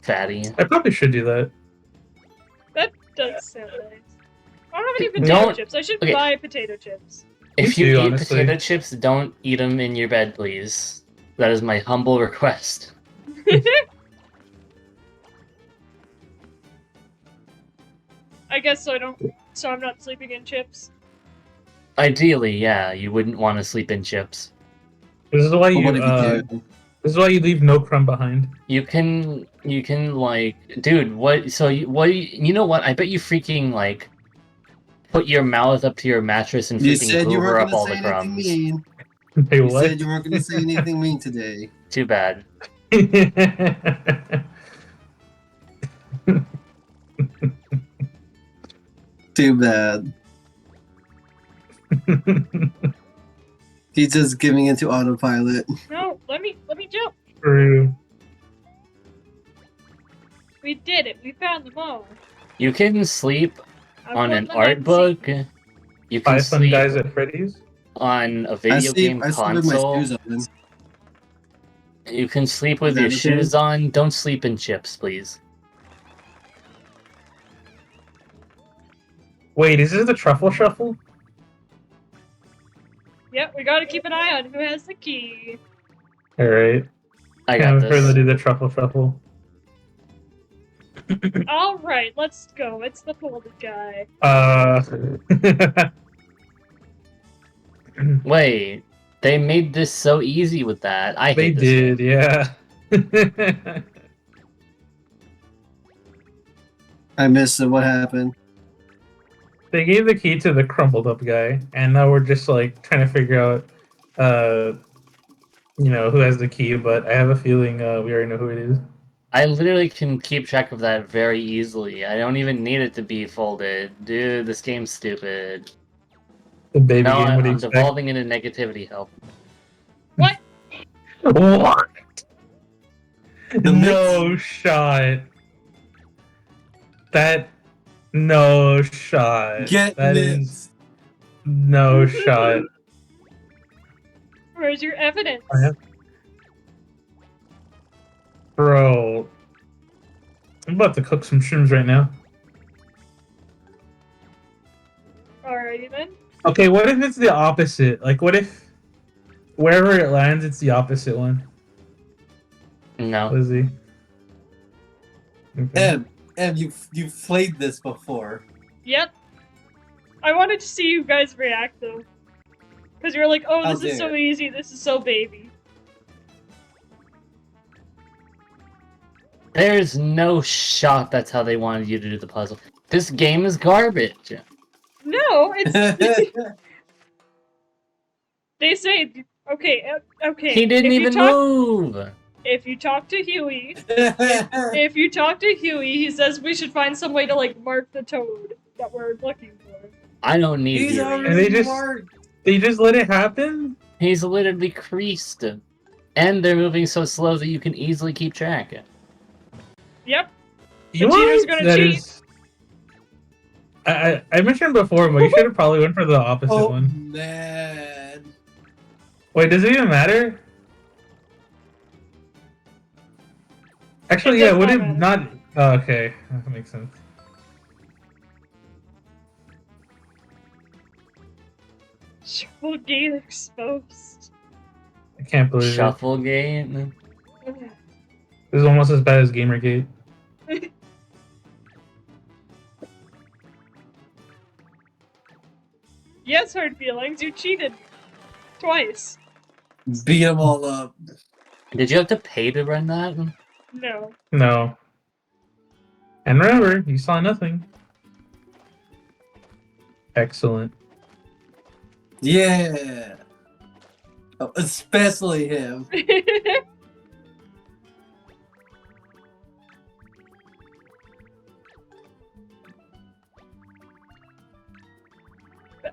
fatty. I probably should do that. That does sound nice. I don't have any potato chips. I should buy potato chips. If Me you too, eat honestly. potato chips, don't eat them in your bed, please. That is my humble request. I guess so. I'm not sleeping in chips. Ideally, yeah, you wouldn't want to sleep in chips. This is why But you, what if you do? this is why you leave no crumb behind. You can like, dude, what? So you know what? I bet you freaking like put your mouth up to your mattress and You freaking said you hoover weren't up gonna all say the anything crumbs. mean. Hey, You what? said you weren't gonna say anything mean today. Too bad. Too bad. He's just giving into autopilot. No, let me jump. True. We did it. We found them all. You can sleep I've on won an the art night book. scene. You can 5 Fun sleep Guys at Freddy's? on a video game I sleep with my console. shoes on. You can sleep with that your okay? shoes on. Don't sleep in chips, please. Wait, is this the Truffle Shuffle? Yep, we gotta keep an eye on who has the key. Alright. I Can't got wait for them to this. do the Truffle Shuffle. Alright, let's go. It's the folded guy. Wait, they made this so easy with that. I They hate this did, game. yeah. I missed it. What happened? They gave the key to the crumpled up guy, and now we're just like trying to figure out, who has the key. But I have a feeling we already know who it is. I literally can keep track of that very easily. I don't even need it to be folded. Dude, this game's stupid. The baby No, game. What do you I'm expect? devolving into negativity. Help. What? What? The No shot. That no shot. Get That mixed. is no shot. Where's your evidence? Bro, I'm about to cook some shrooms right now. Alrighty then. Okay, what if it's the opposite? Like, what if wherever it lands, it's the opposite one? No. Lizzie. Okay. Em, you've played this before. Yep. I wanted to see you guys react though. Because you were like, oh, How this is so dare. easy, this is so baby. There's no shot that's how they wanted you to do the puzzle. This game is garbage. No, it's... They say, okay, He didn't if you even talk- move. if you talk to Huey, he says we should find some way to like mark the toad that we're looking for. I don't need He's Huey. And already they marked. just let it happen? He's literally creased. And they're moving so slow that you can easily keep track. Yep. The You cheater's what? gonna That cheat. is- I mentioned before, but you should have probably went for the opposite Oh one. man. Wait, does it even matter? Actually, It yeah, does would not it matter. not? Oh, okay, that makes sense. Shuffle gate exposed. I can't believe it. Shuffle game. This is almost as bad as Gamergate. Yes, hard feelings. You cheated twice. Beat them all up. Did you have to pay to run that? No. No. And remember, you saw nothing. Excellent. Yeah. Oh, especially him.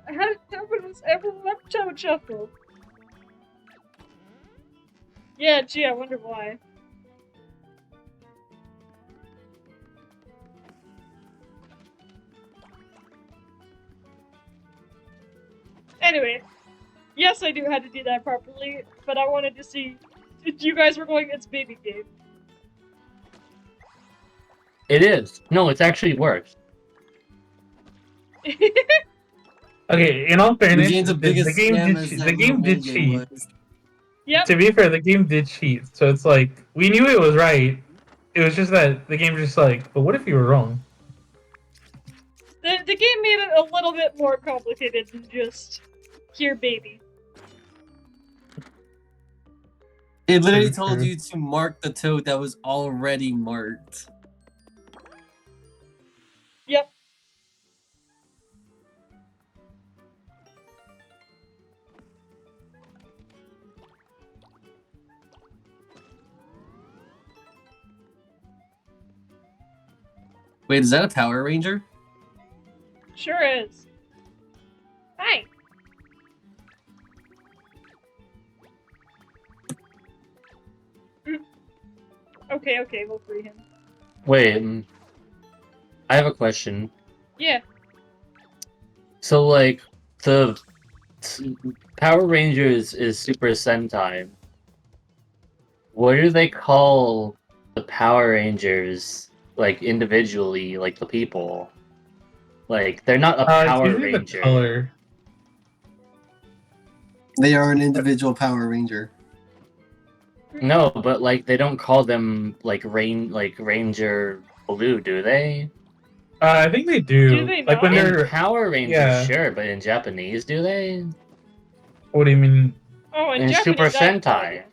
How was everyone Toad Shuffle? Yeah, gee, I wonder why. Anyway, yes, I do had to do that properly, but I wanted to see if you guys were going, it's baby game. It is. No, it's actually worse. Okay, in all fairness, game's the biggest scam as the that game little did mini cheat. game was. Yep. To be fair, the game did cheat. So it's like, we knew it was right. It was just that the game was just like, but what if you were wrong? The game made it a little bit more complicated than just here, baby. It literally True, told true. you to mark the toad that was already marked. Yep. Wait, is that a Power Ranger? Sure is. Hi. Okay, we'll free him. Wait, I have a question. Yeah. So, like, the Power Rangers is Super Sentai. What do they call the Power Rangers, like, individually, like the people? Like, they're not a It's Power usually the Ranger. color. They are an individual Power Ranger. No, but, like, they don't call them, like, Ranger Blue, do they? I think they do. Do they Like when not? In they're. Power Rangers, yeah. sure, but in Japanese, do they? What do you mean? Oh, and In Super Japanese, Sentai.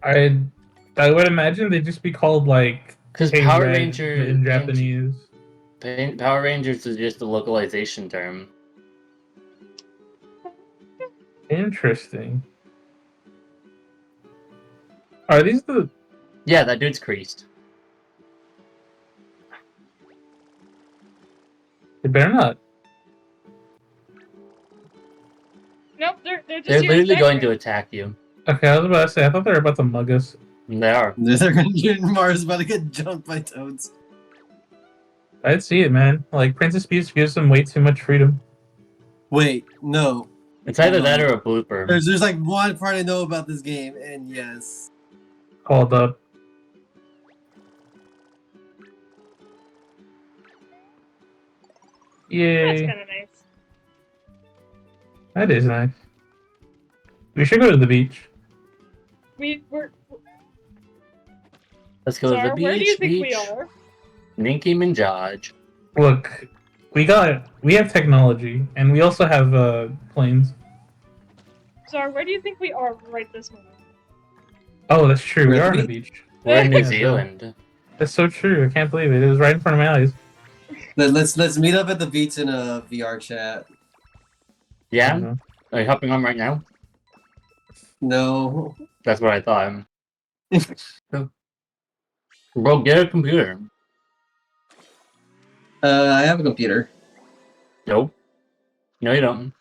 I would imagine they'd just be called like. Because Hey Power Red Ranger in Japanese. Power Rangers is just a localization term. Interesting. Are these the? Yeah, that dude's creased. They better not. Nope, they're just They're here literally going to background. attack you. Okay, I was about to say. I thought they were about to mug us. They are. They're gonna get Mars about to get jumped by toads. I'd see it, man. Like Princess Peach gives them way too much freedom. Wait, no. It's either Hold that on. or a blooper. There's like one part I know about this game, and yes. Called up. That's Yay. kind of nice. That is nice. We should go to the beach. We're Let's go to the Zara, beach. where do you think beach. we are? Ninky Minaj. Look, we have technology, and we also have planes. Zara, where do you think we are right this moment? Oh, that's true. We We're are at on the a beach. We're in New Yeah, Zealand. That's so true. I can't believe it. It was right in front of my eyes. Let's meet up at the beach in a VR chat. Yeah? Uh-huh. Are you hopping on right now? No. That's what I thought. Bro, get a computer. I have a computer. Nope. No, you don't.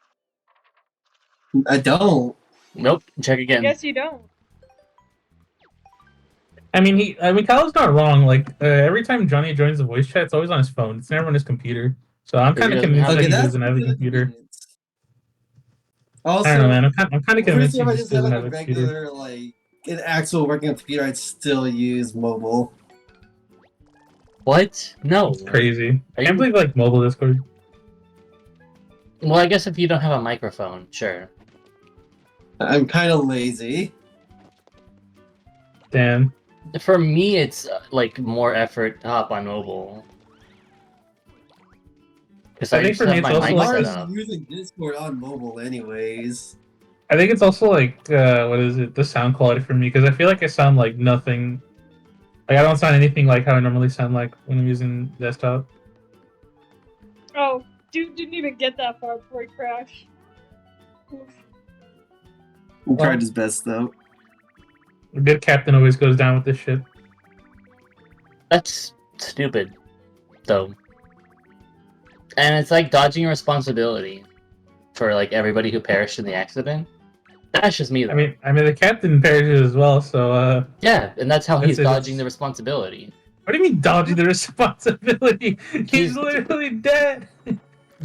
I don't. Nope. Check I again. guess you don't. I mean, Kyle's not wrong. Like every time Johnny joins the voice chat, it's always on his phone. It's never on his computer. So I'm He kind of doesn't convinced have that Okay, he it. that's doesn't have a computer. inconvenience. I don't know, Also, man. I'm kind of convinced honestly, he if I just just had doesn't like have a a computer. regular, like an actual working computer, I'd still use mobile. What? No. It's crazy. I Are can't you- believe like mobile Discord. Well, I guess if you don't have a microphone, sure. I'm kind of lazy. Damn. For me, it's like more effort to hop on mobile. Because I I think just for me have it's my also mic like set this. up. Using Discord on mobile, anyways. I think it's also like what is it? The sound quality for me because I feel like I sound like nothing. Like I don't sound anything like how I normally sound like when I'm using desktop. Oh, dude didn't even get that far before he crashed. Oof. He Well- tried his best though. A good captain always goes down with this ship. That's stupid, though. And it's like dodging your responsibility for like everybody who perished in the accident. That's just me, though. I mean the captain perishes as well. So Yeah, and that's how That's he's it, dodging it's- the responsibility. what do you mean dodging the responsibility? He's He's- literally dead.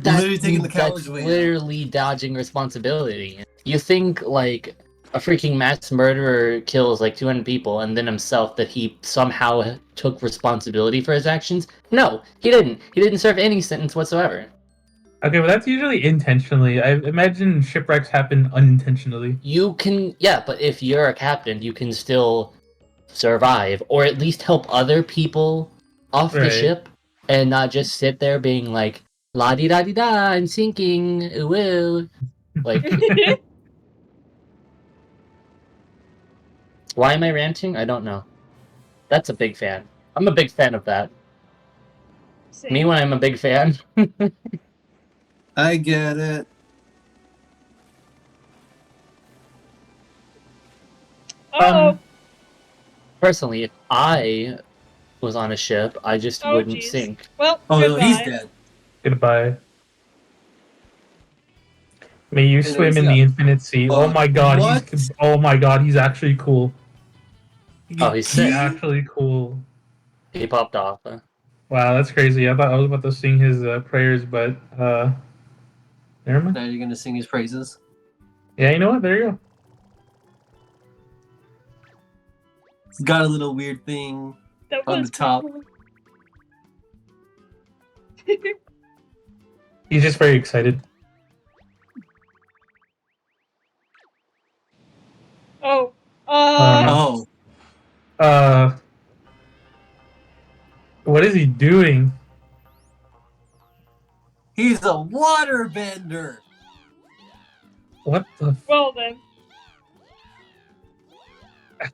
Literally taking the coward's That's way out. literally dodging responsibility. You think like a freaking mass murderer kills like 200 people and then himself that he somehow took responsibility for his actions? No, he didn't. He didn't serve any sentence whatsoever. Okay, but that's usually intentionally. I imagine shipwrecks happen unintentionally. You can, yeah, but if you're a captain, you can still survive or at least help other people off the Right. ship and not just sit there being like, la di da di da, I'm sinking, ooh, ooh. Like, why am I ranting? I don't know. That's a big fan. I'm a big fan of that. Same. Me when I'm a big fan. I get it. Oh, Personally, if I was on a ship, I just oh, wouldn't jeez. sink. Well, Oh no, goodbye. he's dead. Goodbye. May you And then swim we in see the a- infinite sea. Oh my god, what? he's actually cool. Oh, he's He's sick. actually cool. He popped off. Wow, that's crazy. I thought I was about to sing his prayers, but never mind. Now you're gonna sing his praises. Yeah, you know what? There you go. He's got a little weird thing. That On was the top. cool. He's just very excited. Oh, no. Oh, What is he doing? he's a waterbender. What the? well then.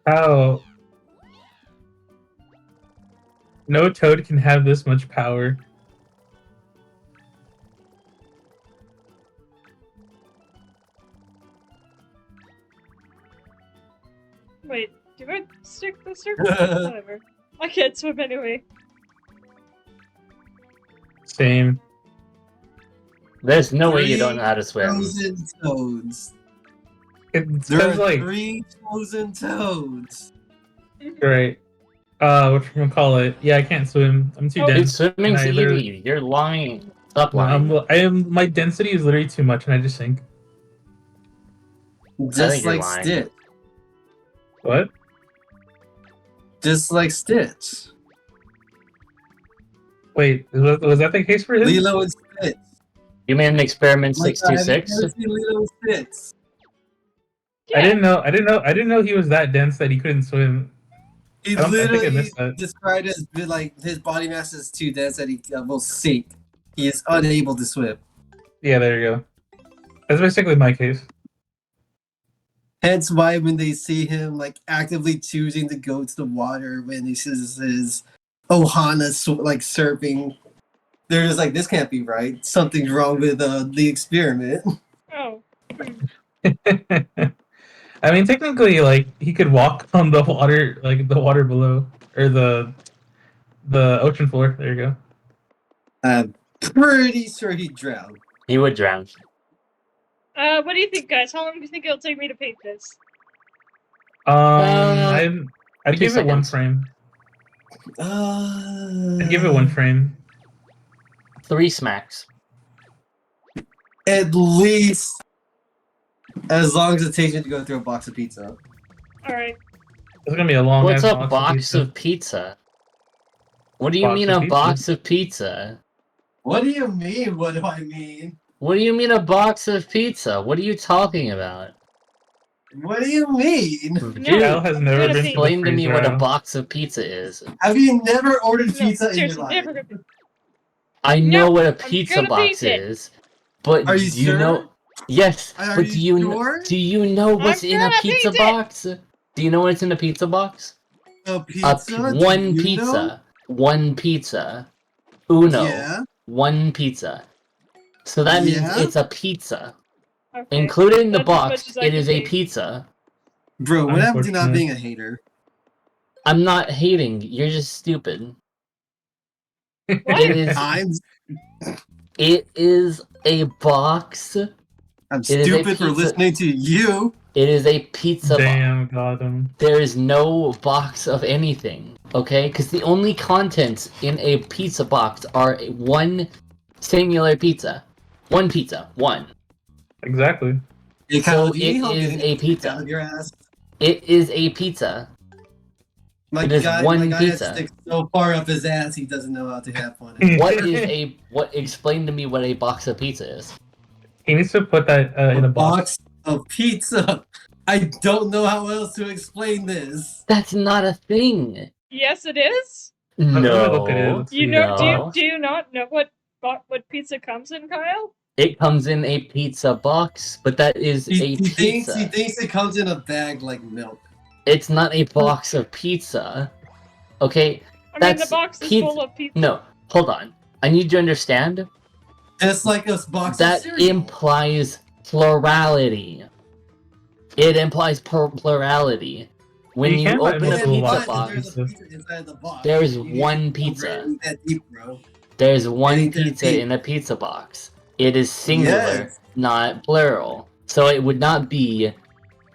How? No toad can have this much power. Wait, do I stick the circle? Whatever. I can't swim anyway. Same. There's no way you don't know how to swim. Frozen toads. It's There are because like 3 frozen toads. great. What you gonna call it? Yeah, I can't swim. I'm too Oh. Dude, dense. swimming's And I literally- easy. You're lying. Stop No, lying. my density is literally too much, and I just sink. Just think you're like lying. Stitch. What? Just like Stitch. Wait, was that the case for him? Lilo and Stitch. You made an experiment Like, have you 626? never seen Lilo and Stitch? I didn't know he was that dense that he couldn't swim. He I think I literally missed that. described as like his body mass is too dense that he will sink. He is unable to swim. Yeah, there you go. That's basically my case. Hence why when they see him like actively choosing to go to the water when he sees his Ohana like surfing, they're just like, this can't be right. Something's wrong with the experiment. Oh. I mean, technically, like he could walk on the water, like the water below, or the ocean floor. There you go. I'm pretty sure he'd drown. He would drown. What do you think, guys? How long do you think it'll take me to paint this? I'd 2 give it one seconds. frame. I'd give it one frame. 3 smacks. At least as long as it takes me to go through a box of pizza. Alright. It's gonna be a long. What's ass a box of pizza? What do you mean a box of pizza? What do you mean? What do I mean? What do you mean a box of pizza? What are you talking about? What do you mean? Dude, Kyle has never gonna been paint. to the explain to me freezer what a aisle. box of pizza is. Have you never ordered No, pizza in your seriously, life? never gonna... I know No, what a I'm pizza gonna box paint it. is, but Are you do you sure? know? Yes, Are but you sure? do you know what's in a gonna pizza paint it. box? Do you know what's in a pizza box? A pizza? One Do you pizza. know? One pizza. Uno. Yeah. One pizza. So that means Yeah? it's a pizza. Okay. Included in the That's as much box, as I it can is a paint. pizza. Bro, what happened to not Unfortunate. being a hater? I'm not hating. You're just stupid. What? It is. It is a box. I'm It is a stupid for pizza- listening to you. It is a pizza box. Damn, got him. There is no box of anything, okay? Because the only contents in a pizza box are one singular pizza. One pizza. One. Exactly. Hey, Kyle, So do you need it help is getting a the dick pizza. out of your ass? It is a pizza. My It is guy, one my guy pizza. has sticks so far up his ass he doesn't know how to have fun. Explain to me what a box of pizza is. He needs to put that in a box. Of pizza. I don't know how else to explain this. That's not a thing. Yes, it is. Let me No. look at it. Let's You see. know? No. Do you not know what pizza comes in, Kyle? It comes in a pizza box, but that is He a thinks pizza. it comes in a bag like milk. It's not a box of pizza. Okay? I mean, the That's box is pizza. full of pizza. No, hold on. I need you to understand Just like a box that of cereal. implies plurality. It implies plurality. When You you can't buy open a multiple pizza boxes. box, There's a pizza inside the box. there is You need one to pizza. it ain't that deep, bro. There's one ain't that pizza deep. in a pizza box. It is singular, Yes. not plural. So it would not be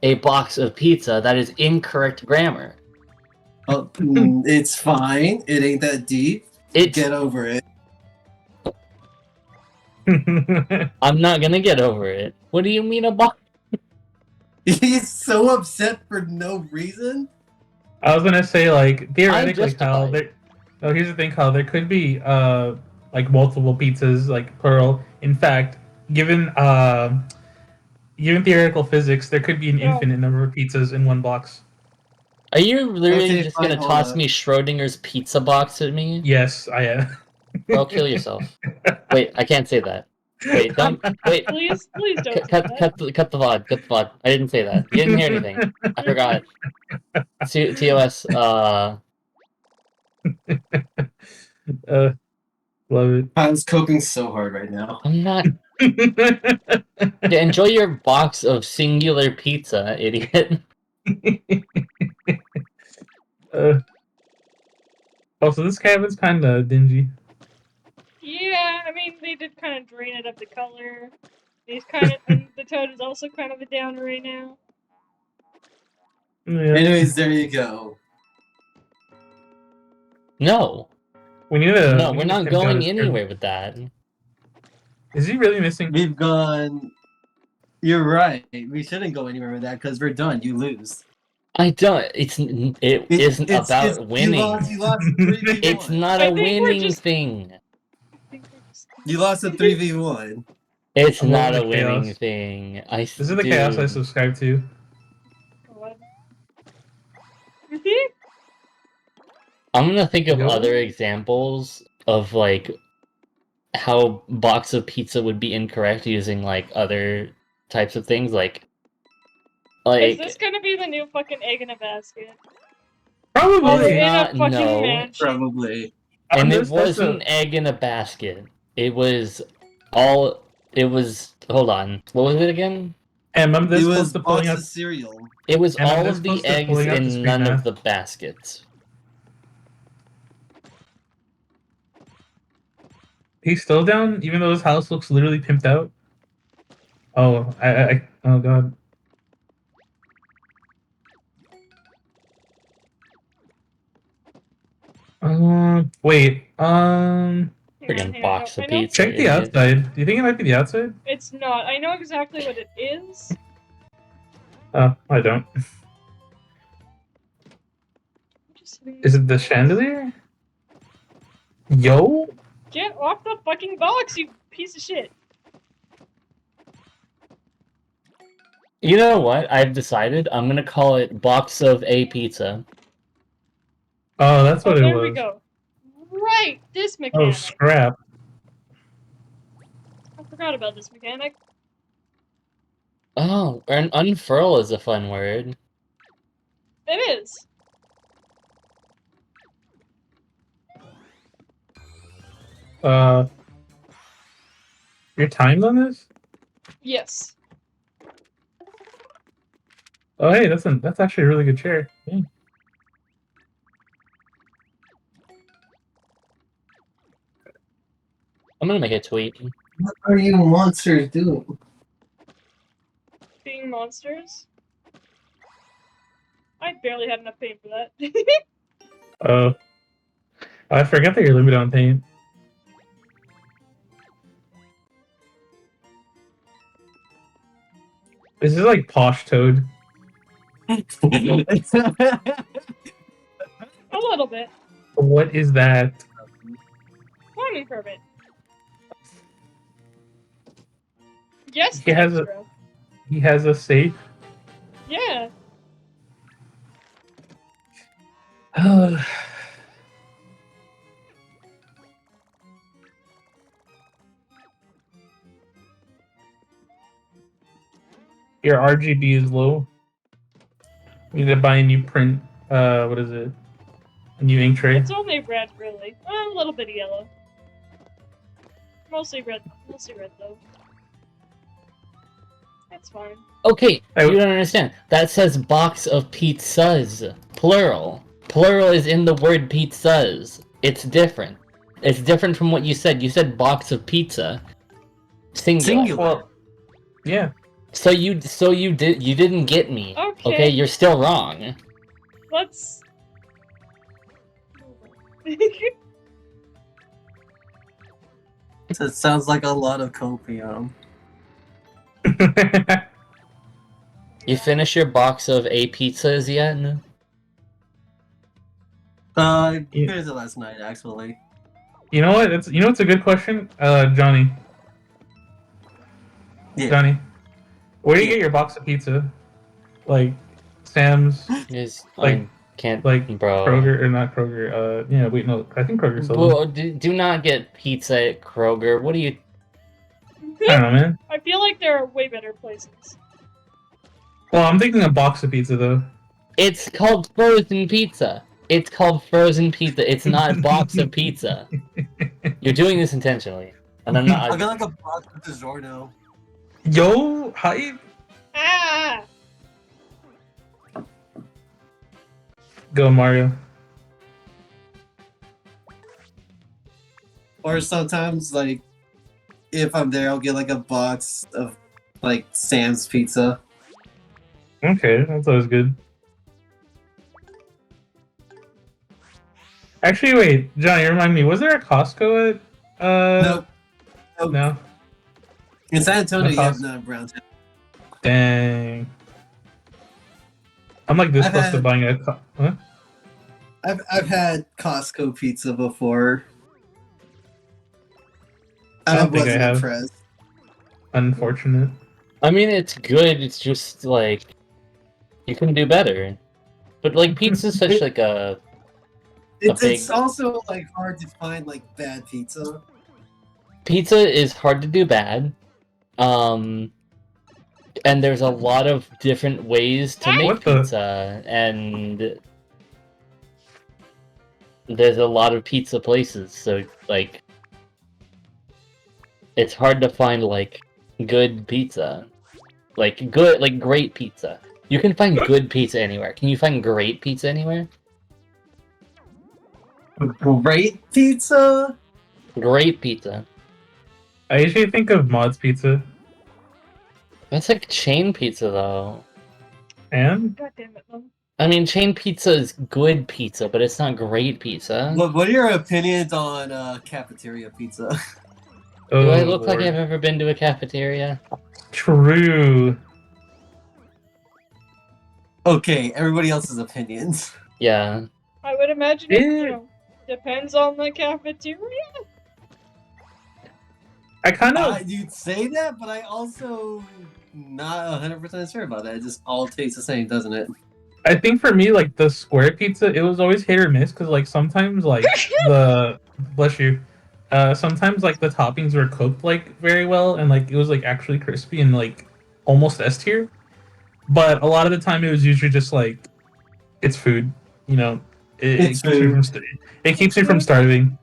a box of pizza. That is incorrect grammar. Oh, it's fine. It ain't that deep. It's. Get over it. I'm not gonna get over it. What do you mean a box? He's so upset for no reason. I was gonna say, like, theoretically, justified. Kyle. Oh, here's the thing, Kyle. There could be like multiple pizzas, like plural. In fact, given theoretical physics, there could be an No. infinite number of pizzas in one box. Are you literally Okay, just fine, gonna hold toss up. me Schrodinger's pizza box at me? Yes, I am. Bro, kill yourself. Wait, I can't say that. Wait, don't. Wait. Please don't say Cut that. the VOD. Cut the VOD. I didn't say that. You didn't hear anything. I forgot. TOS. Love it. I was coping so hard right now. I'm not. Yeah, enjoy your box of singular pizza, idiot. Also, this cabin's kind of dingy. Yeah, I mean, they did kind of drain it of the color. He's kind of, and the toad is also kind of a downer right now. Yeah. Anyways, there you go. No. We need to. No, we we're need to not trim down going his anywhere with that. Is he really missing? We've gone. You're right. We shouldn't go anywhere with that because we're done. You lose. I don't. It isn't about winning. You lost 3v1. It's not I a think we're winning just- thing. You lost a 3v1. It's I'm not loving a the winning chaos. thing. This is the chaos I subscribe to. What? See? I'm gonna think of Go. other examples of like how box of pizza would be incorrect using like other types of things Is this gonna be the new fucking egg in a basket? Probably. While we're in not- a fucking no. mansion. Probably. and it That's wasn't egg in a basket. It was all. It was. Hold on. What was it again? And remember It this was close to pulling box out. of cereal. It was Am I all this of the close to eggs pulling out the in screen none now? of the baskets. He's still down, even though his house looks literally pimped out. Oh, oh god. Wait. Hang on, Friggin' hang on. box I of know pizza, Check the idiot. outside. Do you think it might be the outside? it's not. I know exactly what it is. Oh, I don't. I'm just hitting Is this it the box. chandelier? Yo? Get off the fucking box, you piece of shit. You know what? I've decided I'm gonna call it box of a pizza. Oh, that's what Oh, it there was. we go. Right, this Oh, mechanic. scrap. I forgot about this mechanic. Oh, and unfurl is a fun word. It is. Your timed on this? Yes. Oh, hey, that's actually a really good chair. Yeah. I'm gonna make a tweet. What are you monsters doing? Being monsters. I barely had enough paint for that. Oh, I forgot that you're limited on paint. This is like Posh Toad. A little bit. What is that? Farming permit. Yes, He has a extra. he has a safe. Yeah. Your RGB is low. You need to buy a new print. What is it? A new ink tray. It's only red, really. A little bit of yellow. Mostly red. Mostly red, though. It's fine. Okay, I- you don't understand. That says box of pizzas. Plural. Plural is in the word pizzas. It's different. It's different from what you said. You said box of pizza. Singular. Singular. Well, yeah. So you didn't get me. Okay. You're still wrong. Let's. So it sounds like a lot of copium. You finish your box of a pizzas yet? No? I Yeah. finished it last night, actually. You know what? It's a good question. Johnny. Yeah. Johnny. Where do you get your box of pizza? Like Sam's, Is Like- I can't like bro. Kroger or not Kroger? Yeah, wait, no, I think Kroger sells them. Well, do not get pizza at Kroger. What do you? I don't know, man. I feel like there are way better places. Well, I'm thinking a box of pizza though. It's called frozen pizza. It's called frozen pizza. It's not a box of pizza. You're doing this intentionally, and I'm I not. got like a box of DiGiorno. Yo, hi. Ah! Go Mario. Or sometimes, like, if I'm there, I'll get like a box of like Sam's pizza. Okay, that's always good. Actually, wait, Johnny, remind me, was there a Costco at Nope. Nope. No? In San Antonio, No you have Costco. none brown town. Dang. I'm like this I've close to had- buying a huh? I've had Costco pizza before. I I don't think I wasn't have. impressed. Unfortunate. I mean, it's good. It's just like you can do better. But like pizza's such like a It's big- also like hard to find like bad pizza. pizza is hard to do bad. And there's a lot of different ways to make What the- pizza, and there's a lot of pizza places, so like it's hard to find like good pizza. Like good, like great pizza. You can find good pizza anywhere. Can you find great pizza anywhere? Great pizza. Great pizza. I usually think of Mod's Pizza. That's like chain pizza though. And God damn it, Mom. I mean, chain pizza is good pizza, but it's not great pizza. What are your opinions on cafeteria pizza? Do I oh look like Lord. I've ever been to a cafeteria? True. Okay, everybody else's opinions. Yeah. I would imagine it, Eh. depends on the cafeteria. I kind of You'd say that, but I also not 100% sure about that. It just all tastes the same, doesn't it? I think for me, like the square pizza, it was always hit or miss because like sometimes like the bless you, sometimes like the toppings were cooked like very well and like it was like actually crispy and like almost S tier. But a lot of the time it was usually just like it's food, you know. It's It keeps me food. from it keeps me from starving.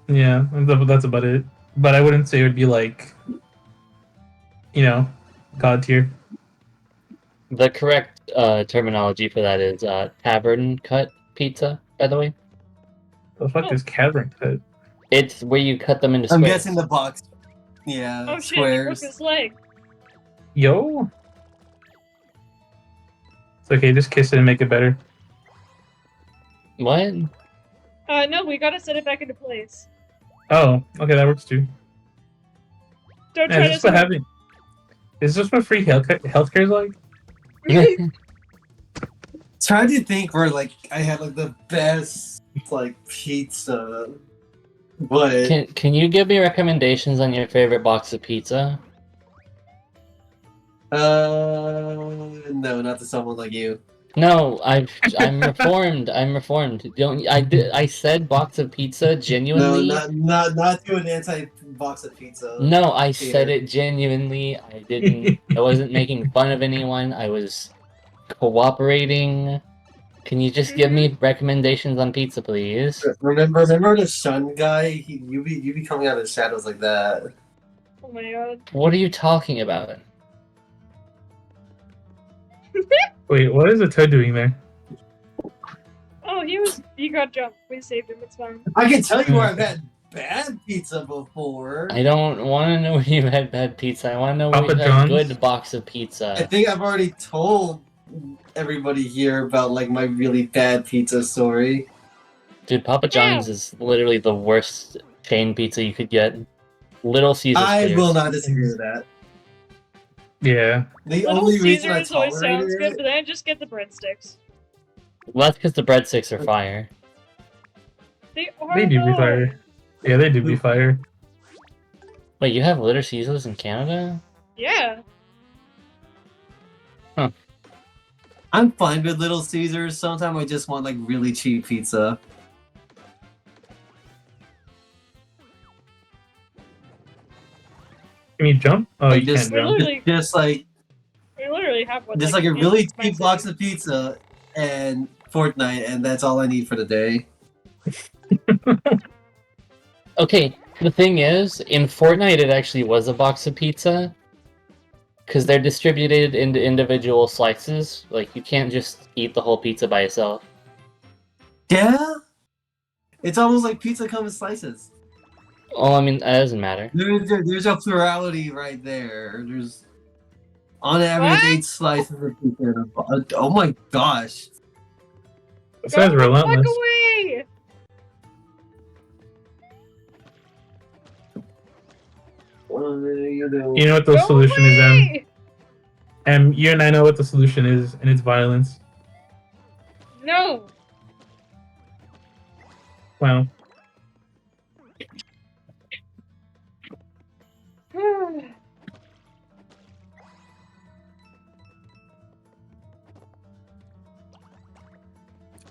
Yeah, that's about it. But I wouldn't say it would be like, you know, god tier. The correct terminology for that is tavern cut pizza, by the way. The fuck Oh. is cavern cut? It's where you cut them into I'm squares. guessing the box. Yeah, Oh shit, he broke squares. his leg. Yo. It's okay, just kiss it and make it better. What? No, we gotta set it back into place. Oh, okay, that works too. Don't Yeah, try is to this what swim. having? Is this what free healthcare is like? Trying to think where like I had like the best like pizza, but Can you give me recommendations on your favorite box of pizza? no, not to someone like you. No, I'm reformed. I'm reformed. Don't I said box of pizza No, genuinely? not to an anti box of pizza. No, I said hater. it genuinely. I wasn't making fun of anyone. I was cooperating. Can you just give me recommendations on pizza, please? Remember the Shun guy? You be coming out of the shadows like that. Oh my god. What are you talking about? Wait, what is the toad doing there? Oh, he got jumped. We saved him, it's fine. I can tell you where I've had bad pizza before. I don't want to know where you've had bad pizza. I want to know where Papa you've had John's? good box of I pizza. think I've already told everybody here about like my really bad pizza story. Dude, Papa John's is literally the worst chain pizza you could get. Little Caesars, I please. will not disagree with that. Yeah. The Little only reason I Caesars always sounds tolerated good, it. but then just get the breadsticks. Well, that's because the breadsticks are fire. They are They do be though. fire. Yeah, they do be fire. Wait, you have Little Caesars in Canada? Yeah. I'm fine with Little Caesars. Sometimes I just want like really cheap pizza. Can you jump? Oh, Like, you just- can't We're jump. literally, Just like we literally have one. like a in really my cheap city. box of pizza and Fortnite, and that's all I need for the day. Okay, the thing is, in Fortnite it actually was a box of pizza. Because they're distributed into individual slices. Like, you can't just eat the whole pizza by itself. Yeah, it's almost like pizza comes in slices. Well, I mean, that doesn't matter. There's a plurality right there. There's on average What? 8 slices of pizza. In a oh my gosh! This Go guy's the fuck relentless. away! What are you doing? You know what the Go solution is, away! You and I know what the solution is, and it's violence. No. Wow.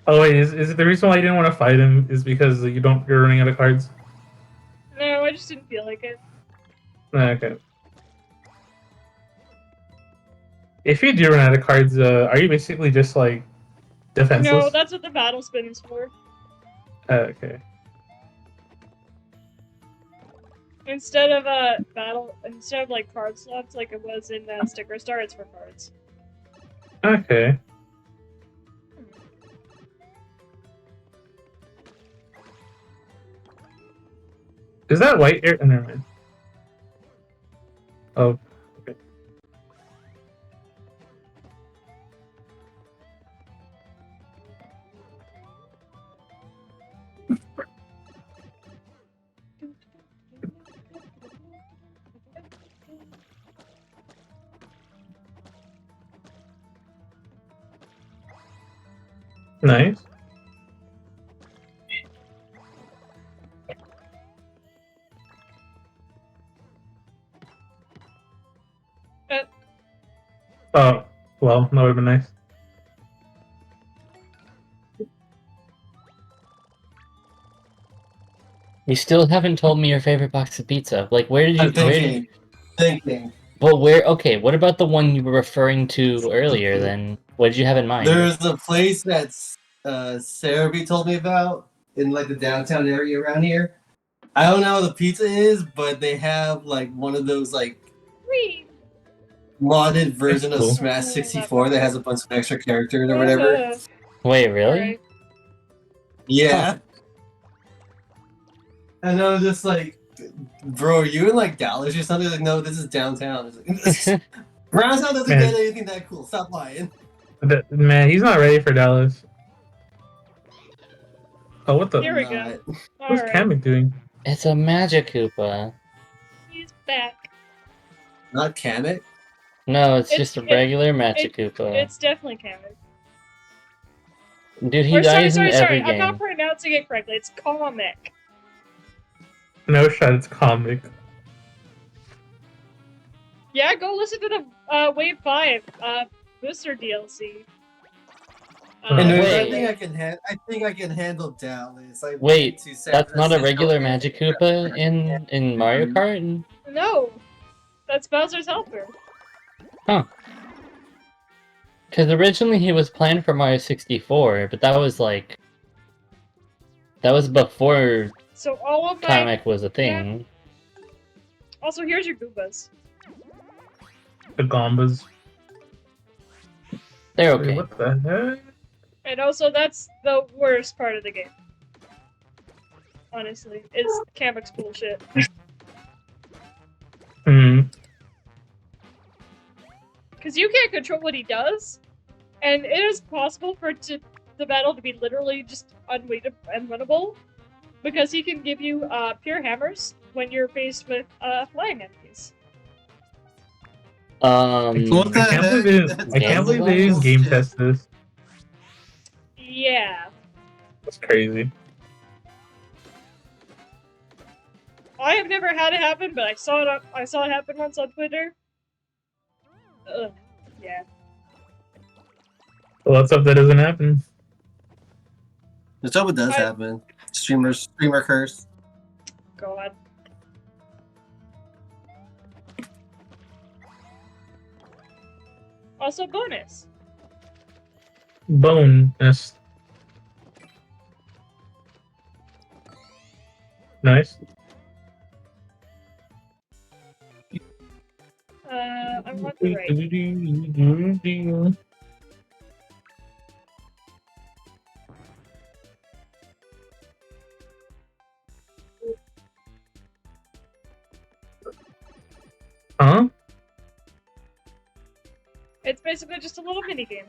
Oh wait, is it the reason why you didn't want to fight him is because you're running out of cards? No, I just didn't feel like it. Okay. If you do run out of cards, are you basically just like defenseless? No, that's what the battle spin is for. Okay. Instead of instead of like card slots like it was in Sticker Star, it's for cards. Okay. Is that white air? Oh, never mind. Oh, okay. Nice. Oh, well, that would have been nice. You still haven't told me your favorite box of pizza. Like, where did you? I'm thinking. Well, where? Okay, what about the one you were referring to earlier? Then, what did you have in mind? There's a place that Sarah B told me about in like the downtown area around here. I don't know how the pizza is, but they have like one of those like Whee! modded version That's cool. of Smash 64 that has a bunch of extra characters or whatever. Wait, really? Alright. Yeah. And I was just like, bro, are you in like Dallas or something? Like, no, this is downtown. It's like, Brownstown doesn't Man. get anything that cool. Stop lying. Man, he's not ready for Dallas. Oh, what the? Here we Not. go. What's Alright. Kamek doing? It's a Magic Koopa. He's back. Not Kamek? No, it's It's- just a regular Magic Koopa. It's definitely Kamek. Dude, he Or dies in every sorry. I'm game. not pronouncing it correctly. It's Kamek. No shot, it's Kamek. Yeah, go listen to the Wave 5 booster DLC. And Wait. I think I can handle Dallas. I Wait, went to San that's not a Francisco regular and- Magic Koopa in Mario Kart? No, that's Bowser's helper. Because originally he was planned for Mario 64, but that was like... That was before So all of my... Kamek was a thing. Also, here's your Goombas. The Gombas. They're Wait, okay. what the heck? And also, that's the worst part of the game. Honestly, is Kamek's bullshit. Hmm. Because you can't control what he does, and it is possible for the battle to be literally just unwinnable, because he can give you pure hammers when you're faced with flying enemies. What the I can't believe they didn't, I can't believe they didn't game test this. Yeah. That's crazy. I have never had it happen, but I saw it happen once on Twitter. Ugh. Yeah. Well, let's hope that doesn't happen. Let's hope it does happen. Streamer curse. God. Also bonus. Bonus. Nice. I want the right. Huh? It's basically just a little mini game.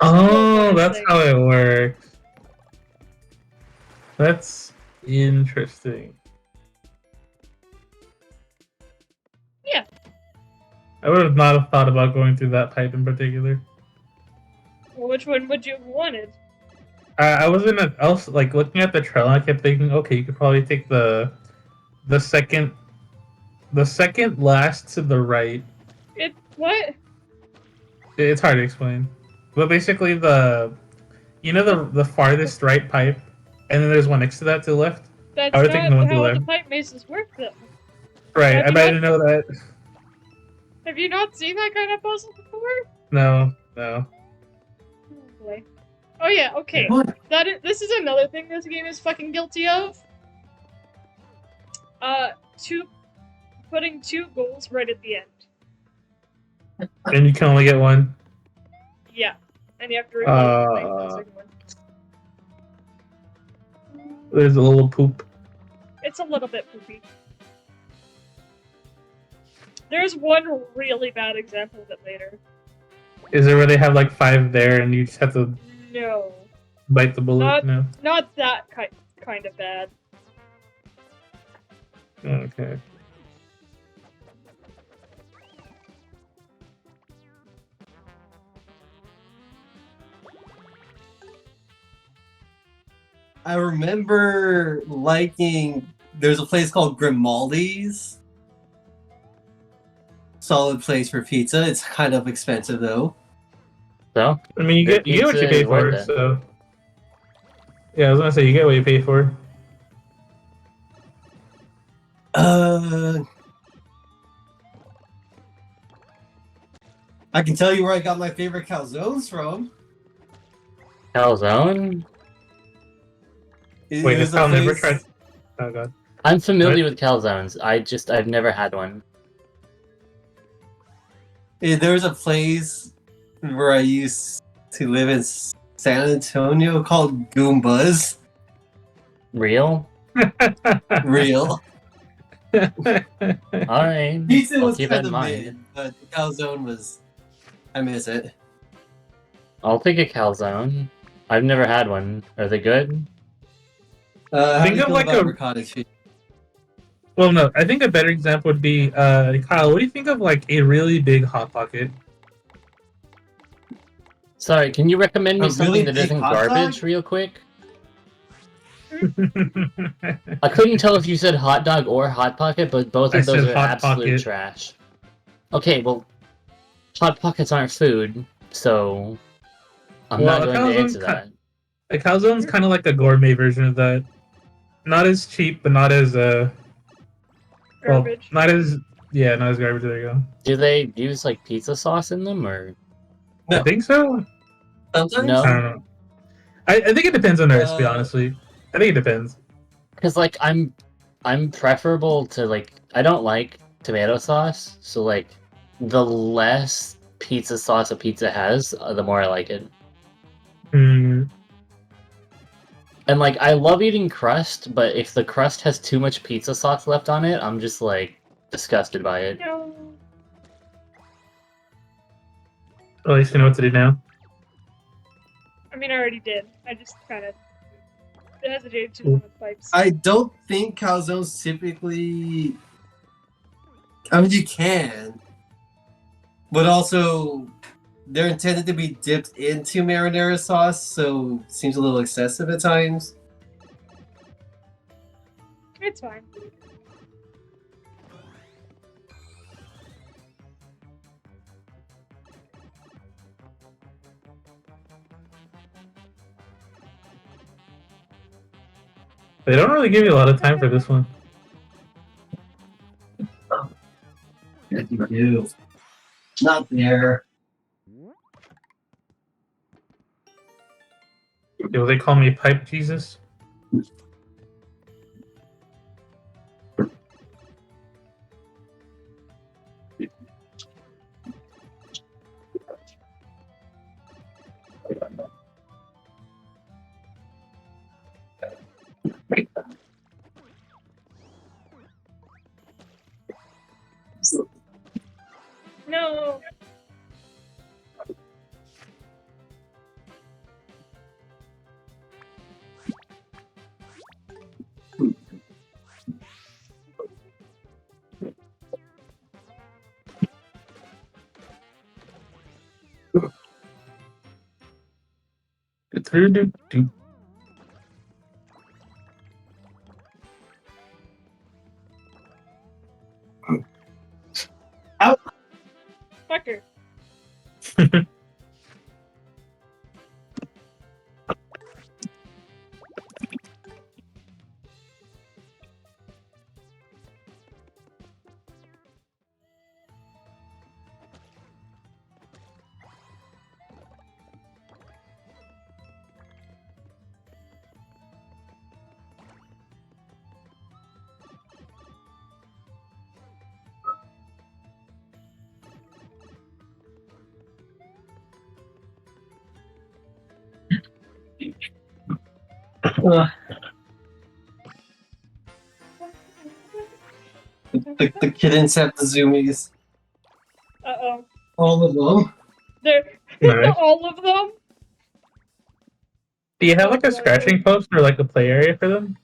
Oh, that's how it works. That's interesting. Yeah. I would have not have thought about going through that pipe in particular. Well, which one would you have wanted? I was in I was like looking at the trailer. I kept thinking, okay, you could probably take the second last to the right. What? It's hard to explain, but basically the farthest right pipe, and then there's one next to that to the left. That's I was not thinking the one to the how the left. pipe mazes work, though. Right, Have I you didn't know that. Have you not seen that kind of puzzle before? No. Oh boy. Oh yeah, okay. What? This is another thing this game is fucking guilty of. putting 2 goals right at the end. And you can only get one. Yeah, and you have to replace the second one. There's a little poop. It's a little bit poopy. There's one really bad example of it later. Is it where they have like 5 there and you just have to No, bite the bullet? No. not that kind of bad. Okay. I remember liking. There's a place called Grimaldi's. Solid place for pizza. It's kind of expensive though. So I mean, you Good get what you pizza pay is worth for. it. So yeah, I was gonna say you get what you pay for. I can tell you where I got my favorite calzones from. calzone. Wait, Is this a I'll never place- tried. Oh god. I'm familiar with calzones. I've never had one. There's a place where I used to live in San Antonio called Goombas. Real? Real. Alright. Pizza I'll was keep that kind in of mind. mid, but the calzone was. I miss it. I'll take a calzone. I've never had one. Are they good? How Think do you of feel like about a- ricotta cheese? Well, no, I think a better example would be Kyle. What do you think of like a really big hot pocket? Sorry, can you recommend me A something really that big isn't hot dog? garbage real quick? I couldn't tell if you said hot dog or hot pocket, but both I of those said are Hot absolute Pocket. trash. Okay, well, hot pockets aren't food, so I'm Well, not a going to calzone answer that. A calzone's kind of like a gourmet version of that. Not as cheap, but not as Garbage. not as not as garbage. There you go. Do they use like pizza sauce in them, or I think so. Sometimes? No. I don't know. I think it depends on the recipe, honestly. I think it depends. because like I'm preferable to like I don't like tomato sauce, so like the less pizza sauce a pizza has, the more I like it. Mm, And like I love eating crust, but if the crust has too much pizza sauce left on it, I'm just like disgusted by it. No. at least you know what to do now. I mean, I already did. I just kind of hesitated too long with pipes. I don't think calzones typically. I mean, you can, but also they're intended to be dipped into marinara sauce, so it seems a little excessive at times. It's fine. They don't really give you a lot of time for this one. Yes, you do. Not there. Yo, they call me Pipe Jesus. No. Do-do-do-do. Fucker. The kittens have the zoomies. Uh-oh. All of them. They're Nice. all of them? Do you have Oh, like a boy. scratching post or like a play area for them?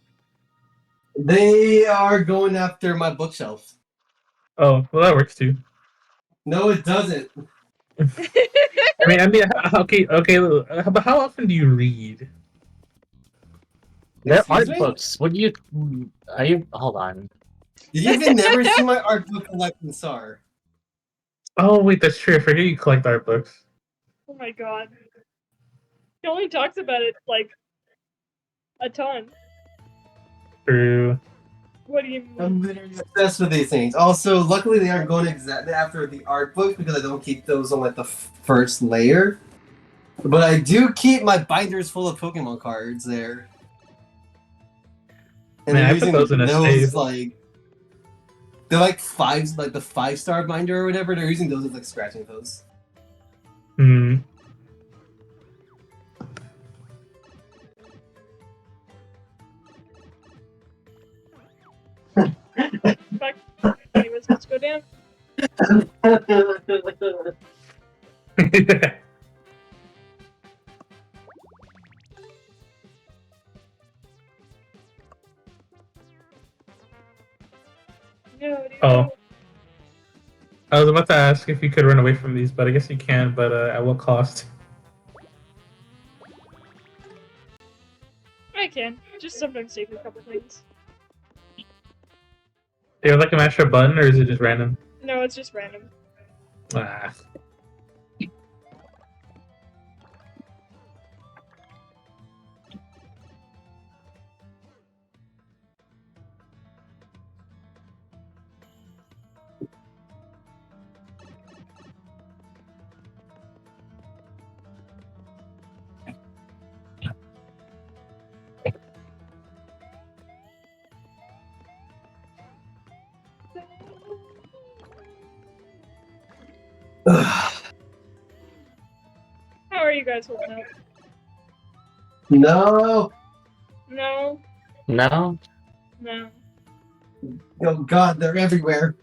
They are going after my bookshelf. Oh, well, that works too. No, it doesn't. Okay, but how often do you read? They're Excuse art me? books. What do you? Are you? Hold on. Did you even never see my art book collection, Sar? Oh, wait, that's true. I forget you collect art books. Oh my god. He only talks about it, like, a ton. True. What do you mean? I'm literally obsessed with these things. Also, luckily they aren't going exactly after the art books because I don't keep those on like the first layer. But I do keep my binders full of Pokemon cards there. And Man, they're I put using those in a those save. like they're like fives, like the 5-star binder or whatever. They're using those as like scratching posts. Hmm. Fuck. Anyways, let's go down. No, dude. Oh. I was about to ask if you could run away from these, but I guess you can, but at what cost? I can. Just sometimes take a couple things. Do you have like a master button, or is it just random? No, it's just random. Ah. How are you guys holding up? No. No? No. No. Oh god, they're everywhere.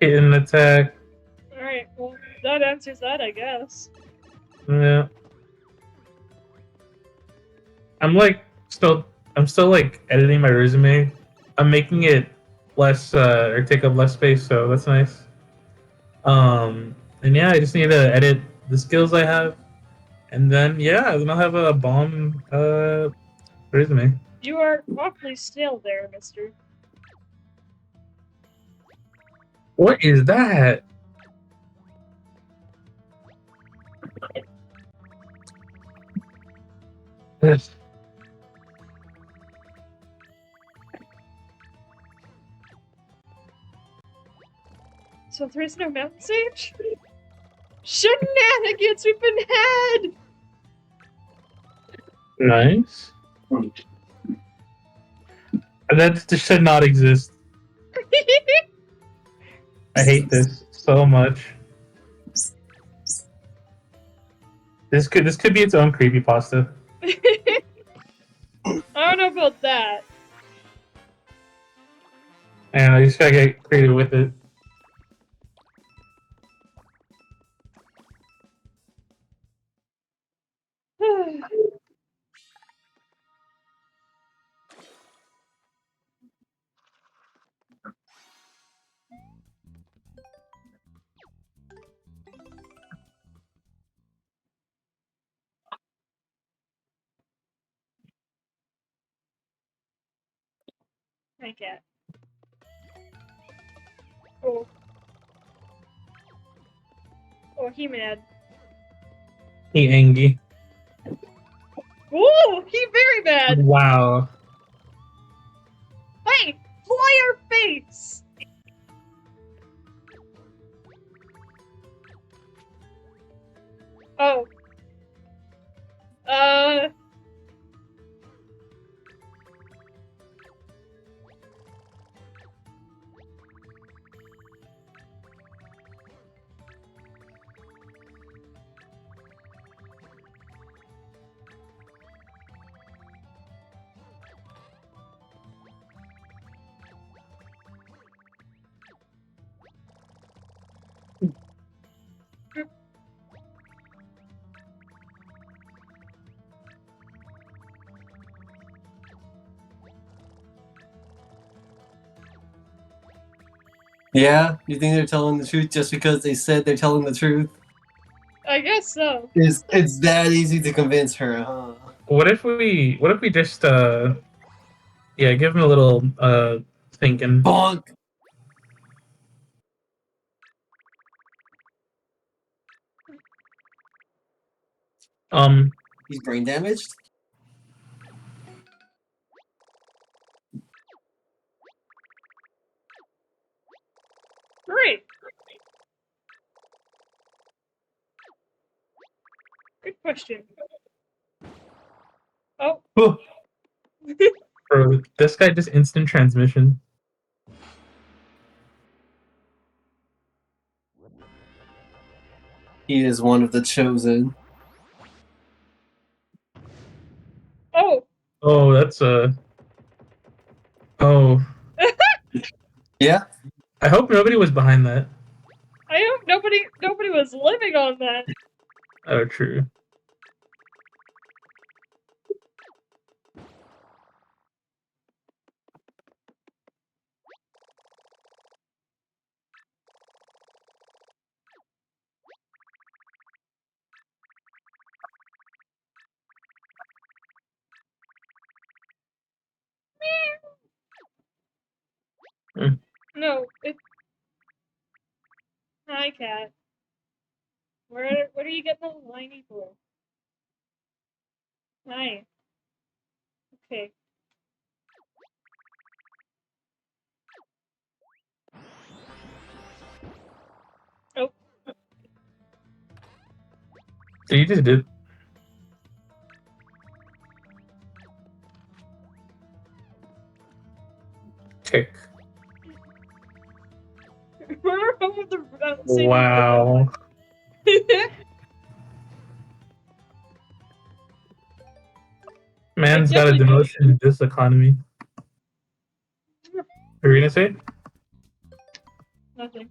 Hit an attack. Alright, well, that answers that, I guess. Yeah. I'm still like editing my resume. I'm making it less or take up less space, so that's nice. And yeah, I just need to edit the skills I have, and then yeah, then I'll have a bomb resume. You are awfully still there, mister. What is that? This- So there's no mountain sage? Shenanigans we've been had! Nice. That just should not exist. I hate this so much. This could be its own creepypasta. I don't know about that. And I just gotta get creative with it. My cat. Oh. Oh, he mad. He angry. Oh, he very mad! Wow. Hey! Fly our face! Oh. Yeah, you think they're telling the truth just because they said they're telling the truth? I guess so. It's that easy to convince her, huh? What if we just give him a little thinking. Bonk! He's brain damaged? Great. Good question. Oh. Oh, Bro, this guy just instant transmission. he is one of the chosen. Oh. Oh, that's oh. Yeah? I hope nobody was behind that. I hope nobody was living on that. Oh, true. No, it. Hi, cat. What are you getting all whiny for? Hi. Okay. Oh. So you just did. Tick. We're over the same Wow. Man's got a definitely demotion in this economy. What are you gonna say? Nothing.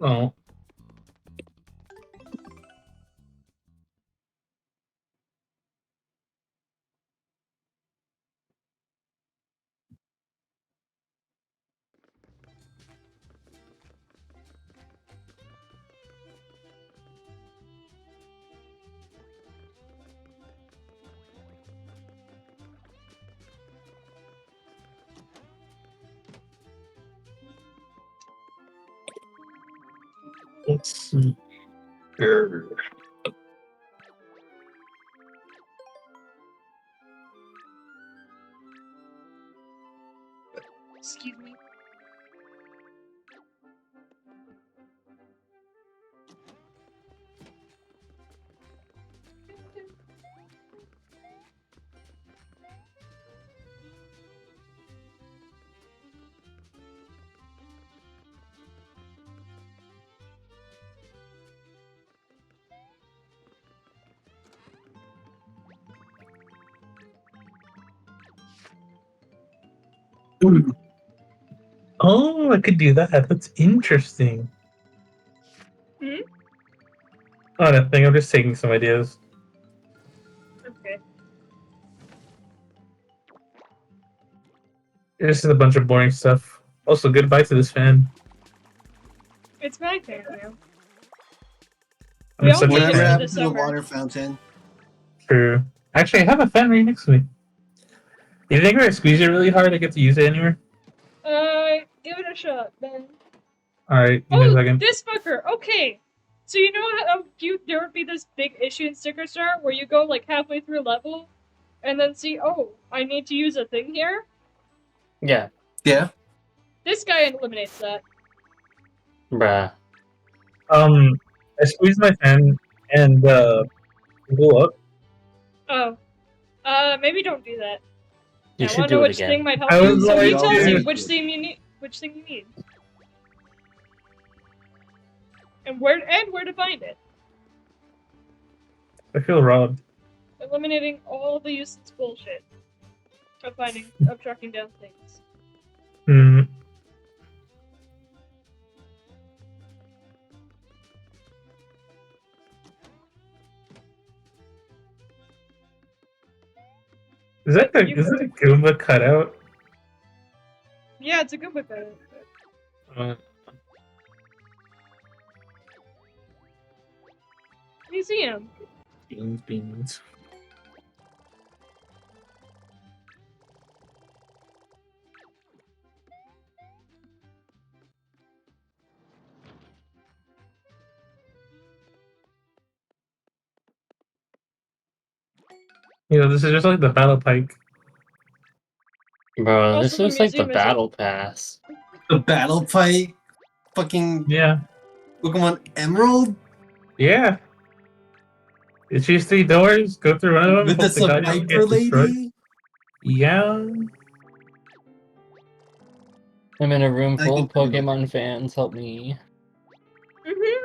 Oh. Let's see. Excuse me. Oh, I could do that. That's interesting. Hmm? Oh, nothing. I'm just taking some ideas. Okay. This is a bunch of boring stuff. Also, goodbye to this fan. It's my turn now. I'm We all such a made it Whatever through fan. the happened to the summer. water fountain? True. Actually, I have a fan right next to me. You think if I squeeze it really hard, I get to use it anywhere? Give it a shot, then. Alright, give me a Oh, second. this fucker. Okay. So you know how there would be this big issue in Sticker Star where you go like halfway through a level, and then see, oh, I need to use a thing here. Yeah, Yeah? This guy eliminates that. bruh. I squeezed my fan and blew up. Oh. Maybe don't do that. You I should want to know do it which thing again. might help I you. was So he like, tells you dude. which thing you need. Which thing you need. And where to find it. I feel robbed. Eliminating all the useless bullshit of tracking down things. Hmm. Is that a Goomba cutout? Yeah, it's a good book. Uh, Museum. beans. This is just like the battle pike. Bro, Also, this the looks like the museum is a- battle pass. The battle pipe, fucking Yeah. Pokemon Emerald Yeah. You choose 3 doors, go through one of them, with the hope the guy doesn't Survivor get destroyed. lady. Yeah. I'm in a room I full can of do that. Pokemon fans. Help me. Mhm.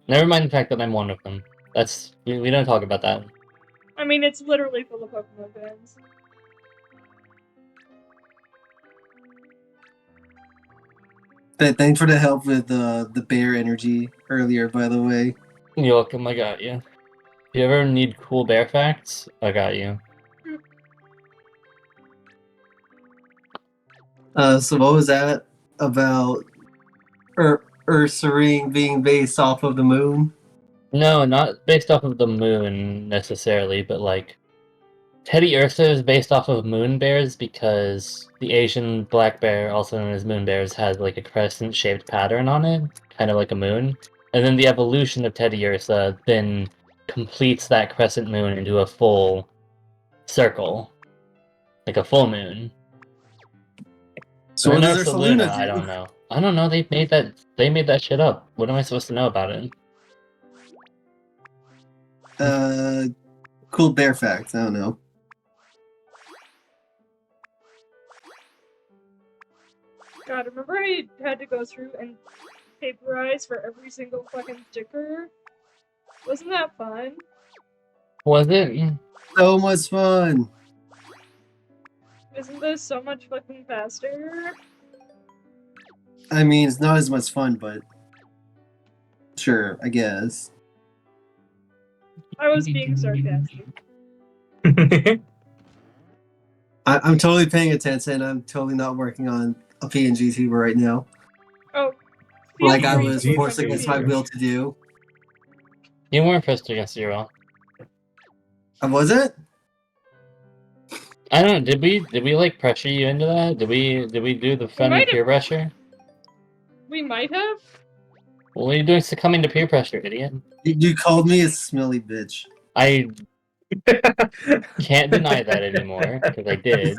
Never mind the fact that I'm one of them. We don't talk about that. I mean, it's literally full of Pokemon fans. Thanks for the help with the bear energy earlier, by the way. You're welcome, I got you. If you ever need cool bear facts, I got you. So what was that about? Ursaring being based off of the moon? No, not based off of the moon necessarily, but like Teddy Ursa is based off of moon bears because the Asian black bear, also known as moon bears, has like a crescent-shaped pattern on it, kind of like a moon. And then the evolution of Teddy Ursa then completes that crescent moon into a full circle, like a full moon. So Or what an does Ursa Ursa Luna, Luna I don't do? know. I don't know. They made that shit up. What am I supposed to know about it? Cool bear facts. I don't know. God, remember I had to go through and paperize for every single fucking sticker? Wasn't that fun? Was it? So much fun. Isn't this so much fucking faster? I mean, it's not as much fun, but sure, I guess. I was being sarcastic. I'm totally paying attention. I'm totally not working on a PNG tuber right now, Oh, feel like I free was to work forced on your against my PNG. will to do. You weren't pressed against your will. Was it? I don't know. Did we like pressure you into that? Did we do the friendly might have- peer pressure? We might have. What are you doing succumbing to peer pressure, idiot? You called me a smelly bitch. I can't deny that anymore because I did,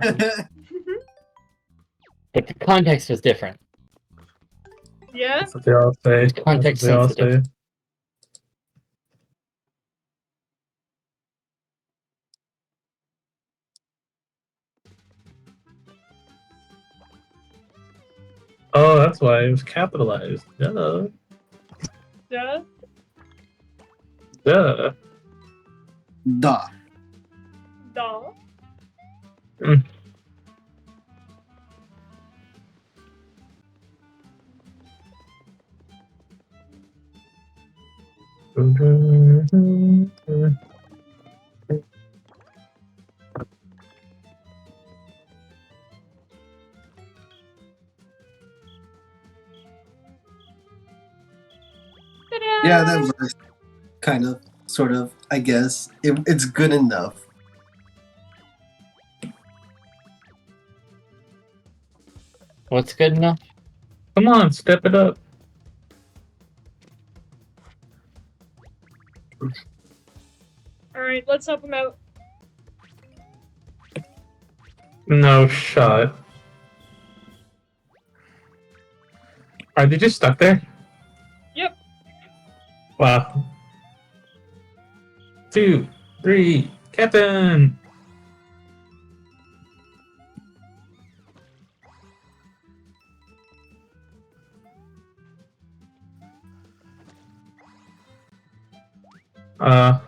but the context was different. Yeah? That's what they all say. It's That's what context they all say. sensitive. Oh, that's why it was capitalized. Duh. Duh. Duh. Duh. Duh. Ta-da! Yeah, that works. Kind of, sort of. I guess it's good enough. What's good enough? Come on, step it up. Alright, let's help him out. No shot. Are they just stuck there? Yep. Wow. 2, 3, Captain! Uh.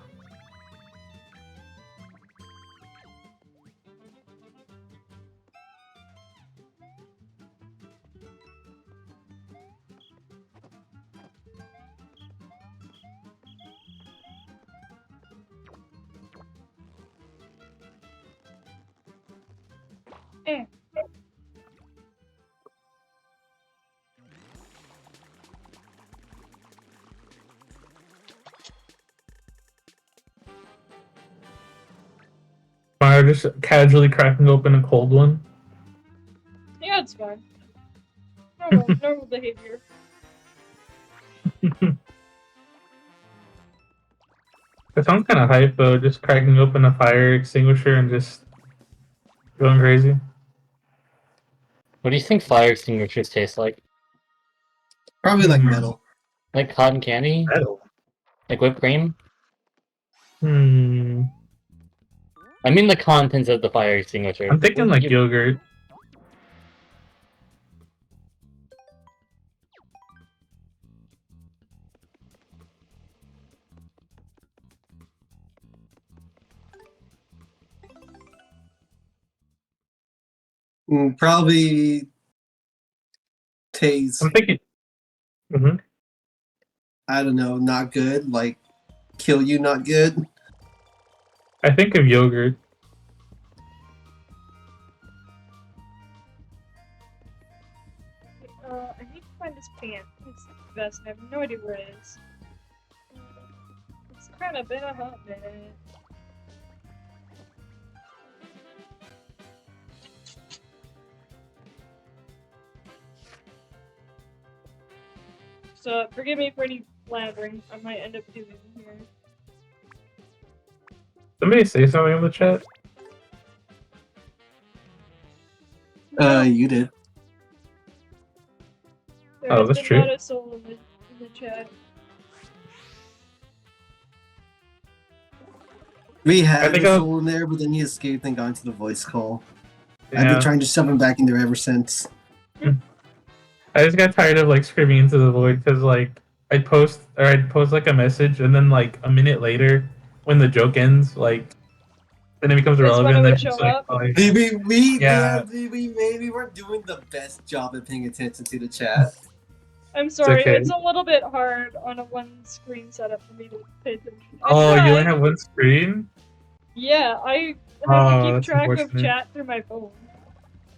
Eh. just casually cracking open a cold one. Yeah, it's fine. Normal behavior. That sounds kind of hype though, just cracking open a fire extinguisher and just going crazy. What do you think fire extinguishers taste like? Probably like metal. Like cotton candy? Metal. Like whipped cream? Hmm. I mean the contents of the fire extinguisher. I'm thinking like yogurt. Probably taste, I'm thinking. Hmm. I don't know, not good. Like kill you, not good. I think of yogurt. I need to find this pant. It's the best, and I have no idea where it is. It's kind of been a hot minute. So, forgive me for any blathering I might end up doing here. Somebody say something in the chat. You did. There Oh, has that's been true. not a soul in the chat. We had think the I'll- soul in there, but then he escaped and got into the voice call. I've Yeah. been trying to shove him back in there ever since. I just got tired of like screaming into the void because like I'd post like a message and then like a minute later when the joke ends, like then it becomes That's when irrelevant. it And would then show it's like, up. oh, Yeah. Yeah. We weren't doing the best job at paying attention to the chat. I'm sorry, okay. it's a little bit hard on a one-screen setup for me to pay attention. I Oh, you only try. have one screen? Yeah, I have Oh, to keep that's track of unfortunate. chat through my phone.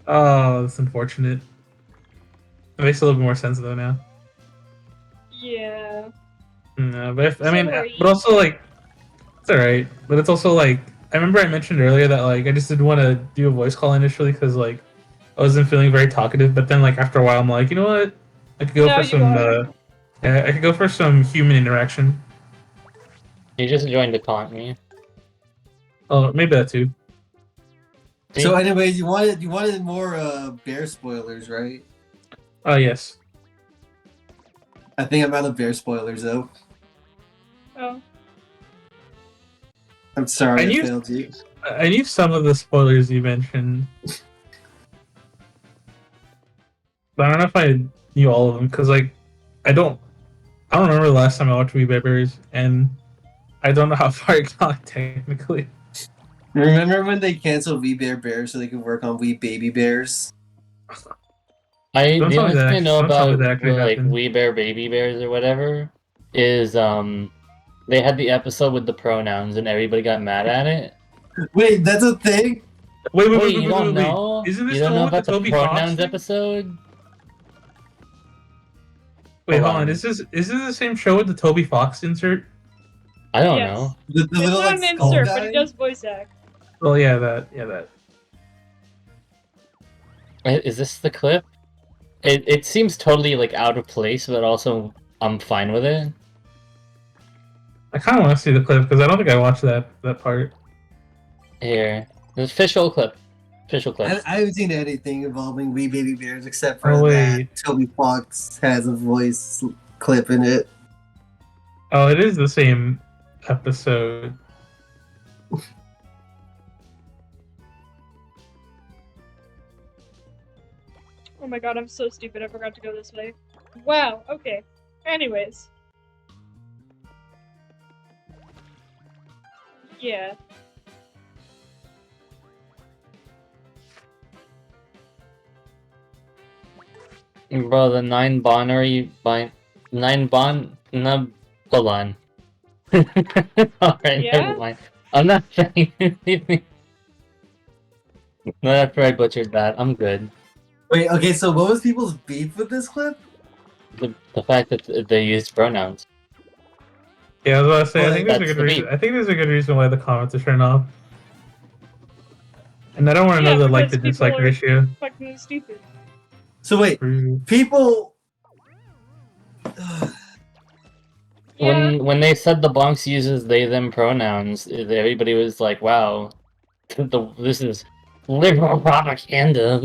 Oh, that's unfortunate. It makes a little bit more sense though now. Yeah. No, but I mean, Sorry. but also like it's alright. But it's also like I remember I mentioned earlier that like I just didn't want to do a voice call initially because like I wasn't feeling very talkative. But then like after a while, I'm like, you know what? I could go Now for you some. are. Yeah, I could go for some human interaction. You just joined to taunt me. Oh, maybe that too. See? So anyway, you wanted more bear spoilers, right? Oh yes. I think I'm out of bear spoilers though. Oh. I'm sorry I I knew- failed you. I knew some of the spoilers you mentioned, but I don't know if I knew all of them because like I don't remember the last time I watched We Bare Bears, and I don't know how far it got technically. Remember when they canceled We Bear Bears so they could work on We Baby Bears? The Don't tell me only that thing I actually- know don't tell me about that actually like happened. We Bear Baby Bears or whatever is they had the episode with the pronouns and everybody got mad at it. Wait, that's a thing? Wait, You don't know? Isn't this You don't the know one with about the the Toby Fox pronouns thing? episode? Wait, Hold hold on. on. Is this the same show with the Toby Fox insert? I don't Yes. know. The It's little not like an skull insert, guy? but he does voice act. Well, yeah, that. Is this the clip? It seems totally like out of place, but also I'm fine with it. I kind of want to see the clip because I don't think I watched that part. Here, the official clip. Official clip. I haven't seen anything involving We Baby Bears except for Oh, that wait. Toby Fox has a voice clip in it. Oh, it is the same episode. Oh my god, I'm so stupid. I forgot to go this way. Wow, okay. Anyways. Yeah. Bro, the 9 binary by 9 bon no hold on. Alright, Yeah? never mind. I'm not saying anything. No, after I butchered that, I'm good. Wait, okay, so what was people's beef with this clip? The fact that they used pronouns. Yeah, I was about to say. I Well, think there's a that's good the reason. beat. I think there's a good reason why the comments are turned off. And I don't want to Yeah, know the like the because dislike people are- ratio. Fucking stupid. So wait, True. people. Yeah. When they said the Bronx uses they them pronouns, everybody was like, "Wow, this is liberal propaganda."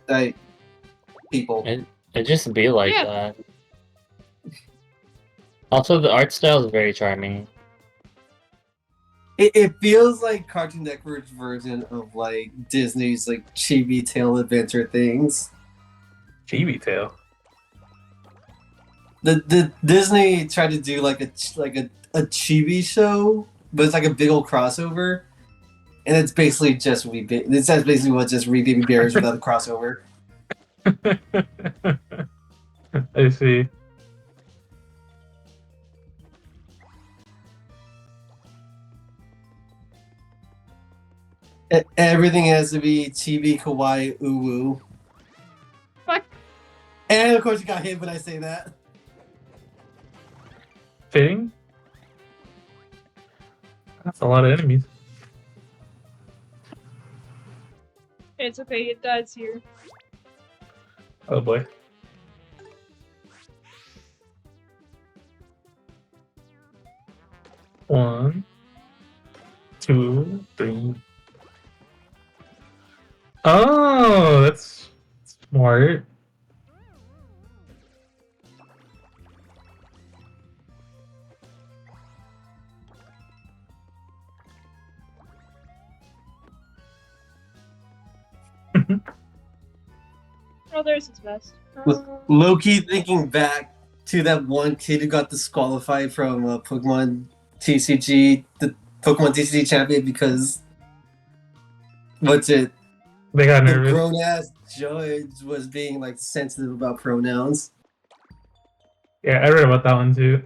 Like people. It just be like Yeah. that. Also, the art style is very charming. It feels like Cartoon Network's version of like Disney's like chibi tail adventure things. Chibi tail. The Disney tried to do like a chibi show, but it's like a big old crossover, and it's basically just That's basically what just Wee Baby Bears without a crossover. I see. Everything has to be chibi, kawaii, uwu. Fuck. And of course, you got hit when I say that. Fitting? That's a lot of enemies. It's okay, it dies here. Oh boy. One, two, three. Oh, that's smart. Oh, there's his vest. Low-key thinking back to that one kid who got disqualified from Pokemon TCG, the Pokemon TCG champion, because They got the nervous. grown-ass judge was being like sensitive about pronouns. Yeah, I read about that one too.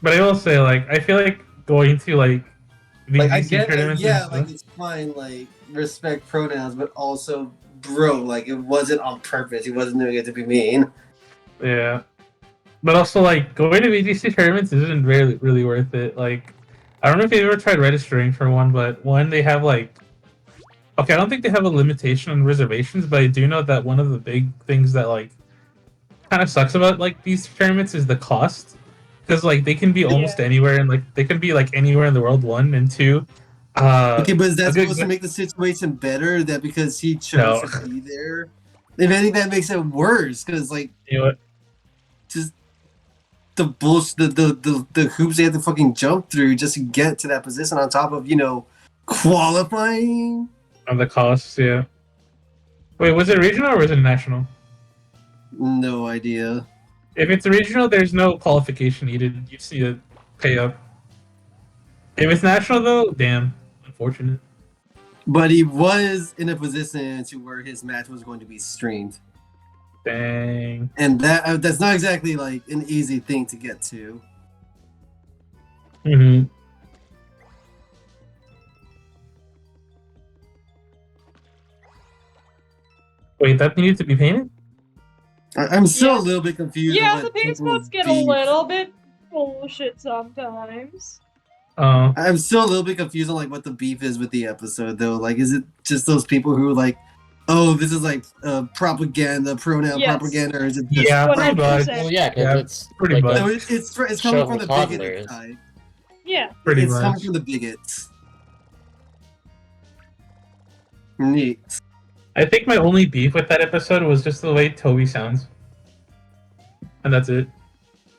But I will say, like, I feel like going to like these Like I DC get, tournaments yeah, and like stuff. it's fine, like respect pronouns, but also, bro, like it wasn't on purpose. He wasn't doing it to be mean. Yeah. But also, like, going to VGC tournaments isn't really worth it. Like, I don't know if you ever tried registering for one, but one, they have, like... Okay, I don't think they have a limitation on reservations, but I do know that one of the big things that, like, kind of sucks about, like, these tournaments is the cost. Because, like, they can be almost Yeah. anywhere, and, like, they can be, like, anywhere in the world, one, and two... Okay, but is a that good- supposed to make the situation better? That because he chose No. to be there? If anything, that makes it worse. Because like, You know what? just the bullshit, the hoops they have to fucking jump through just to get to that position. On top of qualifying. On the costs, yeah. Wait, was it regional or was it national? No idea. If it's regional, there's no qualification needed. You just need to pay up. If it's national, though, damn, unfortunate. But he was in a position to where his match was going to be streamed, Dang. and that's not exactly like an easy thing to get to. Mm-hmm. Wait, that needed to be painted? I'm still Yeah. a little bit confused. Yeah, of the what paint people's spots get a beef- little bit bullshit sometimes. Oh. I'm still a little bit confused on like what the beef is with the episode though. Like, is it just those people who are like, oh, this is like propaganda, pronoun Yes. propaganda, or is it just Yeah, pretty 100%. much. Well, yeah, because Yeah, it's pretty like much. No, a it's show coming for from the toddlers. bigoted side. Yeah. Pretty It's coming much. from the bigots. Neat. I think my only beef with that episode was just the way Toby sounds. And that's it.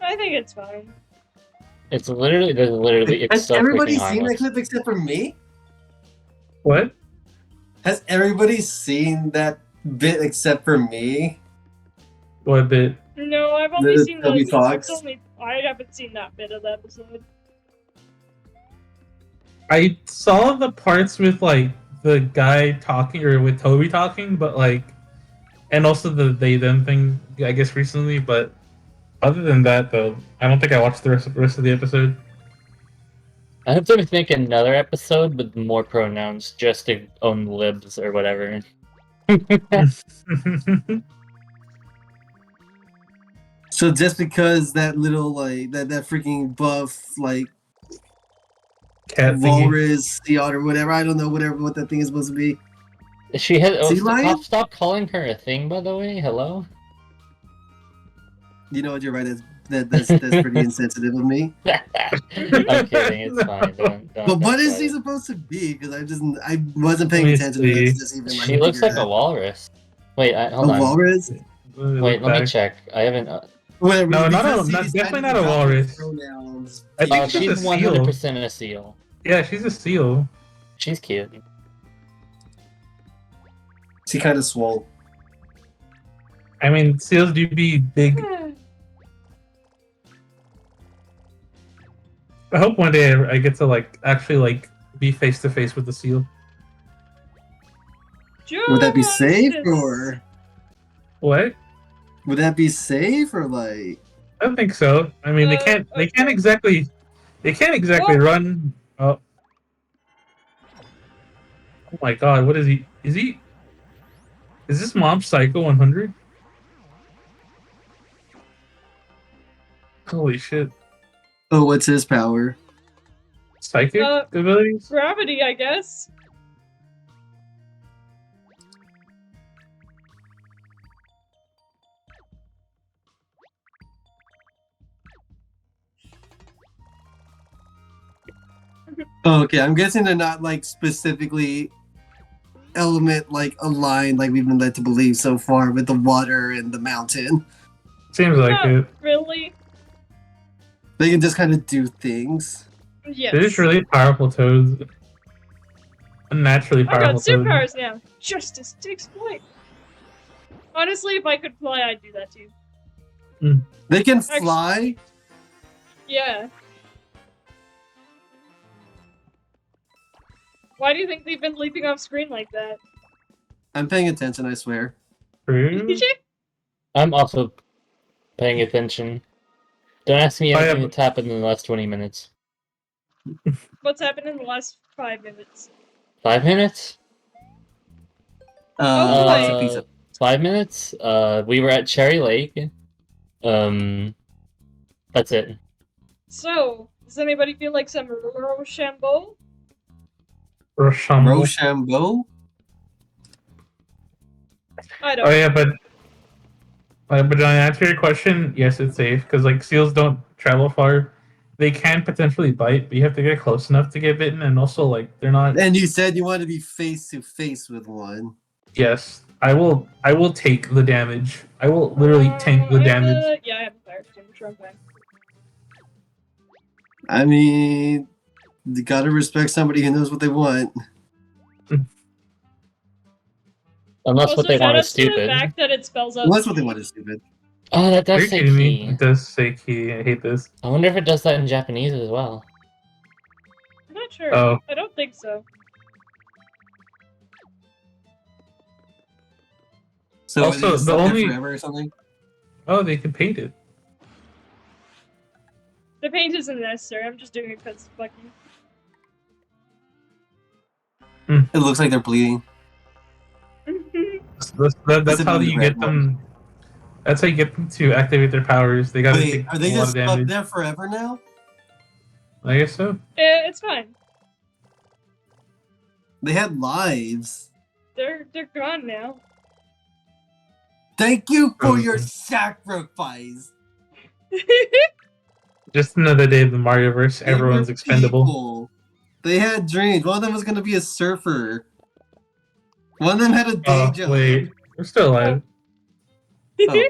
I think it's fine. It's literally it's Has so everybody freaking seen that harmless. clip except for me? What? Has everybody seen that bit except for me? What bit? No, I've only The seen Toby the. Fox? I haven't seen that bit of the episode. I saw the parts with, like, the guy talking, or with Toby talking, but, like... And also the they-them thing, I guess, recently, but... Other than that, though, I don't think I watched the rest of the episode. I have to think another episode with more pronouns just to own libs or whatever. So just because that little like that freaking buff like Cat thingy. walrus, sea otter, whatever, I don't know, whatever what that thing is supposed to be. She had. Oh, Sea lion? stop calling her a thing, by the way. Hello. You know what? You're right. That's pretty insensitive of me. I'm kidding. It's fine. Don't But what is sweat she it. supposed to be? Because I wasn't paying Let me attention enough to see. just even like She looks figure like it a out. walrus. Wait, hold A on. walrus? Wait, let me check. I haven't. Whatever. No, because not she's definitely kind not of a dropping walrus. pronouns. I think she's She's a seal. 100% a seal. Yeah, she's a seal. She's cute. She kind of swole. I mean, seals do be big. I hope one day I get to like actually like be face to face with the seal. Would that be safe Justice. or What? would that be safe or like? I don't think so. I mean, they can't exactly What? run. Oh. Oh my God! What is he? Is this Mob Psycho 100? Holy shit! Oh, what's his power? Psychic abilities? Gravity, I guess. Oh, okay, I'm guessing they're not like specifically element like aligned like we've been led to believe so far with the water and the mountain. Seems like Not it. really. They can just kind of do things. Yes. They're just really powerful toads. Unnaturally I got powerful toads. superpowers now. Justice takes flight. Honestly, if I could fly, I'd do that too. They can fly. Yeah. Why do you think they've been leaping off screen like that? I'm paying attention, I swear. True. Did you? I'm also paying attention. Don't ask me Oh, yeah, anything but- that's happened in the last 20 minutes. What's happened in the last 5 minutes? 5 minutes? Oh, Lots boy. of pizza. 5 minutes? We were at Cherry Lake. That's it. So, does anybody feel like some Rochambeau? Rochambeau. Rochambeau? I don't Oh know. yeah, but John, to answer your question, yes, it's safe because like seals don't travel far. They can potentially bite, but you have to get close enough to get bitten, and also like they're not. And you said you wanted to be face to face with one. Yes, I will take the damage. I will literally tank the damage. Yeah, I have a fire extinguisher. I'm fine. I mean, you gotta respect somebody who knows what they want. Unless Also, what they want is shout out to the stupid. fact that it spells out. Well, that's what they want is stupid. Oh, that Are does you say kidding me? key. It does say key. I hate this. I wonder if it does that in Japanese as well. I'm not sure. Oh. I don't think so. So Also, are they just the stuck there only- forever or something? Oh, they can paint it. The paint isn't necessary. I'm just doing it because fuck It looks like they're bleeding. you. That's how you get them. That's how you get them to activate their powers. They gotta Wait, take are they a lot just of stuck damage. there forever now? I guess so. It's fine. They had lives. They're gone now. Thank you for your Mhm. sacrifice. Just another day of the Marioverse. They Everyone's were expendable. people. They had dreams. One of them was gonna be a surfer. One of them had a day Oh job. wait, we're still alive. Oh.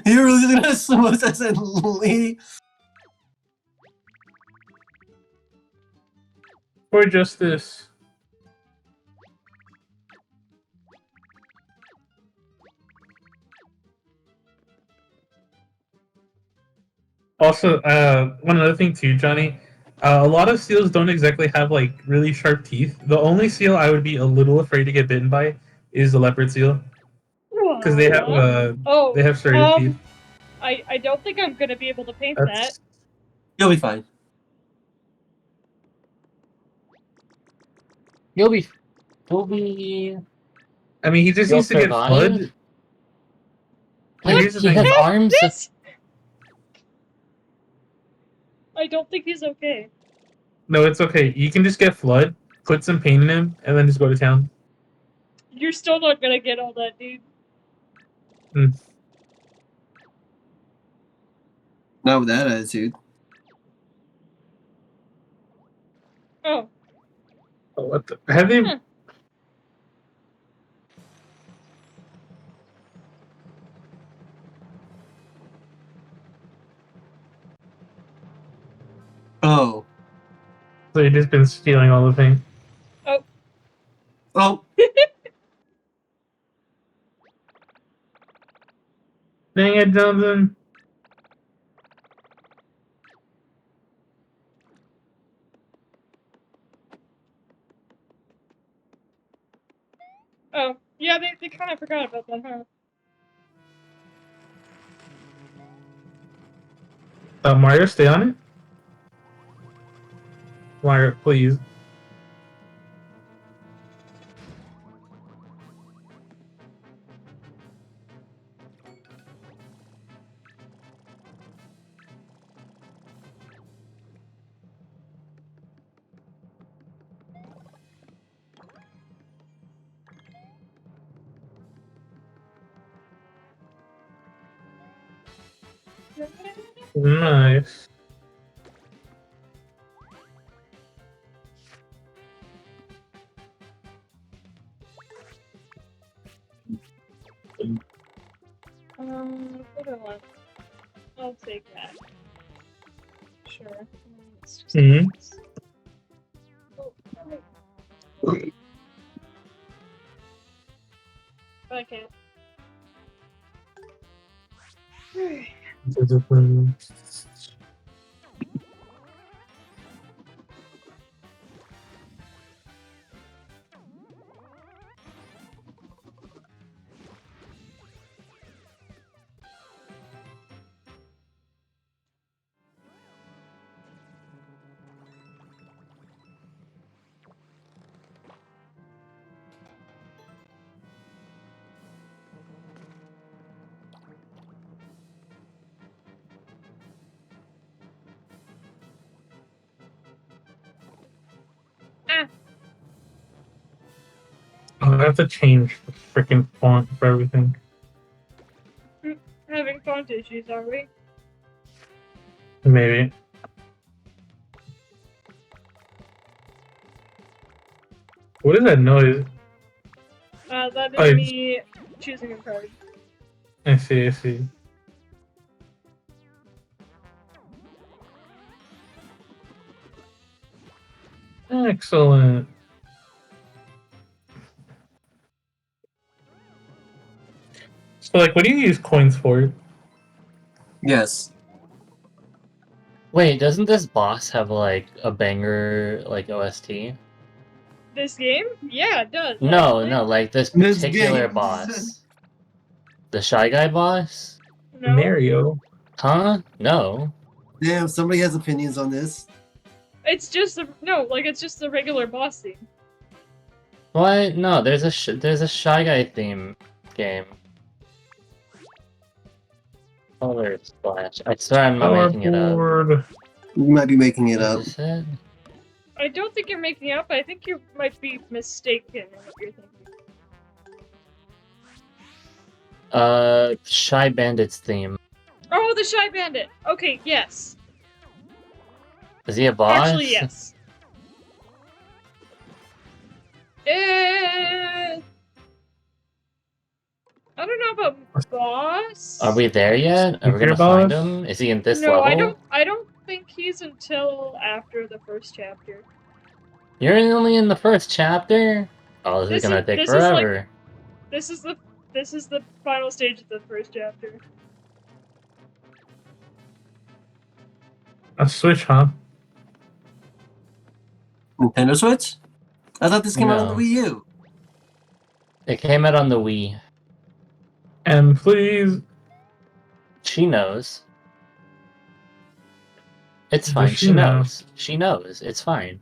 You're really gonna suppose I said Lee? For justice. Also, one other thing too, Johnny. A lot of seals don't exactly have like really sharp teeth. The only seal I would be a little afraid to get bitten by is the leopard seal because they have Oh, they have serrated teeth. I don't think I'm gonna be able to paint That's You'll be fine. You'll be I mean, he just You'll needs to get survive? FUD. But here's the He thing. has arms. This? I don't think he's okay. No, it's okay. You can just get Flood, put some pain in him, and then just go to town. You're still not gonna get all that, dude. Not with that attitude. Oh. Oh, what the? Have they? Huh. Oh. So you've just been stealing all the pain. Oh. Dang it, Johnson. Oh. Yeah, they kind of forgot about that, huh? Mario, stay on it. Mario, please. Nice. What do I want? I'll take that. Sure. Let's just Mhm. Oh, okay. Ah! Oh, I have to change the freaking font for everything. Having font issues, are we? Maybe. What is that noise? That is Oh, it's- me choosing a card. I see, I see. Excellent. So, like, what do you use coins for? Yes. Wait, doesn't this boss have like a banger like OST? This game? Yeah, it does. No, actually. no, like this This particular game. boss. The Shy Guy boss? No? Mario. Huh? No. Damn, somebody has opinions on this. It's just it's just the regular boss theme. What? No, there's a Shy Guy theme game. Color Splash. I swear I'm not making it up. Powerboard. You might be making it up. Is this it? I don't think you're making it up. I think you might be mistaken in what you're thinking. Shy Bandit's theme. Oh, the Shy Bandit! Okay, yes. Is he a boss? Actually, yes. I don't know about boss. Are we there yet? Are we Is there gonna a find boss? him? Is he in this No, level? I don't think he's until after the first chapter. You're only in the first chapter? Oh, this is gonna take this is like- forever. This is the final stage of the first chapter. A Switch, huh? Nintendo Switch? I thought this came out on the No. Wii U. It came out on the Wii. And please. She knows. It's Does fine. she She know? knows. She knows. It's fine.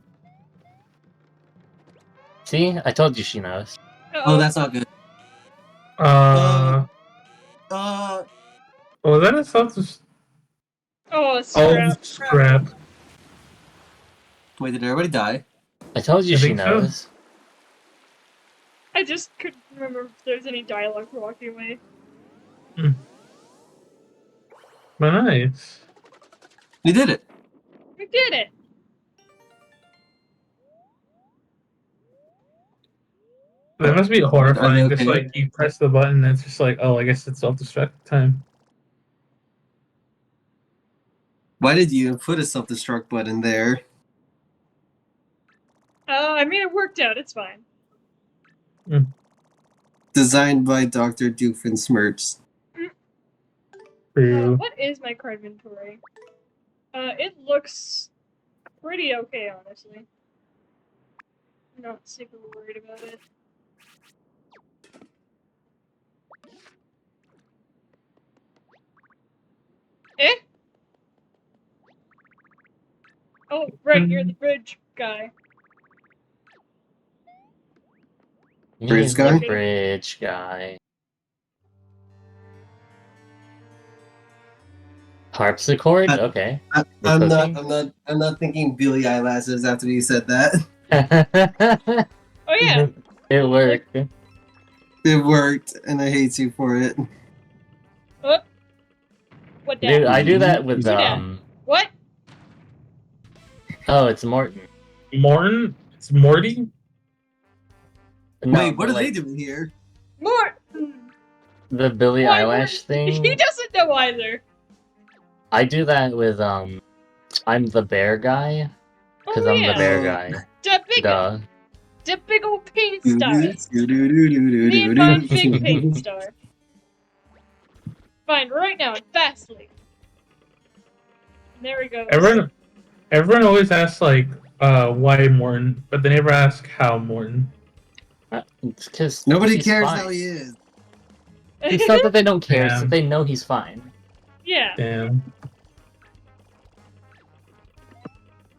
See? I told you she knows. Oh, that's not good. Uh, Uh, was that a self? Oh, Oh, scrap. scrap. wait, did everybody die? I told you I she think so. knows. I just couldn't remember if there's any dialogue for walking away. But nice. You did it. We did it! That must be Are horrifying. they Just okay? like you press the button, and it's just like, oh, I guess it's self-destruct time. Why did you put a self-destruct button there? I mean, it worked out. It's fine. Designed by Dr. Doofenshmirtz. True. What is my card inventory? It looks pretty okay, honestly. I'm not super worried about it. Eh? Oh, right, you're the bridge guy. Bridge He's guy? the bridge guy. Harpsichord? Okay. The I'm not thinking Billy Eyelashes after you said that. cooking? Oh yeah, It worked. It worked, and I hate you for it. what? What Dude, that? I do that with that? What? Oh, it's Morton. Morton? It's Morty? No, Wait, what but, are they like, doing here? More. the Billie Why Eilish He thing? doesn't know either. I do that with I'm the bear guy. Because Oh I'm the yeah, bear Oh. guy. the big old paint stars. Me Me and my big paint star. Fine, right now, and fastly. And there he goes. Everyone always asks like, why Morton, but they never ask how Morton. It's because Nobody he's cares fine. how he is. It's not that they don't care, it's Damn. that they know he's fine. Yeah. Damn.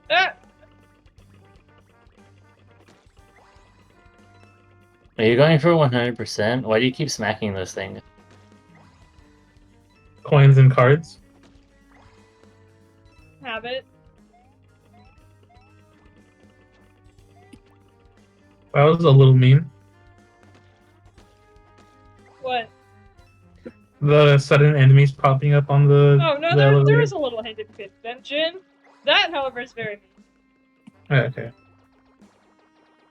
Ah, Are you going for 100%? Why do you keep smacking those things? Coins and cards. habit. That was a little mean. What? The sudden enemies popping up on the, Oh no, the there elevator. is a little hint of convention. That, however, is very mean. Okay.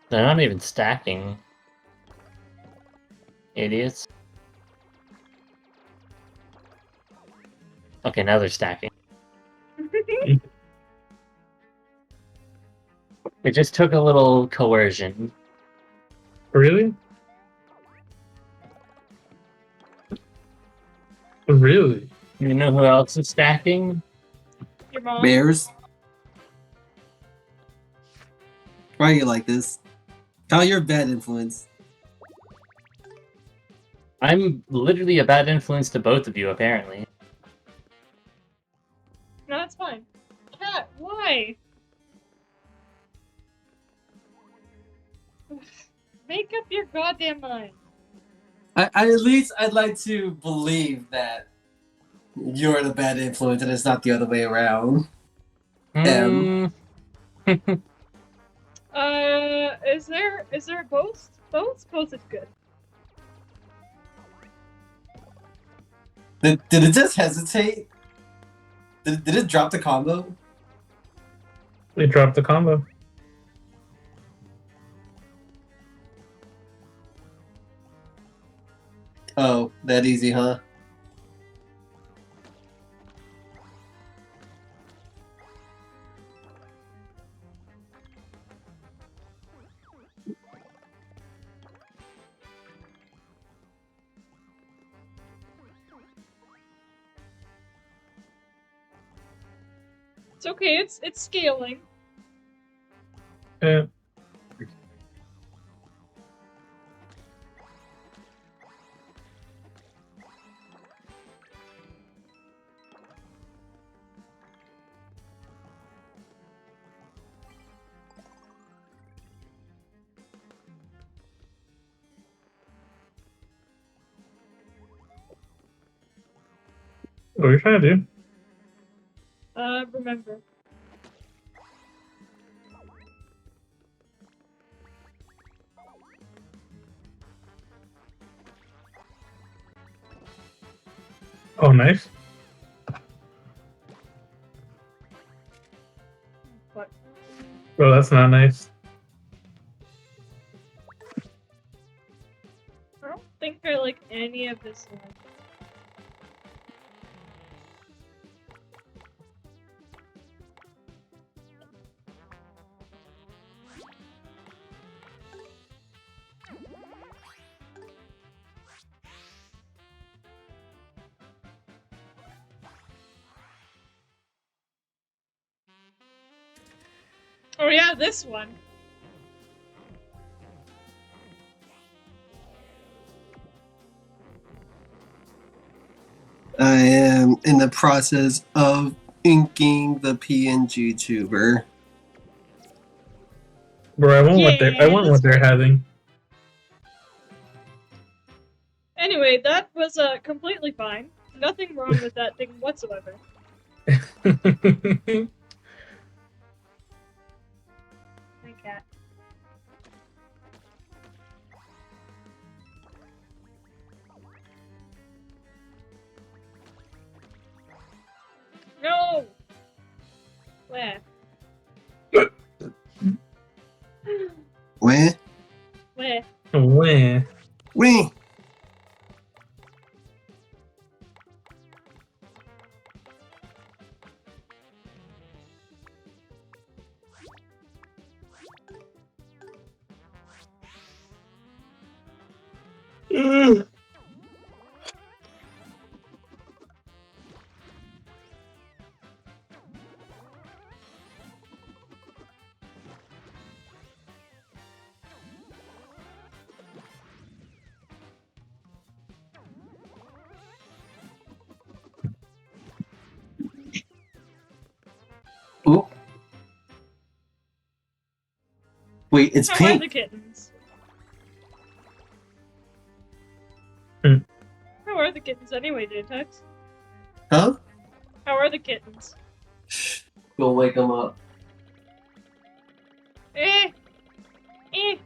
They're not even stacking. Idiots. Okay, now they're stacking. It just took a little coercion. Really? Really? You know who else is stacking? Your mom. Bears? Why are you like this? Oh, you're a bad influence. I'm literally a bad influence to both of you, apparently. No, that's fine. Cat, why? Make up your goddamn mind. At least I'd like to believe that you're the bad influence and it's not the other way around. Is there both? Both? Both is good. Did it just hesitate? Did it drop the combo? They dropped the combo. Oh, that easy, huh? It's okay. It's scaling. Yeah. What are you trying to do? Remember. Oh, nice. What? Bro, that's not nice. I don't think I like any of this one. Oh yeah, this one. I am in the process of inking the PNG tuber. Bro, I want what they're Yeah, that's what they're great. having. Anyway, that was completely fine. Nothing wrong with that thing whatsoever. My cat. No! Where? Where? Where? Wah. Where? Oh. Wait, it's How are pink. the kittens? Hmm. How are the kittens anyway, Datex? Huh? How are the kittens? Go wake them up. Eh! Eh!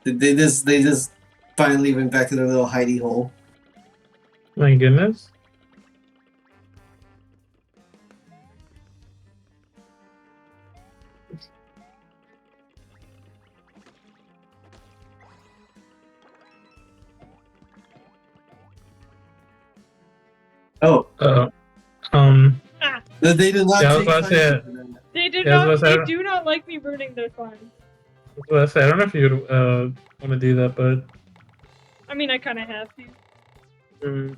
They just finally went back to their little hidey hole. My goodness. Oh, Ah! they did not Yeah, I was take about to say it. kindly. They do Yeah, I was not. about to say, They do not like me ruining their fun. I don't know if you would want to do that, but I mean, I kind of have to. mm,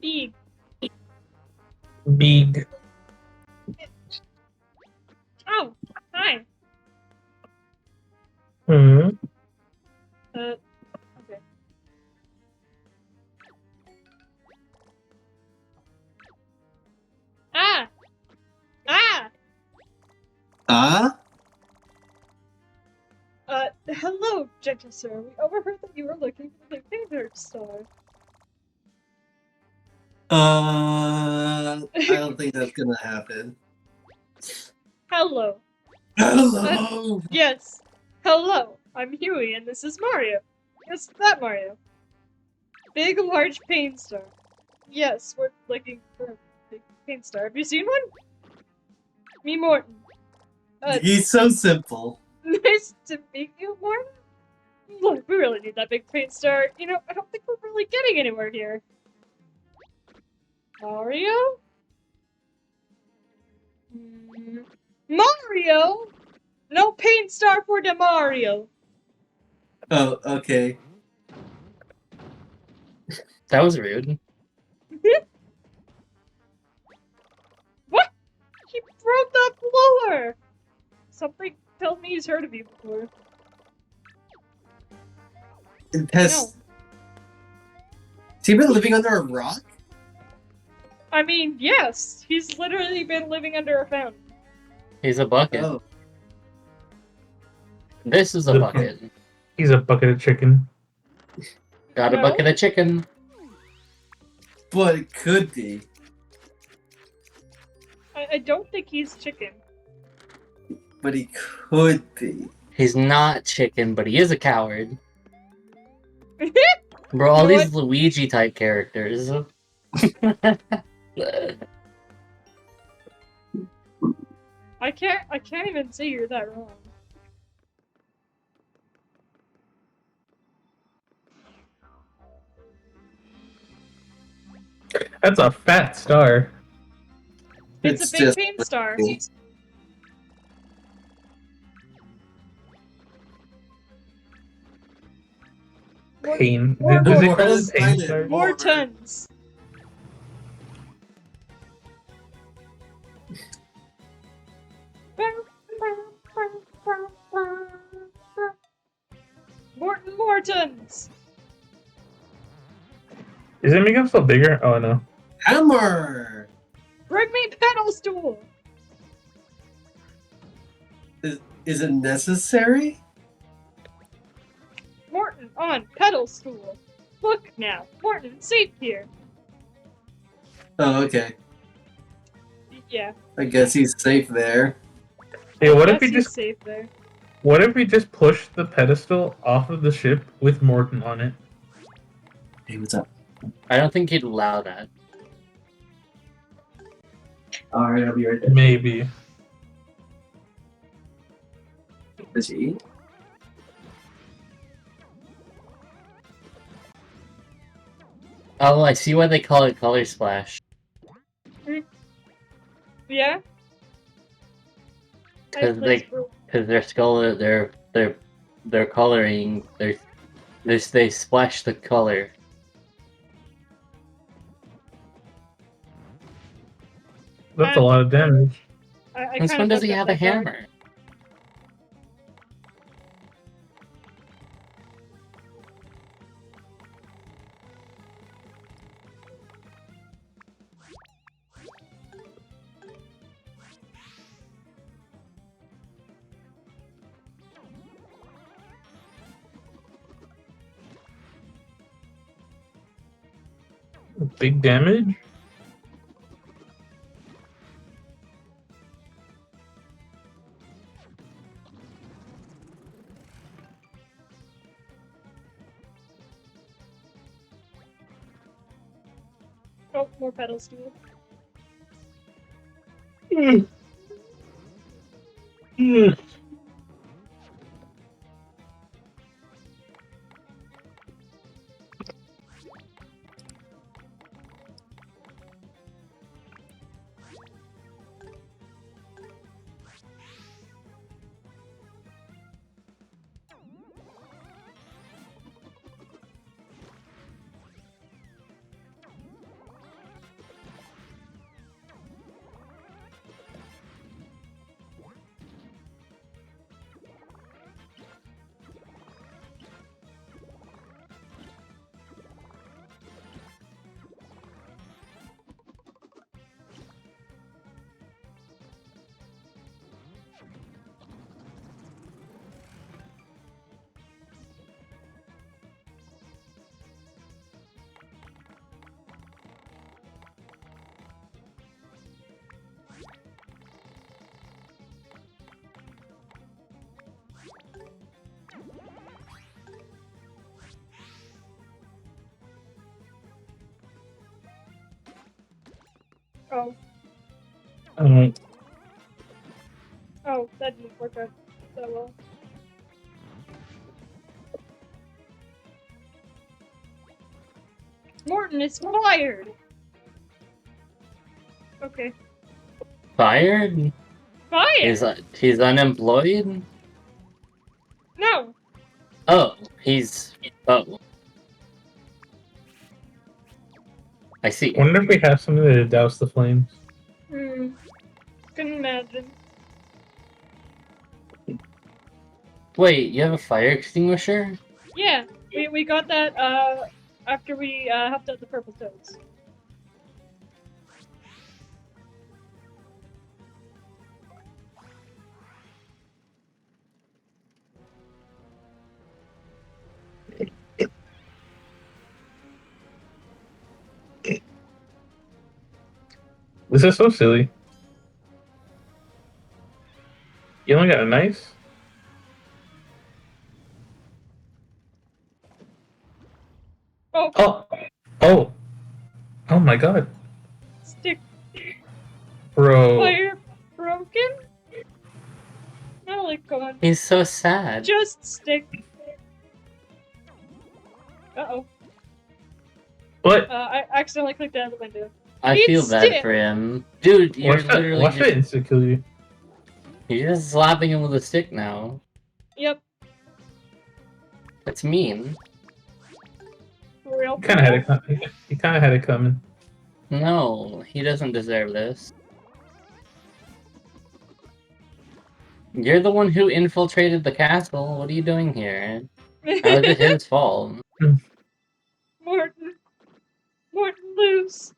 Big. big. Oh, hi. Hmm. Okay. Ah! Ah! Ah? Hello, gentle sir. We overheard that you were looking for the painter star. I don't think that's gonna happen. Hello. Hello! Yes. Hello. I'm Huey, and this is Mario. Yes, that Mario. Big, large paint star. Yes, we're looking for a big paint star. Have you seen one? Me, Morton. He's so simple. Nice to meet you, Morton. Look, we really need that big paint star. You know, I don't think we're really getting anywhere here. Mario? Mario? No paint star for the Mario. Oh, okay. That was rude. What? He broke the floor! Something tells me he's heard of you before. Has No. he been living under a rock? I mean, yes. He's literally been living under a fountain. He's a bucket. Oh, This is a bucket. He's a bucket of chicken. Got a No. bucket of chicken. but it could be. I don't think he's chicken. But he could be. He's not chicken, but he is a coward. Bro, all You know these Luigi type characters. I can't even say you're that wrong. That's a fat star. It's a big paint star. Pain. More- Does more it call him is pain silent. star? More tons. Morton Mortons! Is it making him still bigger? Oh no. Hammer! Bring me pedal stool! Is it necessary? Morton on pedal stool. Look now, Morton's safe here. Oh, okay. Yeah. I guess he's safe there. Hey, what if Yes, we he's just safe there. what if we just push the pedestal off of the ship with Morton on it? Hey, what's up? I don't think he'd allow that. Alright, I'll be right there. Maybe. Is he? Oh, I see why they call it Color Splash. Yeah? I 'Cause placed they- for- Because their skull, their coloring, they splash the color. That's a lot of damage. I Since kinda when does he fucked have up a that card. hammer? Big damage? Oh, more pedal stool. Oh, Um, oh, that didn't work out that well. Morton is fired! Okay. fired? Fire! He's unemployed? No! Oh, oh. I see. Wonder if we have something to douse the flames. Couldn't imagine. Wait, you have a fire extinguisher? Yeah, we got that after we helped out the purple toads. This is so silly. You only got a knife? Oh, Oh! Oh! Oh my god. stick Bro. fire broken? No, like gone. He's so sad. Just stick. Uh-oh. What? I accidentally clicked out of the window. I Eat feel bad stick. for him. Dude, you're Watch that literally insta-kill you. you're just slapping him with a stick now. Yep. That's mean. For real. He kinda had it coming. No, he doesn't deserve this. You're the one who infiltrated the castle. What are you doing here? How is it his fault? Morton. Morton lose.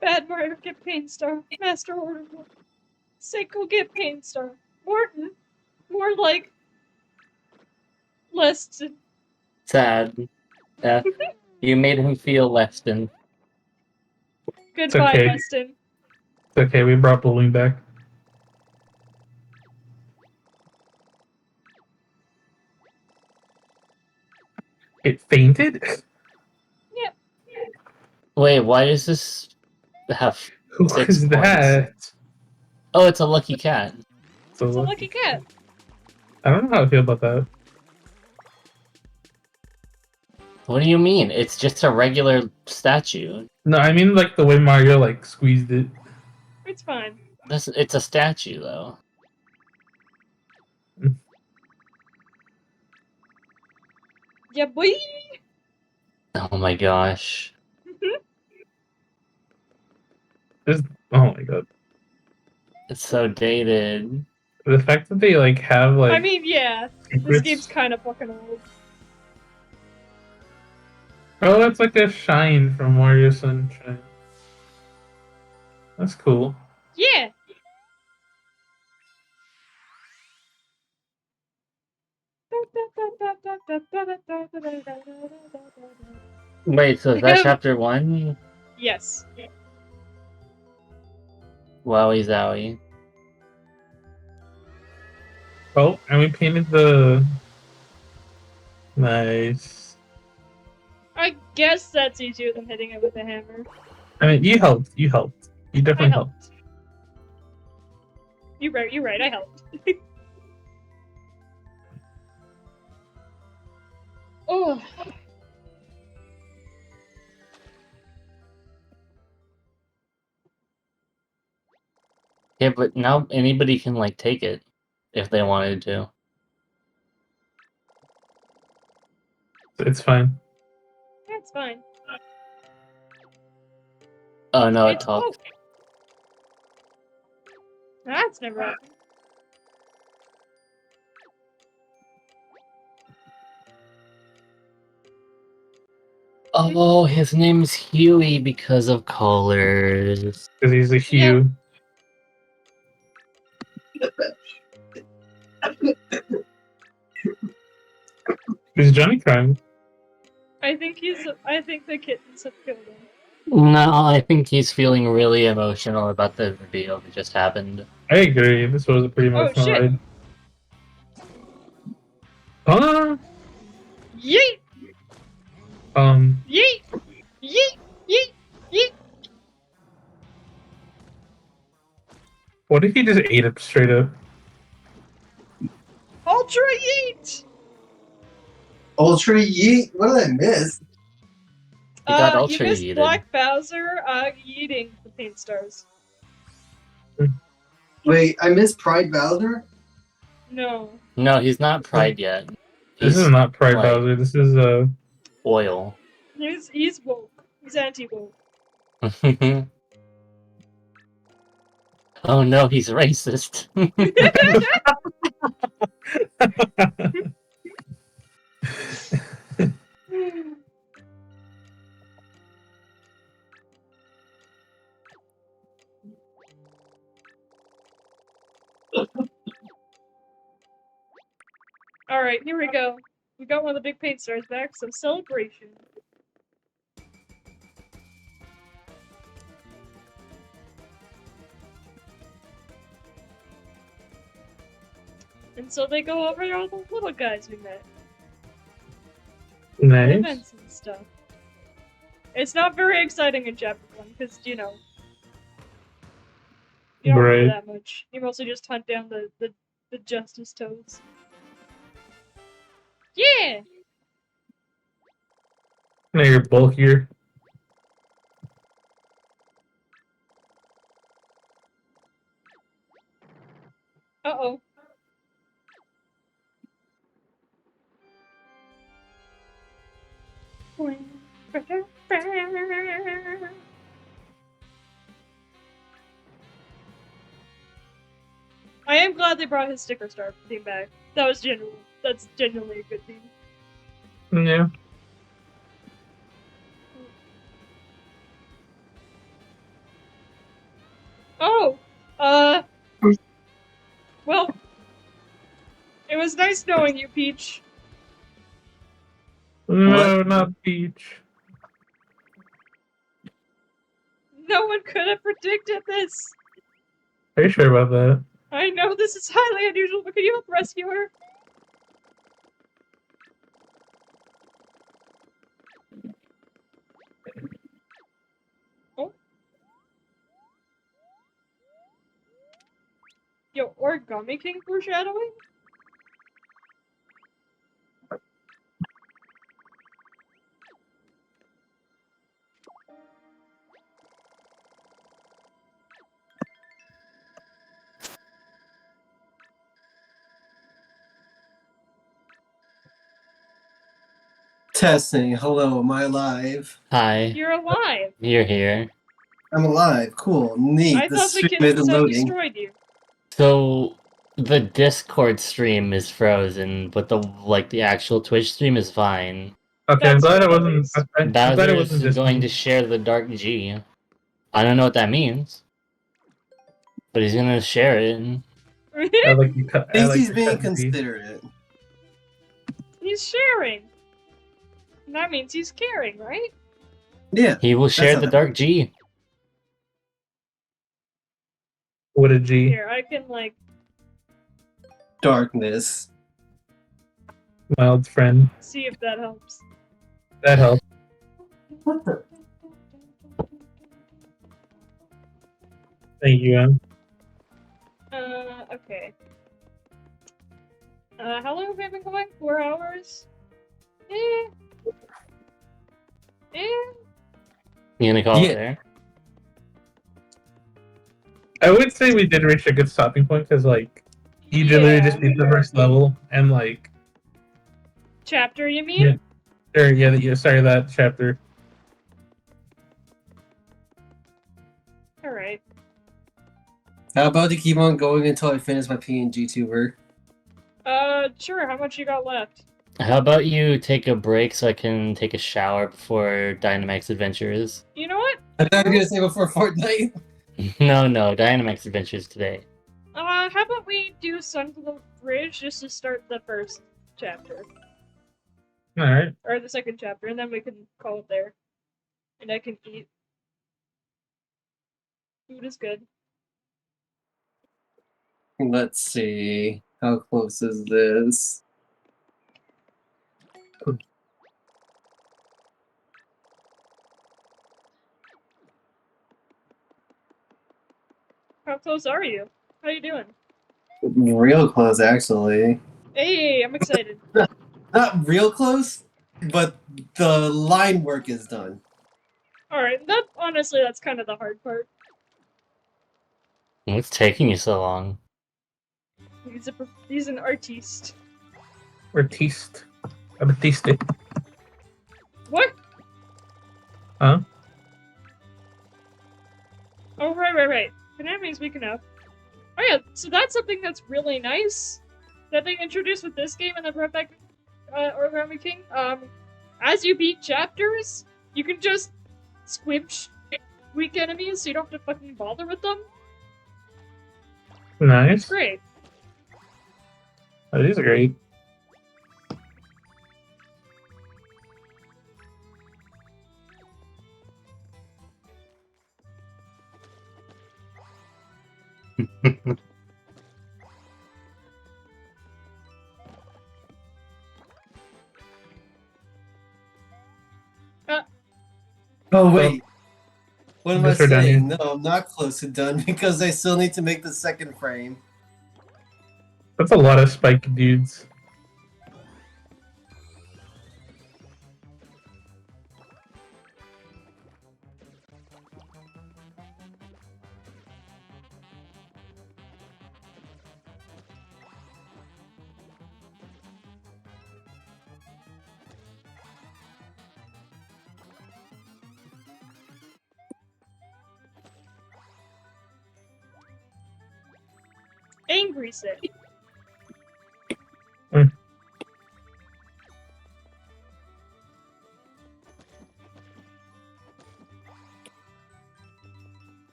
Bad Mario get pain star. Master order. Seiko get pain star. Morton. More like less to... Sad. You made him feel less than. Goodbye, okay. Weston. It's okay, we brought Balloon back. It fainted? Yep. Wait, why does this have Who 6 is points? that? Oh, it's a lucky cat. It's a lucky cat. I don't know how I feel about that. What do you mean? It's just a regular statue. No, I mean like the way Mario like squeezed it. It's fine. It's a statue, though. Yeah, boy. Oh my gosh. Oh my god. It's so dated. The fact that they like have like I mean, yeah. This secrets- game's kind of fucking old. Oh, that's like a shine from Mario Sunshine. That's cool. Yeah. Wait, so is that chapter 1? Yes. Wowie zowie. Oh, and we painted the... Nice. I guess that's easier than hitting it with a hammer. I mean, you helped. You helped. You I definitely helped. helped. You're right, I helped. Oh. Yeah, but now anybody can, like, take it. If they wanted to. It's fine. Yeah, it's fine. Oh no, it It's talks. okay. That's never happened. Oh, his name's Huey because of colors. Because he's a Hugh. Who's Johnny Crime? I think the kittens have killed him. No, I think he's feeling really emotional about the reveal that just happened. I agree. This was a pretty emotional shit. ride. Huh? Yeet! Yeet! Yeet! Yeet! Yeet! What if he just ate it straight up? Ultra yeet! Ultra Yeet? What did I miss? He got You ultra missed yeeted. Black Bowser yeeting the paint stars. Wait, I missed Pride Bowser? No. No, he's not Pride yet. This He's is not Pride like Bowser. This is oil. He's woke. He's anti-woke. Oh no, he's racist. Alright, here we go. We got one of the big paint stars back, so celebration. And so they go over all the little guys we met. nice. Events and stuff. It's not very exciting in chapter 1, because, you know, you don't Right. do that much. You mostly just hunt down the Justice Toads. Yeah! Now you're bulkier. Uh-oh. I am glad they brought his sticker star theme back. That's genuinely a good theme. Yeah. Oh! Well, it was nice knowing you, Peach. No, What? not Peach. No one could have predicted this! Are you sure about that? I know this is highly unusual, but can you help rescue her? Oh. Yo, Origami King foreshadowing? Testing. Hello, am I alive? Hi, You're alive! you're here. I'm alive. Cool. Neat. I The thought the stream kitten isn't set loading. destroyed you. So the Discord stream is frozen, but the actual Twitch stream is fine. Okay, I'm That's glad it good, at wasn't. least. I'm glad it Bowser's wasn't just going me. to share the Dark G. I don't know what that means, but he's gonna share it. I like you cut. I Thinks like he's your being cut and paste. considerate. He's sharing. And that means he's caring, right? Yeah. He will share how the that Dark G. What a G. Here, I can, like, Darkness. My old friend. see if that helps. That helps. What the? Thank you, Em. Okay. How long have I been going? 4 hours? Eh. You gonna call Yeah. it there? I would say we did reach a good stopping point because, like, you literally just beat the first level and, like, Chapter, you mean? yeah, sorry, that chapter. Alright. How about to keep on going until I finish my PNG tuber? Sure, how much you got left? How about you take a break so I can take a shower before Dynamax Adventures? You know what? I thought you were gonna say before Fortnite. No, Dynamax Adventures today. How about we do Sunblow Bridge just to start the first chapter? Alright. Or the second chapter, and then we can call it there. And I can eat. Food is good. Let's see. How close is this? How close are you? How you doing? Real close, actually. Hey, I'm excited. Not real close, but the line work is done. Alright, honestly, that's kind of the hard part. What's taking you so long? He's an artiste. Artiste. Artiste. What? Huh? Oh, right. Konami's speaking of. Oh yeah, so that's something that's really nice that they introduced with this game and the Perfect Origami King. As you beat chapters, you can just squibs weak enemies, so you don't have to fucking bother with them. It's Nice. great. That is great. Oh wait, what am I Guess we're done saying? here. No, I'm not close to done because I still need to make the second frame. That's a lot of spike dudes. Angry City.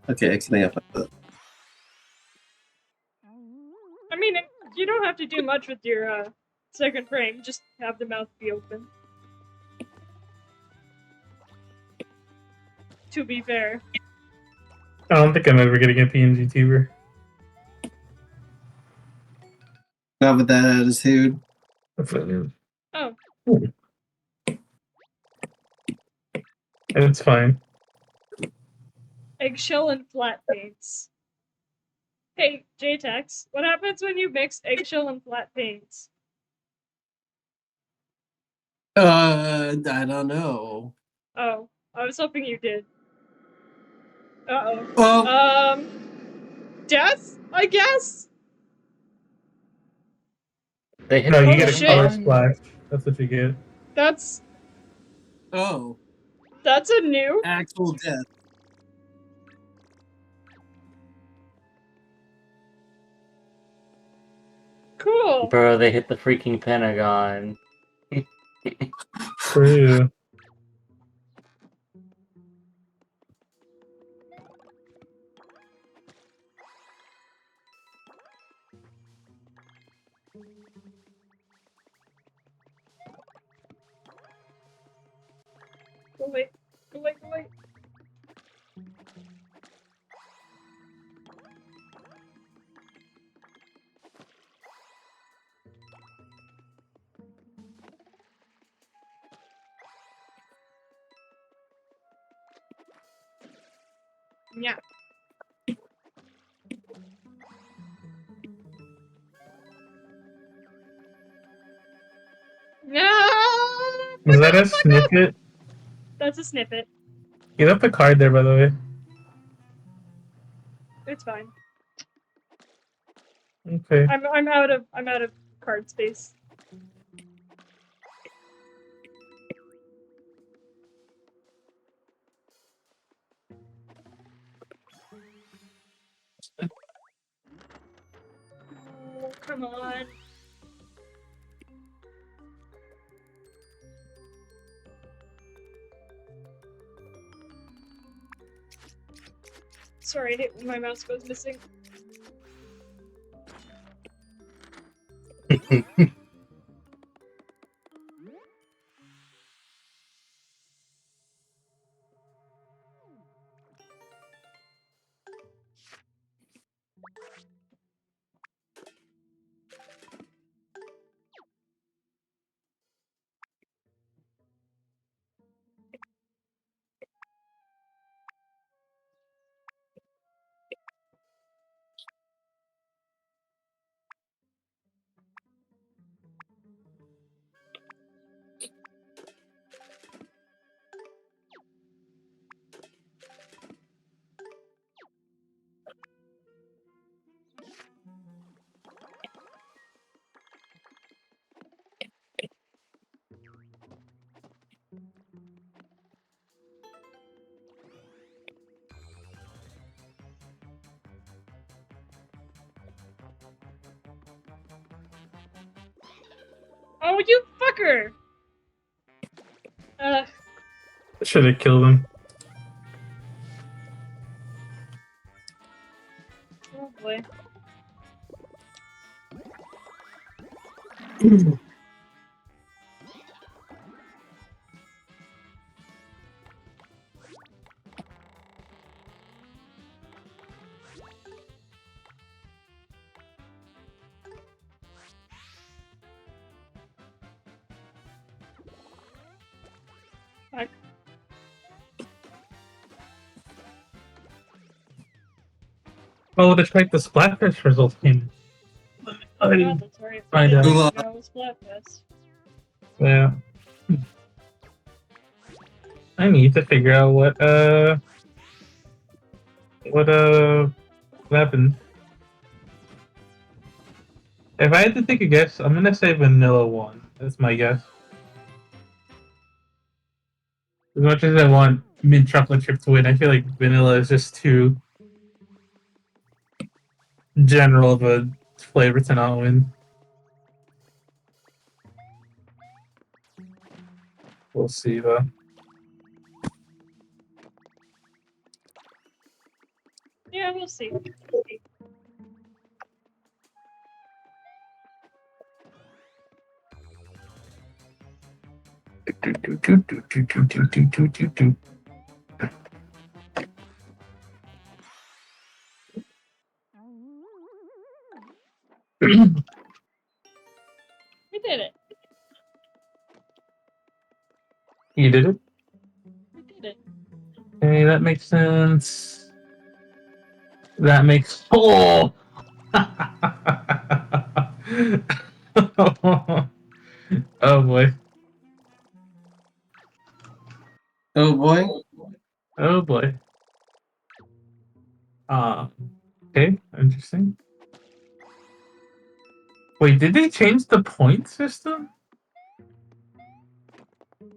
Okay, extending up. I mean, you don't have to do much with your second frame. Just have the mouth be open. To be fair. I don't think I'm ever gonna get PNG tuber. Not with that attitude. Oh, It's fine. eggshell and flat paints. Hey, JTEX, what happens when you mix eggshell and flat paints? I don't know. Oh, I was hoping you did. Uh-oh. Oh, Death, I guess? They hit No, you Oh, get a shit. color splash. That's what you get. That's oh, a new. actual death. Cool. Bro, they hit the freaking Pentagon. True. Go away. Go away, go away. Yeah. No! Was that a snippet? That's a snippet. You left the card there, by the way. It's fine. Okay. I'm out of card space. Oh, come on. Sorry, I hate when my mouse goes missing. Oh, you fucker! Ugh. Should have killed him. Oh boy. Fuck. Oh, despite the Splatfest results came. I God, didn't that's right. find out. Cool. Go Splatfest. Yeah. I need to figure out what happened. If I had to take a guess, I'm gonna say Vanilla won. That's my guess. As much as I want mint chocolate chip to win, I feel like vanilla is just too general of a flavor to not win. We'll see though. Yeah, we'll see. We did it. You did it? We did it. Okay, that makes sense. That makes oh. Oh boy. Oh boy. Oh boy. Okay, interesting. Wait, did they change the point system?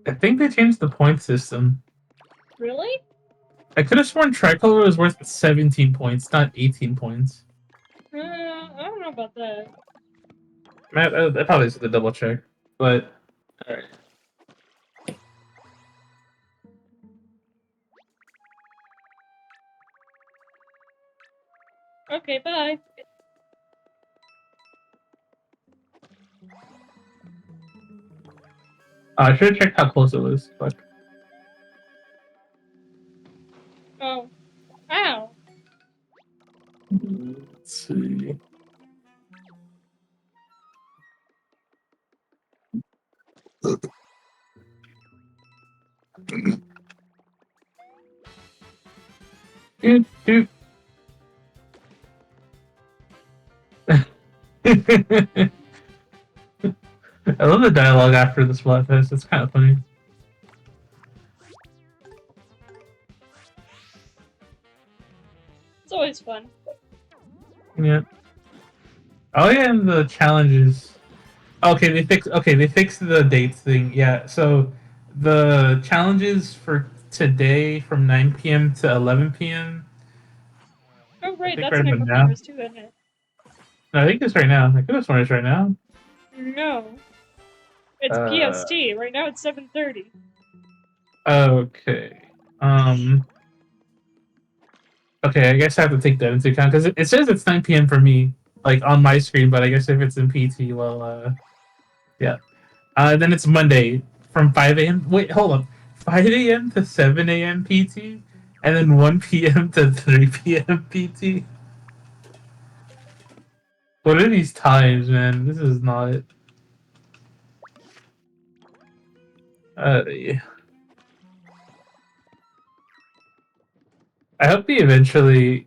I think they changed the point system. Really? I could have sworn Tricolor was worth 17 points, not 18 points. I don't know about that. I probably should have double check, but alright. Okay, bye. I should have checked how close it was. But Oh. Ow. let's see. Doot, doot. I love the dialogue after the Splatfest. It's kind of funny. It's always fun. Yeah. Oh yeah, and the challenges. Okay, they fixed the dates thing. Yeah, so the challenges for today from 9 p.m. to 11 p.m. Oh, I right, think that's right about now. Microfarmers too, isn't it? No, I think it's right now. I could have sworn it's right now. No. It's Uh, PST. Right now it's 7:30. Okay. Okay, I guess I have to take that into account because it says it's 9 p.m. for me, like on my screen. But I guess if it's in PT, well, yeah. Then it's Monday from 5 a.m. Wait, hold on. 5 a.m. to 7 a.m. PT, and then 1 p.m. to 3 p.m. PT. What are these times, man? This is not. Yeah. I hope they eventually.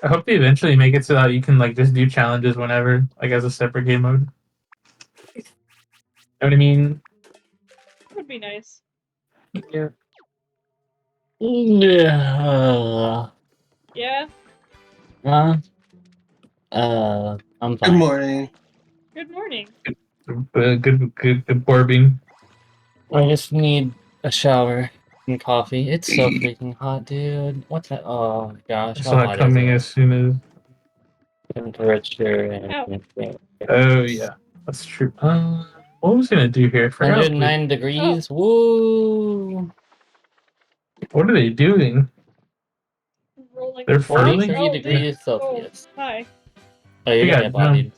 I hope they eventually make it so that you can like just do challenges whenever, like as a separate game mode. You know what I mean? Would be nice. Yeah. Yeah. Yeah? Uh, I'm Good fine. morning. Good morning. Good borbing. I just need a shower and coffee. It's so freaking hot, dude. What the? Oh my I gosh, how saw it hot is coming it? as soon as. Temperature Ow. and Oh yeah, that's true. What was I gonna do here? I forgot. 109 degrees. Woo! What are they doing? Rolling. They're Oh, furling. 43 oh, degrees oh, Celsius. hi. Oh, you're We gonna got get bodied.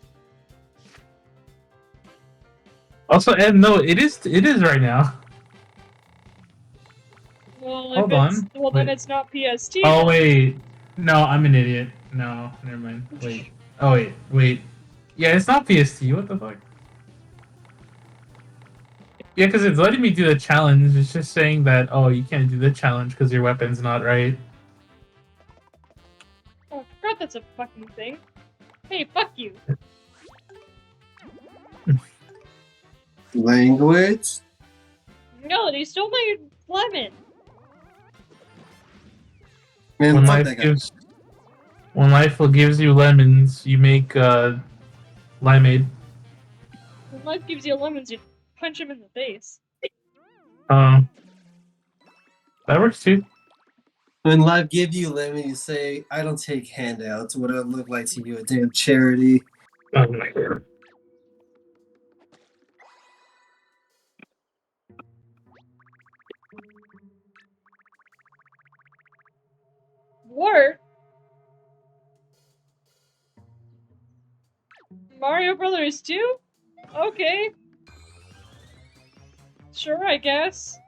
Also, and no, it is right now. Well, Hold if it's on. well, then Wait. it's not PST. Oh then. wait, no, I'm an idiot. No, never mind. Wait. Oh wait. Yeah, it's not PST. What the fuck? Yeah, because it's letting me do the challenge. It's just saying that you can't do the challenge because your weapon's not right. Oh, I forgot that's a fucking thing. Hey, fuck you. Language. Melody stole my lemon. Man, When fuck life that guy. gives you lemons, you make limeade. When life gives you lemons, you punch him in the face. That works too. When life give you lemon, you say, "I don't take handouts. What do I look like to you? A damn charity." Oh my god. War? Mario Brothers 2? Okay. Sure, I guess.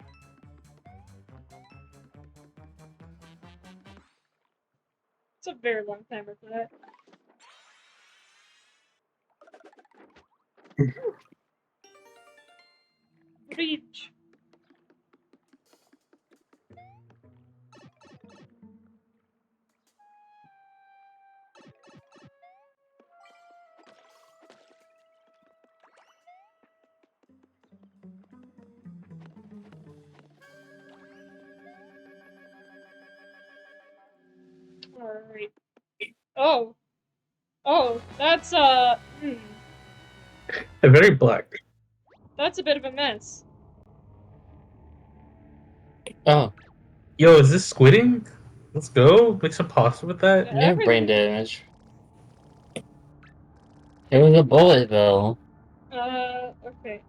It's a very long timer for that. Reach. Alright. Oh. Oh, that's, They're very black. that's a bit of a mess. Oh, Yo, is this squidding? Let's go. Make some pasta with that. you have brain damage. It was a bullet, though. Okay,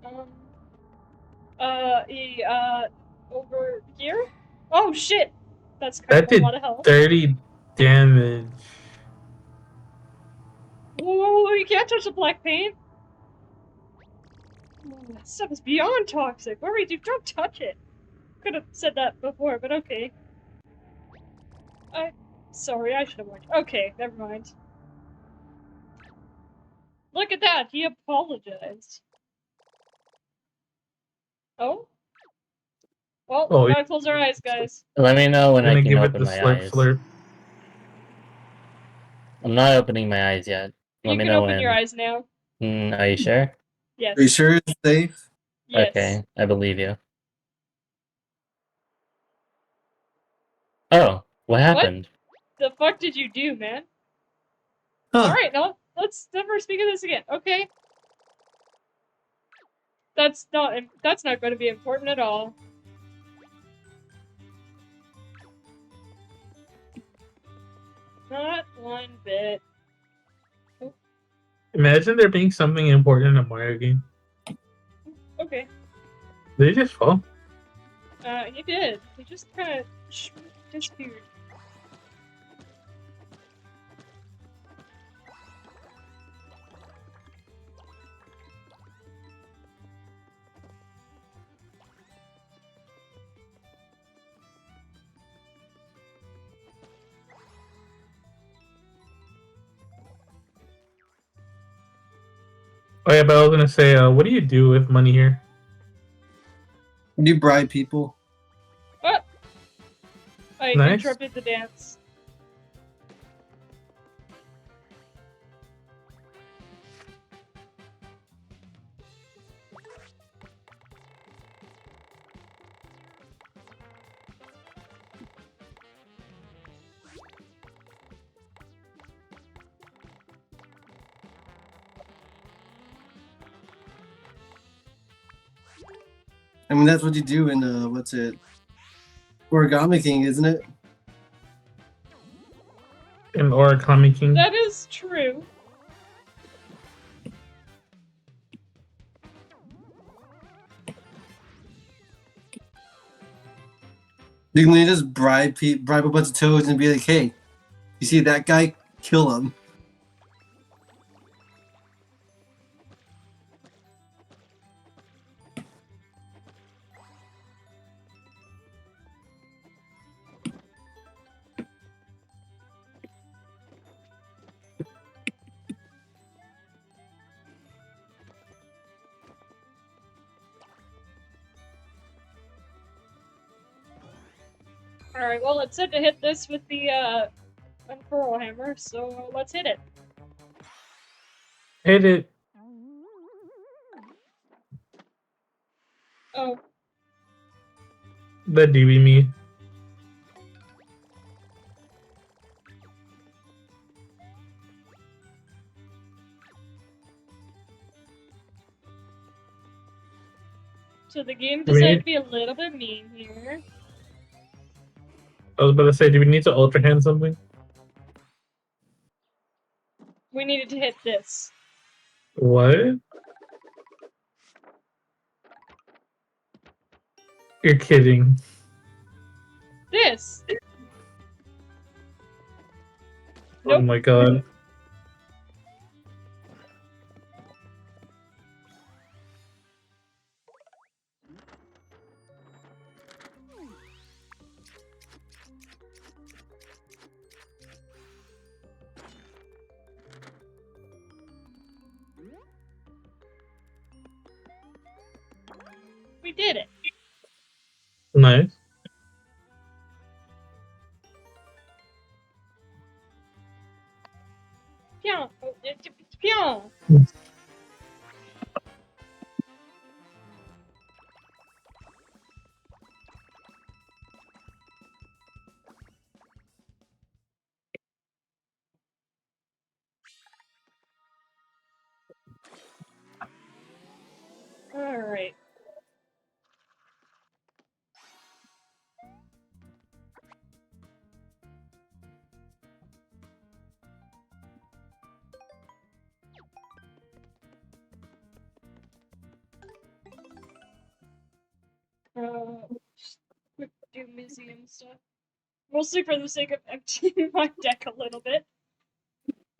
over here? Oh, shit! That's kind That of a did lot of health. 30 damage. Whoa, you can't touch the black paint! Ooh, that stuff is beyond toxic. Where we do, don't touch it. Could have said that before, but okay. Sorry, I should have warned you. Okay, never mind. Look at that, he apologized. Oh? Well, Oh, gotta close our eyes, guys. Let me know when I'm I gonna can give it open the my slurp eyes. slurp. I'm not opening my eyes yet. Let You me can know open when. your eyes now. Are you sure? Yes. Are you sure it's safe? Yes. Okay, I believe you. Oh, what happened? The fuck did you do, man? Huh. Alright, no, let's never speak of this again. Okay. That's not going to be important at all. Not one bit. Imagine there being something important in a Mario game. Okay. Did he just fall? He did. He just kind of disappeared. Oh yeah, but I was gonna say, what do you do with money here? You bribe people. What? I Nice. interrupted the dance. I mean, that's what you do in what's it? Origami King, isn't it? an Origami King. That is true. You can just bribe a bunch of toads and be like, hey, you see that guy? Kill him. Alright, well, it said to hit this with the, unfurl hammer, so let's hit it. Hit it. Oh, The DB me. so the game Do we decided need- to be a little bit mean here. I was about to say, do we need to Ultra Hand something? We needed to hit this. What? You're kidding. This! Oh Nope. my god. We did it. Nice. Pyong! Oh, pyong! Alright. Quick do museum stuff. Mostly for the sake of emptying my deck a little bit.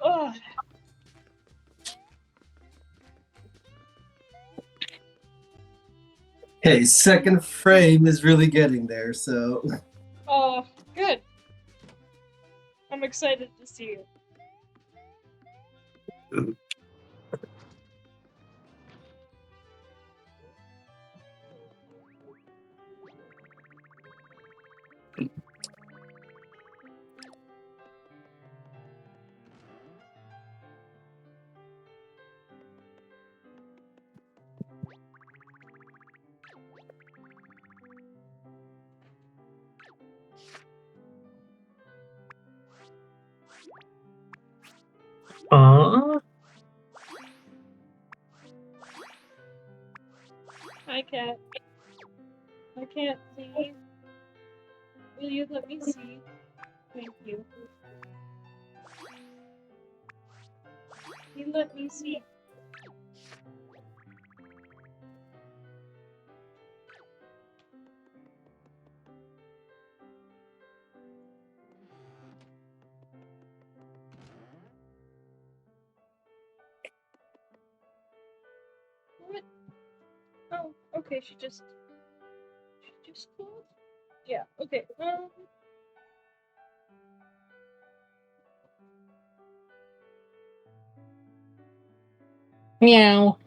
Ugh. Hey, second frame is really getting there, so. Oh, good. I'm excited to see it. Hi, cat. I can't see. Will you let me see? Thank you. You let me see. What? Oh, okay, she just closed? Yeah, okay, Meow.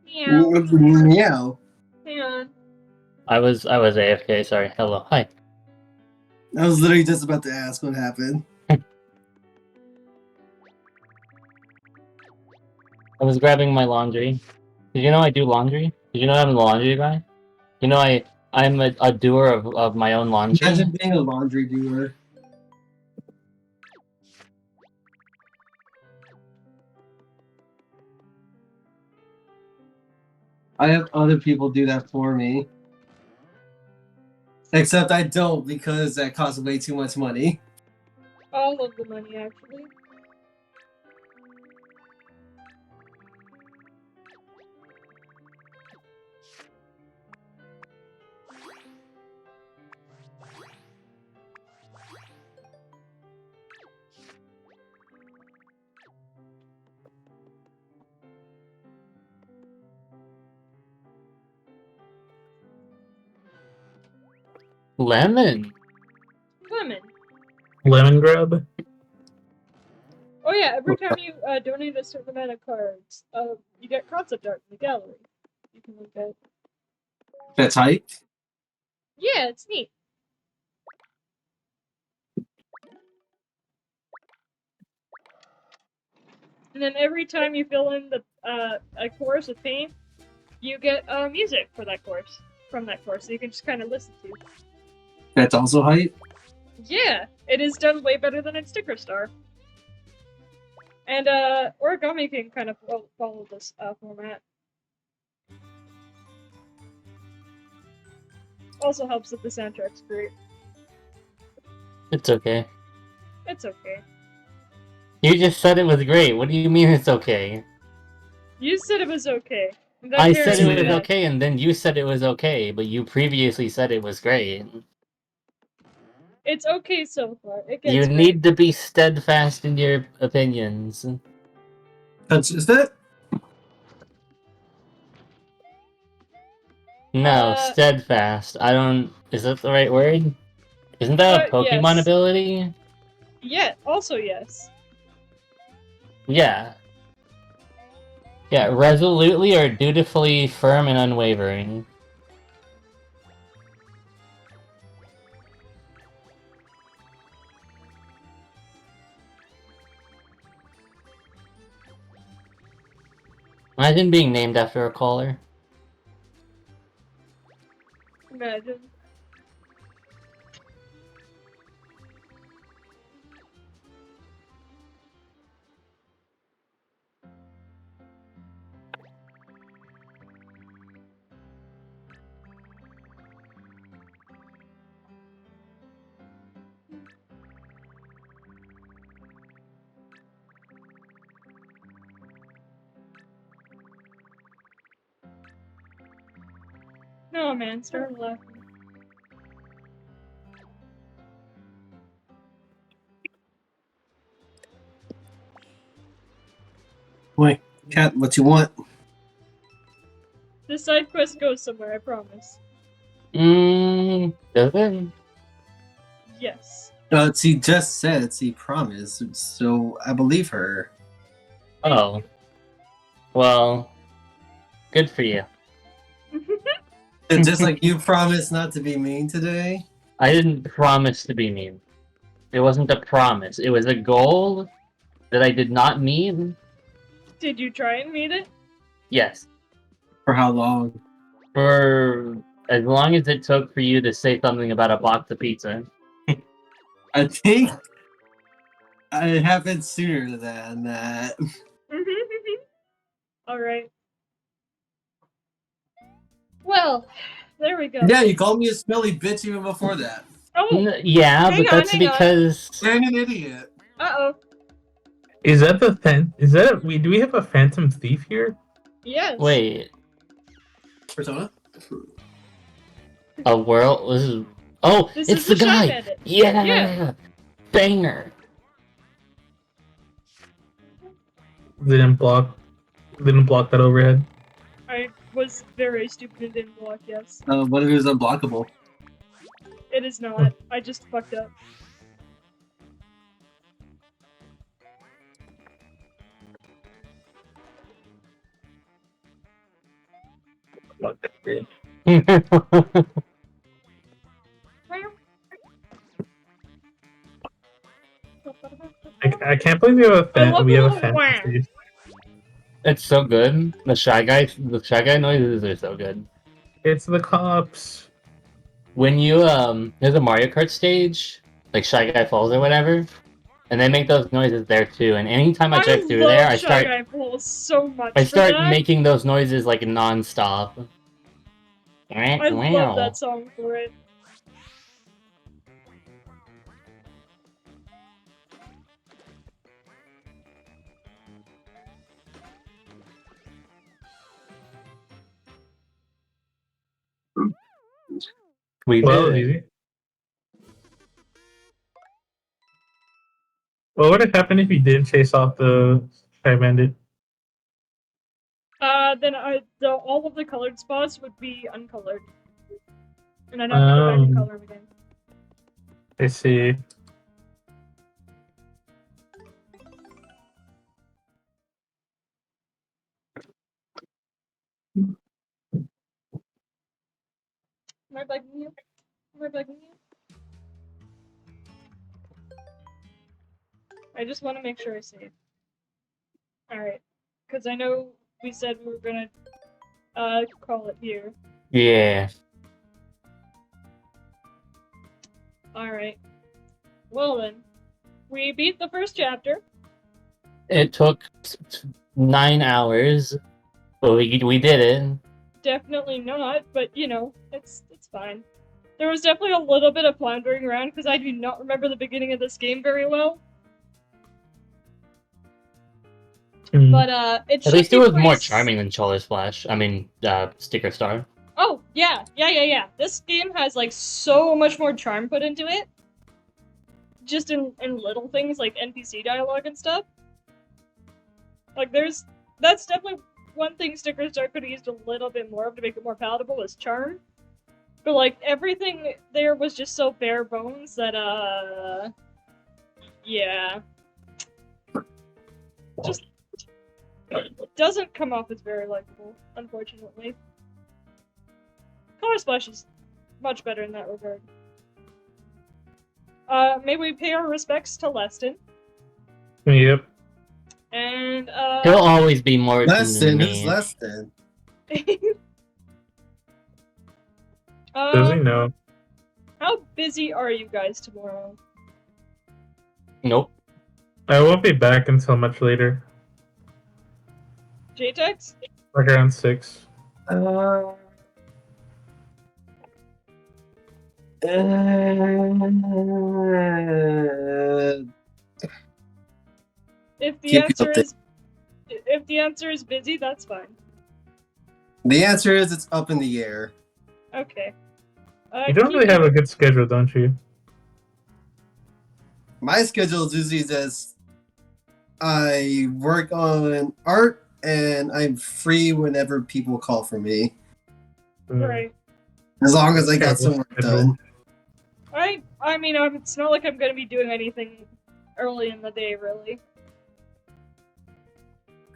meow. Meow. Hang on. I was AFK. Sorry. Hello. Hi. I was literally just about to ask what happened. I was grabbing my laundry. Did you know I do laundry? Did you know I'm a laundry guy? You know I'm a doer of my own laundry. Imagine being a laundry doer. I have other people do that for me. Except I don't because that costs way too much money. All of the money, actually. Lemon. Lemon. Lemon grub. Oh yeah, every time you donate a certain amount of cards, you get concept art in the gallery. You can look at. That's hype. Yeah, it's neat. And then every time you fill in the a course with paint, you get music for that course from that course, so you can just kind of listen to. That's also hype. Yeah, it is done way better than in Sticker Star. And Origami can kind of follow this format. Also helps that the soundtrack's great. It's okay. It's okay. You just said it was great. What do you mean it's okay? You said it was okay. And then I here said you it was said- okay, and then you said it was okay, but you previously said it was great. It's okay so far. It gets You better. need to be steadfast in your opinions. That's just it. No, steadfast. I don't. Is that the right word? Isn't that a Pokemon yes. ability? Yeah, also yes. Yeah. Yeah, resolutely or dutifully firm and unwavering. Imagine being named after a caller. Imagine. No, man, start laughing. Wait, Cat, what you want? This side quest goes somewhere, I promise. Does it? Yes. She just said she promised, so I believe her. Oh. Well, good for you. And just like you promised not to be mean today. I didn't promise to be mean. It wasn't a promise. It was a goal that I did not meet. Did you try and meet it? Yes. For how long? For as long as it took for you to say something about a box of pizza. I think it happened sooner than that. Alright. Well, there we go. Yeah, you called me a smelly bitch even before that. Oh! Yeah, Hang but on, that's hang on. because You're an idiot. Uh-oh. Is that the do we have a Phantom Thief here? Yes. wait, Persona? a world. This is This it's is the the Shy guy. Bandit. Yeah, Yeah. banger. Didn't block that overhead. I was very stupid and didn't block, yes. What if it was unblockable? It is not. I just fucked up. Block that bitch. I can't believe we have a I love we have a the little wah. Phantom Thief. It's so good. The Shy Guy noises are so good. It's the cops. When you there's a Mario Kart stage, like Shy Guy Falls or whatever, and they make those noises there too. And anytime I drive through there, I Shy start Guy Falls so much. I for start that. making those noises like non-stop. I love that song for it. We Well, did it. easy. What would have happened if you didn't chase off the Sky Bandit? Then all of the colored spots would be uncolored. And I'd have to go back and color them again. I see. Am I bugging you? Am I bugging you? I just want to make sure I save. Alright. Because I know we said we were gonna, call it here. Yeah. Alright. Well then. We beat the first chapter. It took 9 hours, but we did it. Definitely not, but you know, it's fine. There was definitely a little bit of floundering around because I do not remember the beginning of this game very well. But it At should least be it was pretty more charming than Chola's Flash. I mean, Sticker Star. Oh, yeah. This game has, like, so much more charm put into it. Just in little things like NPC dialogue and stuff. Like, that's definitely one thing Sticker Star could have used a little bit more of to make it more palatable was charm. But, like, everything there was just so bare bones that, yeah. Just doesn't come off as very likable, unfortunately. Color Splash is much better in that regard. May we pay our respects to Leston. Yep. And, He'll always be more Leston, than who's me. Leston? Does he know? How busy are you guys tomorrow? Nope. I won't be back until much later. JTEX? Like around 6. If the Keep you answer updated. if the answer is busy, that's fine. The answer is it's up in the air. Okay. You don't really have a good schedule, don't you? My schedule is usually just I work on art and I'm free whenever people call for me. Right. As long as I got Terrible some work schedule. done. I mean, it's not like I'm gonna be doing anything early in the day, really.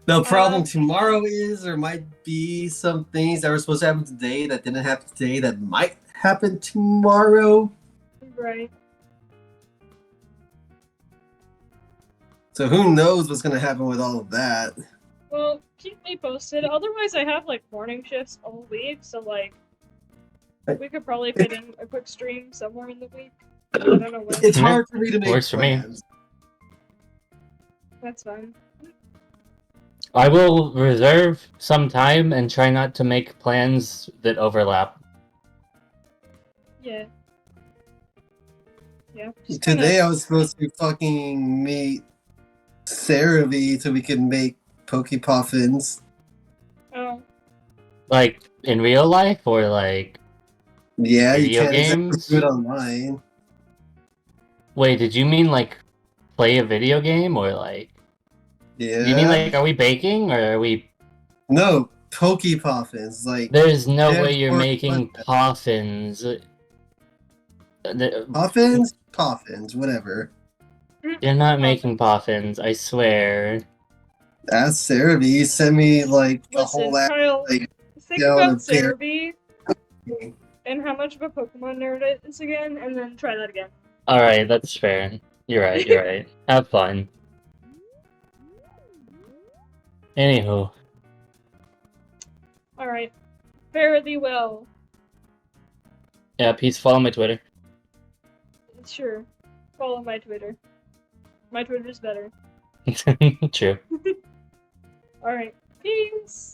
The problem tomorrow is there might be some things that were supposed to happen today that didn't happen today that might happen tomorrow. Right. So who knows what's gonna happen with all of that. Well, keep me posted. Otherwise, I have, like, morning shifts all week, so, like, we could probably fit in a quick stream somewhere in the week. I don't know when. It's hard for me to make Works for me. plans. That's fine. I will reserve some time and try not to make plans that overlap. Yeah. Yeah. just Today kinda- I was supposed to fucking meet Cerevi so we could make Pokepoffins. Oh. Like, in real life, or like... Yeah, you Video can't exactly games? do it online. Wait, did you mean, like, play a video game, or like... Yeah. You mean, like, are we baking, or are we... No, Pokepoffins. Like There's no Yeah, way you're or- making poffins. Poffins? Poffins, whatever. You're not making poffins, I swear. Ask Cerevi. You sent me like a Listen, whole app. Kyle, like, think down about a pair- Cerebi and how much of a Pokemon nerd it is again, and then try that again. Alright, that's fair. You're right. Have fun. Anywho. Alright. Fare thee well. Yeah, peace, follow my Twitter. Sure. Follow my Twitter. My Twitter's better. True. Alright. Peace!